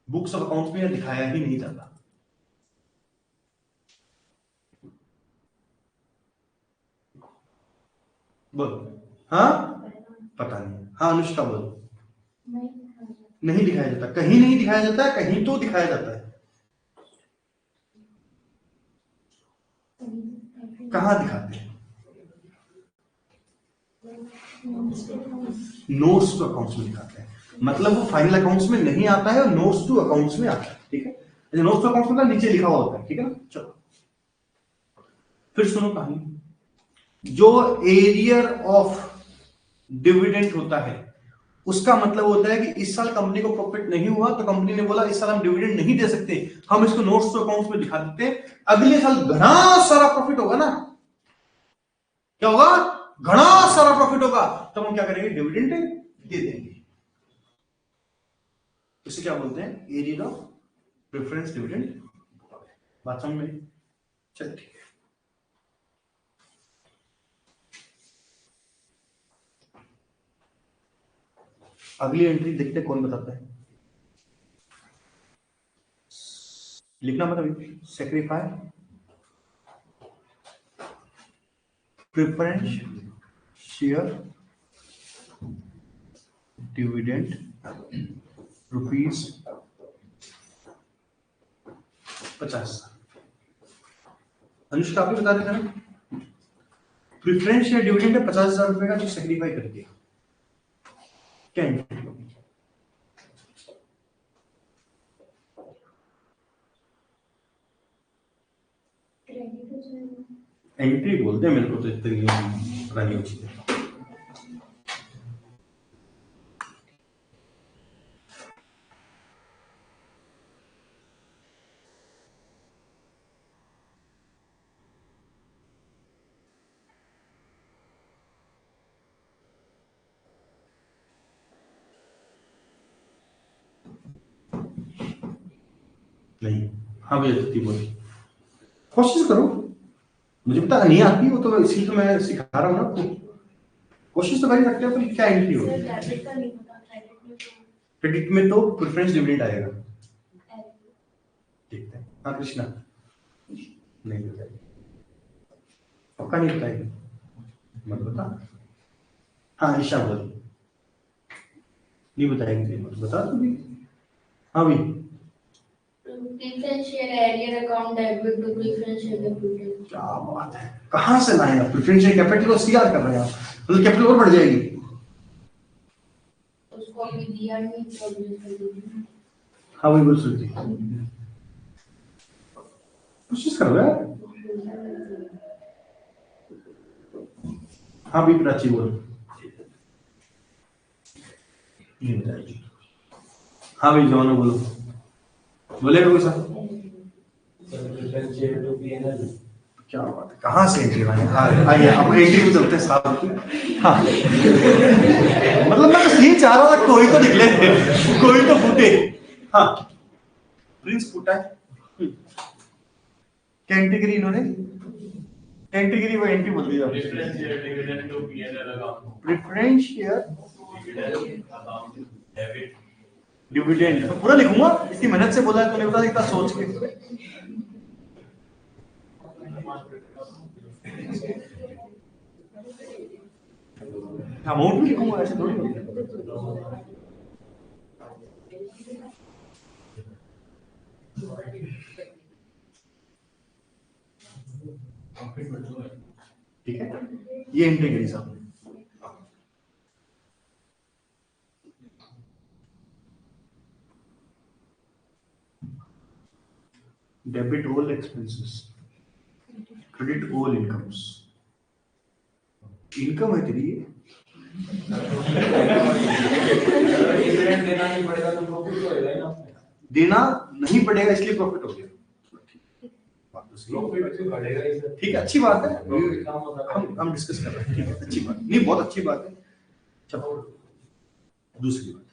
बुक्स ऑफ अकाउंट्स में दिखाया ही नहीं जाता। बोलो। हाँ पता नहीं। हाँ अनुष्का बोलो। नहीं दिखाया जाता, कहीं नहीं दिखाया जाता है, कहीं तो दिखाया जाता है। कहां दिखाते हैं? नोट्स टू अकाउंट्स में दिखाते हैं। मतलब वो फाइनल अकाउंट्स में नहीं आता है और नोट्स टू अकाउंट्स में आता है। ठीक है, नोट्स टू अकाउंट्स में नीचे लिखा हुआ होता है। ठीक है ना, चलो फिर सुनो कहानी। जो एरियर ऑफ डिविडेंड होता है उसका मतलब होता है कि इस साल कंपनी को प्रॉफिट नहीं हुआ तो कंपनी ने बोला इस साल हम डिविडेंड नहीं दे सकते, हम इसको नोट्स टू अकाउंट्स में दिखा देते हैं। अगले साल घना सारा प्रॉफिट होगा ना, क्या होगा? घना सारा प्रॉफिट होगा, तब हम क्या करेंगे? डिविडेंड दे देंगे। इसे क्या बोलते हैं? Arrear of preference dividend. बात समझ में? चल ठीक है। अगली एंट्री देखते कौन बताता है। लिखना मतलब sacrifice preference share dividend ₹50। Anushka आप ही बता देते ना, प्रेफरेंस शेयर डिविडेंड है ₹50,000 का जो सेक्रीफाई कर दिया। क्या एंट्री बोलते हैं, मेरे को तो इतनी पता नहीं होती है। नहीं, हाँ भैया जल्दी बोलिए, कोशिश करो। मुझे पता नहीं आती वो तो, इसीलिए तो मैं सिखा रहा हूँ ना आपको। कोशिश तो कर ही सकते हो, पर क्या एंट्री होगी? डेबिट का नहीं पता, क्रेडिट में तो प्रेफरेंस डिविडेंड आएगा। ठीक है, हाँ कृष्णा नहीं बताएगी, पक्का नहीं बताएगी, मत बता। हाँ ईशा बोल, नहीं बताएगी, मत बता तू भी। हाँ भी preferential arrear account debit to preferential capital. क्या बात है, कहाँ से लाए आप प्रेफरेंशियल कैपिटल को सीआर कर रहे हैं आप, मतलब कैपिटल और बढ़ जाएगी। उसको अभी दिया नहीं तो हाँ वही बोल सकती, कोशिश कर रहे हैं। हाँ भी प्राची बोल, नहीं बताएगी। हाँ भाई जवानो बोलो, बोलेगा कोई साहब? क्या बात है, कहाँ से एंट्री लाए? हाँ आइए अब एंट्री में चलते हैं साहब। हाँ मतलब मैं बस ये चाह रहा था कोई तो निकले, कोई तो फूटे। हाँ प्रिंस फूटा है। कैटेगरी इन्होंने कैटेगरी वो एंट्री बोल दी, differential dividend to PNL account, preferential account debit. Dividend पूरा लिखूंगा, इतनी मेहनत से बोला है तूने, बता इतना सोच के। अमाउंट भी लिखूंगा, ऐसे थोड़ी होता है। ठीक है, ये एंट्री करी साहब। Debit all expenses, credit all incomes. Income है तेरी, देना नहीं पड़ेगा तो प्रॉफिट होएगा ही ना, देना नहीं पड़ेगा इसलिए प्रॉफिट हो गया। बात तो सही है। प्रॉफिट बढ़ेगा ही सर। ठीक है, अच्छी बात है, प्रॉफिट कम होता है। हम डिस्कस कर रहे हैं। ठीक है, अच्छी बात नहीं, बहुत अच्छी बात है। चलो दूसरी बात,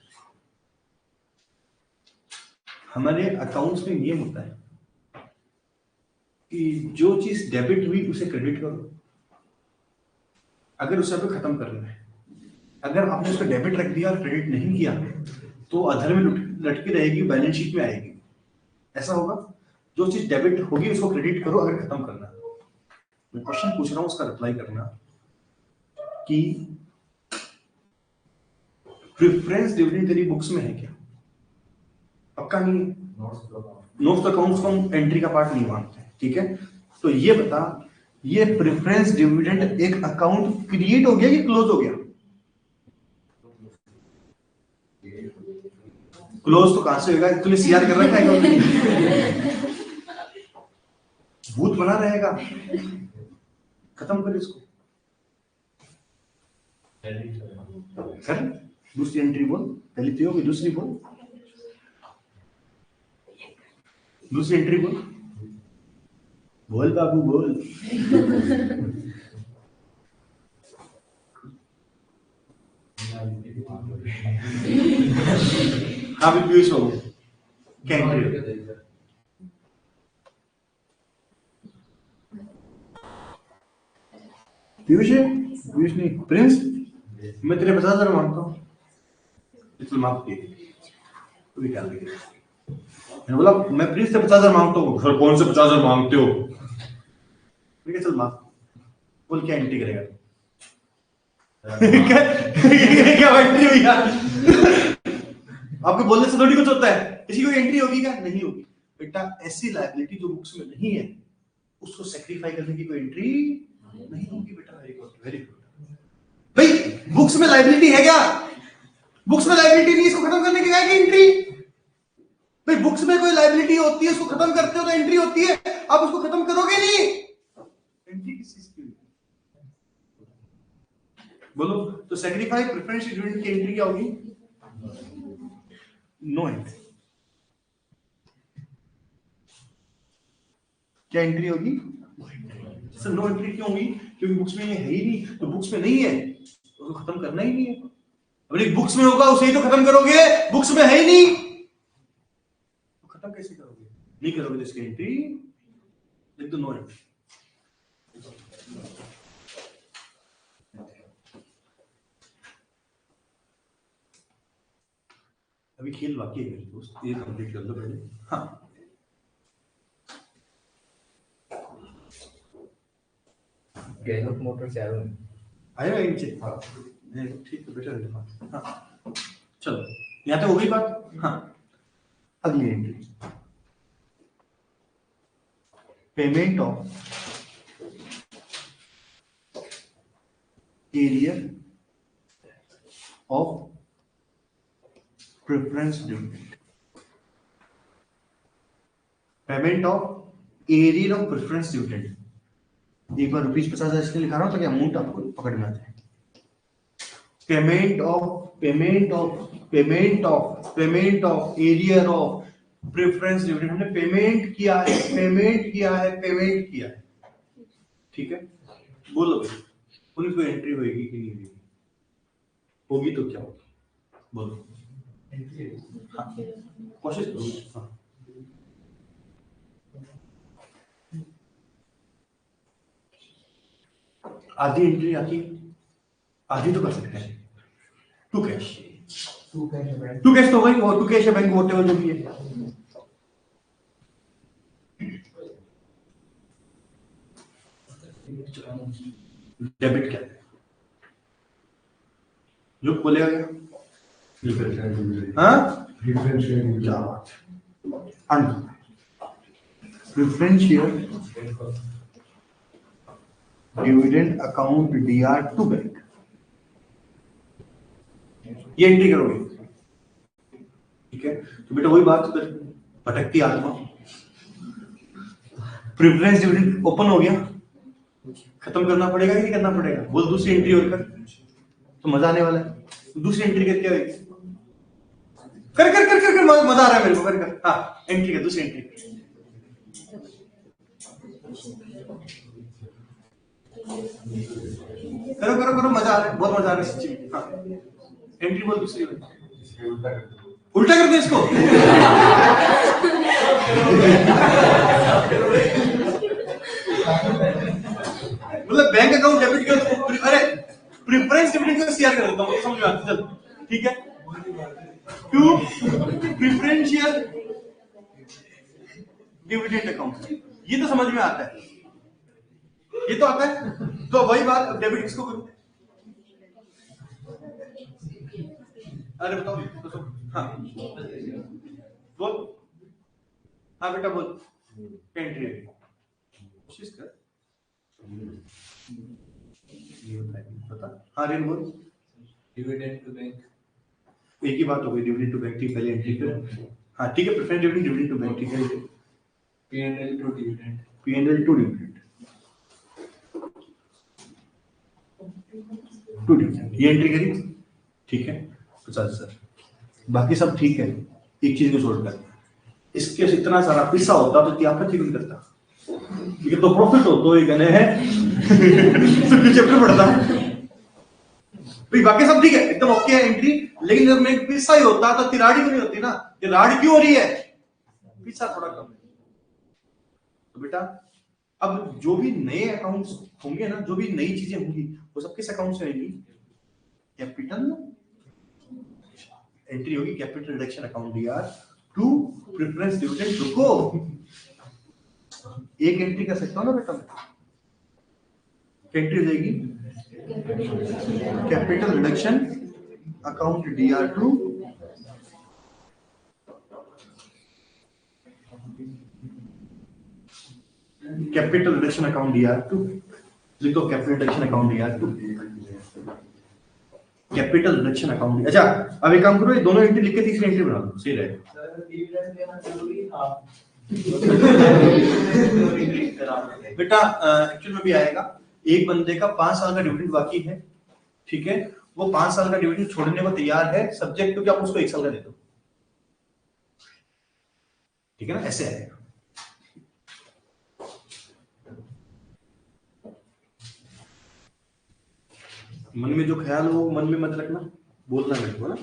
हमारे अकाउंट्स में नियम होता है कि जो चीज डेबिट हुई उसे क्रेडिट करो, अगर उसे आपको खत्म करना है। अगर आपने उसको डेबिट रख दिया और क्रेडिट नहीं किया तो अधर में लटकी रहेगी, बैलेंस शीट में आएगी। ऐसा होगा, जो चीज डेबिट होगी उसको क्रेडिट करो अगर खत्म करना है। मैं क्वेश्चन पूछ रहा हूं, उसका रिप्लाई करना कि प्रेफरेंस डिविडेंड तेरी बुक्स में है क्या? पक्का नहीं है। नोट्स अकाउंट्स को हम एंट्री का पार्ट नहीं मानते, ठीक है? तो ये बता, ये प्रेफरेंस डिविडेंड एक अकाउंट क्रिएट हो गया कि क्लोज हो गया? क्लोज तो कहां से होगा, तूने सीआर कर रखा है, भूत बना रहेगा। खत्म कर इसको, कर। दूसरी एंट्री बोल, पहली तो होगी, दूसरी बोल, दूसरी एंट्री बोल, बोल बाबू बोल। हाँ भी पीयूष बाबू, क्या एंट्री? पीयूष है, पीयूष नहीं, प्रिंस। मैं तेरे 50,000 मांगता हूँ, इसलिए माफ किए कोई क्या लगे। मैंने बोला मैं प्रिंस से 50,000 मांगता हूँ, सर कौन से 50,000 मांगते हो? ठीक है चल माफ, बोल क्या एंट्री करेगा? क्या एंट्री हुई यार? आपको बोलने से थोड़ी कुछ होता है, किसी कोई एंट्री होगी क्या? नहीं होगी बेटा। ऐसी लायबिलिटी जो बुक्स में नहीं है उसको सेक्रीफाई करने की कोई एंट्री नहीं होगी बेटा। Very good, very good. भाई बुक्स में लायबिलिटी है क्या? बुक्स में लायबिलिटी नहीं, इसको खत्म करने की क्या एंट्री? भाई बुक्स में कोई लायबिलिटी होती है, उसको खत्म करते हो तो एंट्री होती है, आप उसको खत्म करोगे नहीं, एंट्री किस चीज की? बोलो तो सेक्रीफाई प्रेफरेंस डिविडेंड की एंट्री क्या होगी? No entry. क्या एंट्री होगी? सर नो एंट्री क्यों होगी? क्योंकि बुक्स में ये है ही नहीं, तो बुक्स में नहीं है तो खत्म करना ही नहीं है। अरे बुक्स में होगा उसे ही तो खत्म करोगे, बुक्स में है ही नहीं तो खत्म कैसे करोगे? नहीं करोगे तो इसकी एंट्री लिख दो, नो एंट्री। अभी खेल बाकी है मेरे दोस्त, ये कंप्लीट कर लो पहले। हाँ गैलोक मोटर से आया हूँ। आएगा नीचे। हाँ ठीक है, बेटर है। हाँ चलो, यहाँ तक हो गई बात। हाँ अगली entry, payment of arrear of preference dividend. Payment of arrear of preference dividend. एक बार ₹50,000 इसलिए लिखा रहा हूं ताकि अमाउंट आपको पकड़ में आ जाए। Payment of arrear of preference dividend. हमने पेमेंट किया है। ठीक है, बोलो भाई, उनकी कोई एंट्री होगी कि नहीं होगी? होगी तो क्या होगी, बोलो। हाँ, कोशिश करो। हाँ आधी एंट्री आती, आधी तो कर सकते हैं। टू कैश तो वही, और टू कैश है बैंक वोट जो भी है। डेबिट क्या है, जो बोलेगा क्या? हाँ क्या बात है, preferential dividend account DR to bank. ये एंट्री करोगे, ठीक है। तो बेटा वही बात, फिर भटकती आत्मा। प्रेफरेंस डिविडेंड ओपन हो गया, खत्म करना पड़ेगा कि नहीं करना पड़ेगा? बोल, दूसरी एंट्री होकर तो मजा आने वाला है। दूसरी एंट्री करके होगी, कर कर कर कर कर मजा आ रहा है मेरे को, कर कर। हाँ एंट्री कर, दूसरी एंट्री करो करो करो, मजा आ रहा है, बहुत मजा आ रहा है सच्ची में। हाँ एंट्री बोल दूसरी, उल्टा कर दो इसको। मतलब बैंक अकाउंट डेबिट कर दो, अरे प्रेफरेंस डिविडेंड को सीआर कर देता हूं, समझ में आता है। चल ठीक है, टू प्रेफरेंशियल डिविडेंड अकाउंट, ये तो समझ में आता है, ये तो आता है। तो वही बात, अब डेबिट किसको करूं? अरे बताओ। हाँ बोल, हाँ बेटा बोल, एंट्री है, कोशिश कर, ये बता। हाँ रेन बोल। डिविडेंड टू बैंक, एक ही बात हो गई, डिविडेंड टू बैंक की पहले एंट्री कर। हाँ ठीक है, preference dividend, dividend to bank, ठीक है। P&L to dividend, P&L to dividend, to dividend, ये एंट्री करी, ठीक है। 50,000, बाकी सब ठीक है, एक चीज को छोड़कर। इसके इतना सारा पैसा होता तो क्या आपत्ति क्यों करता? ये तो प्रॉफिट हो तो ये कहने हैं तो चैप्टर पढ़ता भाई, बाकी सब ठीक है, एकदम ओके है एंट्री। लेकिन जब में पैसा ही होता तो तिराड़ी क्यों नहीं होती ना? तिराड़ी क्यों हो रही है? पैसा थोड़ा कम है। तो बेटा अब जो भी नए अकाउंट्स होंगे ना, जो भी नई चीजें होंगी, वो सब किस अकाउंट से आएंगी? कैपिटल एंट्री होगी, capital reduction account DR to preference dividend. रुको, एक एंट्री कर सकता हूं ना बेटा मैं? एंट्री हो जाएगी capital reduction account DR to capital reduction account DR to, लिखो capital reduction account DR to, capital reduction account. अच्छा अब एक काम करो, ये दोनों एंट्री लिख के तीसरी एंट्री बना दो, सही रहेगा। सर डिविडेंड देना जरूरी था बेटा एक्चुअल में भी आएगा, एक बंदे का 5 साल का डिविडेंड बाकी है, ठीक है, वो 5 साल का डिविडेंड छोड़ने को तैयार है, सब्जेक्ट टू कि आप उसको 1 साल का दे दो, ठीक है ना, ऐसे आएगा। मन में जो ख्याल हो वो मन में मत रखना, बोलना मेरे को ना,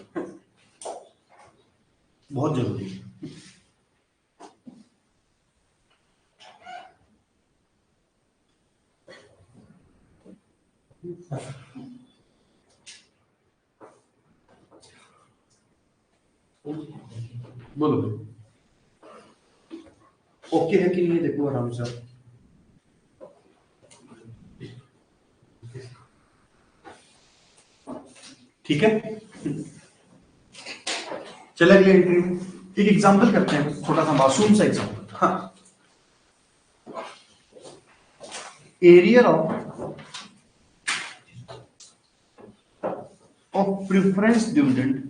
बहुत जरूरी है। बोलो ओके है कि नहीं है, देखो आराम से। ठीक है, चले अगले एंट्री में एक एग्जांपल करते हैं, छोटा सा मासूम सा एग्जांपल। हाँ, area of preference dividend,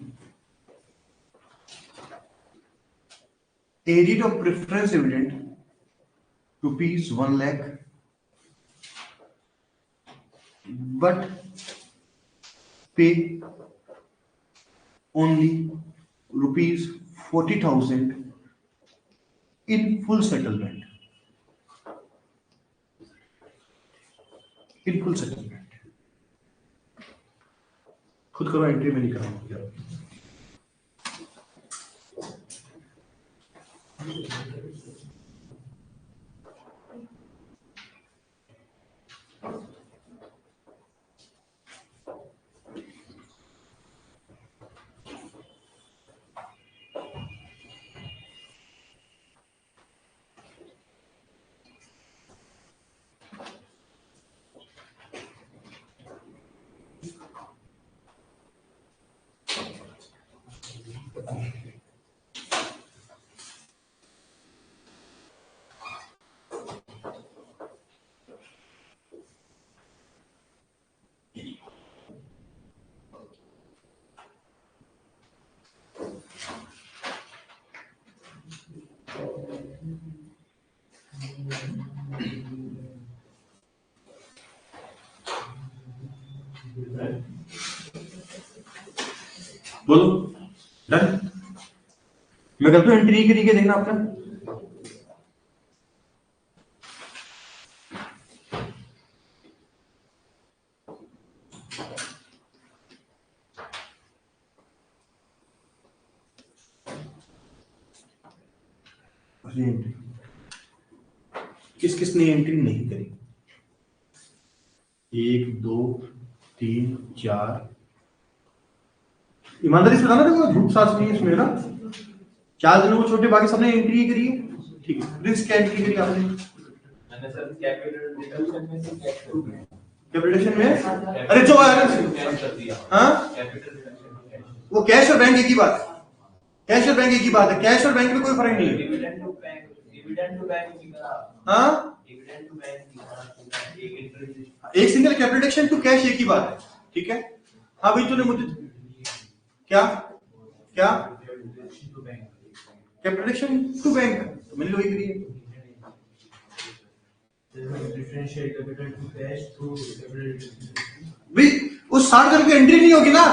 area of preference dividend ₹1 lakh, but pay only ₹40,000 in full settlement. In full settlement. खुद करो, एंट्री में नहीं कराऊंगा। बोलो डन। मैं कहता हूं एंट्री के लिए देखना आपका, एंट्री किस किस ने एंट्री नहीं करी? 1 2 3 4, ईमानदारी से बताना, देखो झूठ सास नहीं है इसमें ना। 4 जनों को छोटे, बाकी सबने एंट्री करी है। ठीक है, रिस्क क्या एंट्री करी आपने? मैंने सर कैपिटल डिडक्शन में से कैपिटल में, अरे जो आया हाँ, कैपिटल डिडक्शन वो कैश और बैंक एक ही बात है। कैश और बैंक एक ही बात है, कैश और बैंक में कोई फर्क नहीं है। डिविडेंड टू बैंक हाँ, डिविडेंड टू बैंक एक इंटरेस्ट, एक सिंगल कैपिटल टू कैश एक ही बात है। ठीक है, हाँ भाई तूने मुझे क्या क्या कैपिटल टू बैंक, तो मैंने वही करी है। Differential capital to cash through capital, भाई उस 60 जन की एंट्री नहीं होगी ना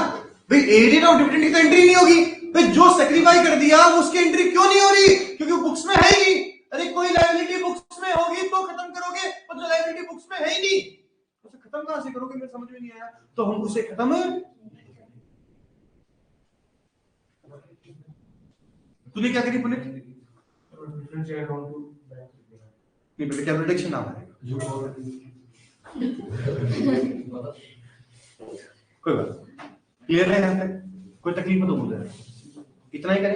भाई, एरिया ऑफ डिविडेंड की तो एंट्री नहीं होगी भाई। जो सेक्रीफाई कर दिया उसकी एंट्री क्यों नहीं हो रही? क्योंकि बुक्स में है ही नहीं। अरे कोई लायबिलिटी बुक्स में होगी तो खत्म करोगे, और जो लायबिलिटी बुक्स में है ही नहीं उसे खत्म कहां से करोगे? मेरे समझ में नहीं आया। तो हम उसे खत्म, तूने क्या करी Puneet? Differential account to bank, नहीं बेटा, कैपिटल नाम है, कोई बात क्लियर है? यहाँ तक कोई तकलीफ तो मुझे इतना ही करें,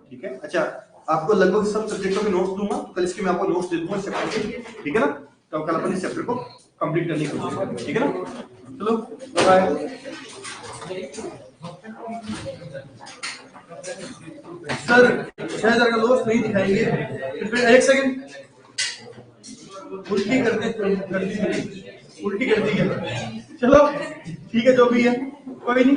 ठीक है। अच्छा, आपको लगभग सब सब्जेक्टों के नोट्स दूंगा कल, इसके मैं आपको नोट्स दे दूंगा चैप्टर के, ठीक है ना। तो कल अपन इस चैप्टर को कंप्लीट करने की कोशिश करेंगे, ठीक है ना। चलो बाय। सर 6000 का लॉस नहीं दिखाएंगे, फिर एक सेकंड उल्टी कर दी, उल्टी कर दी है। चलो ठीक है, जो भी है कोई नहीं।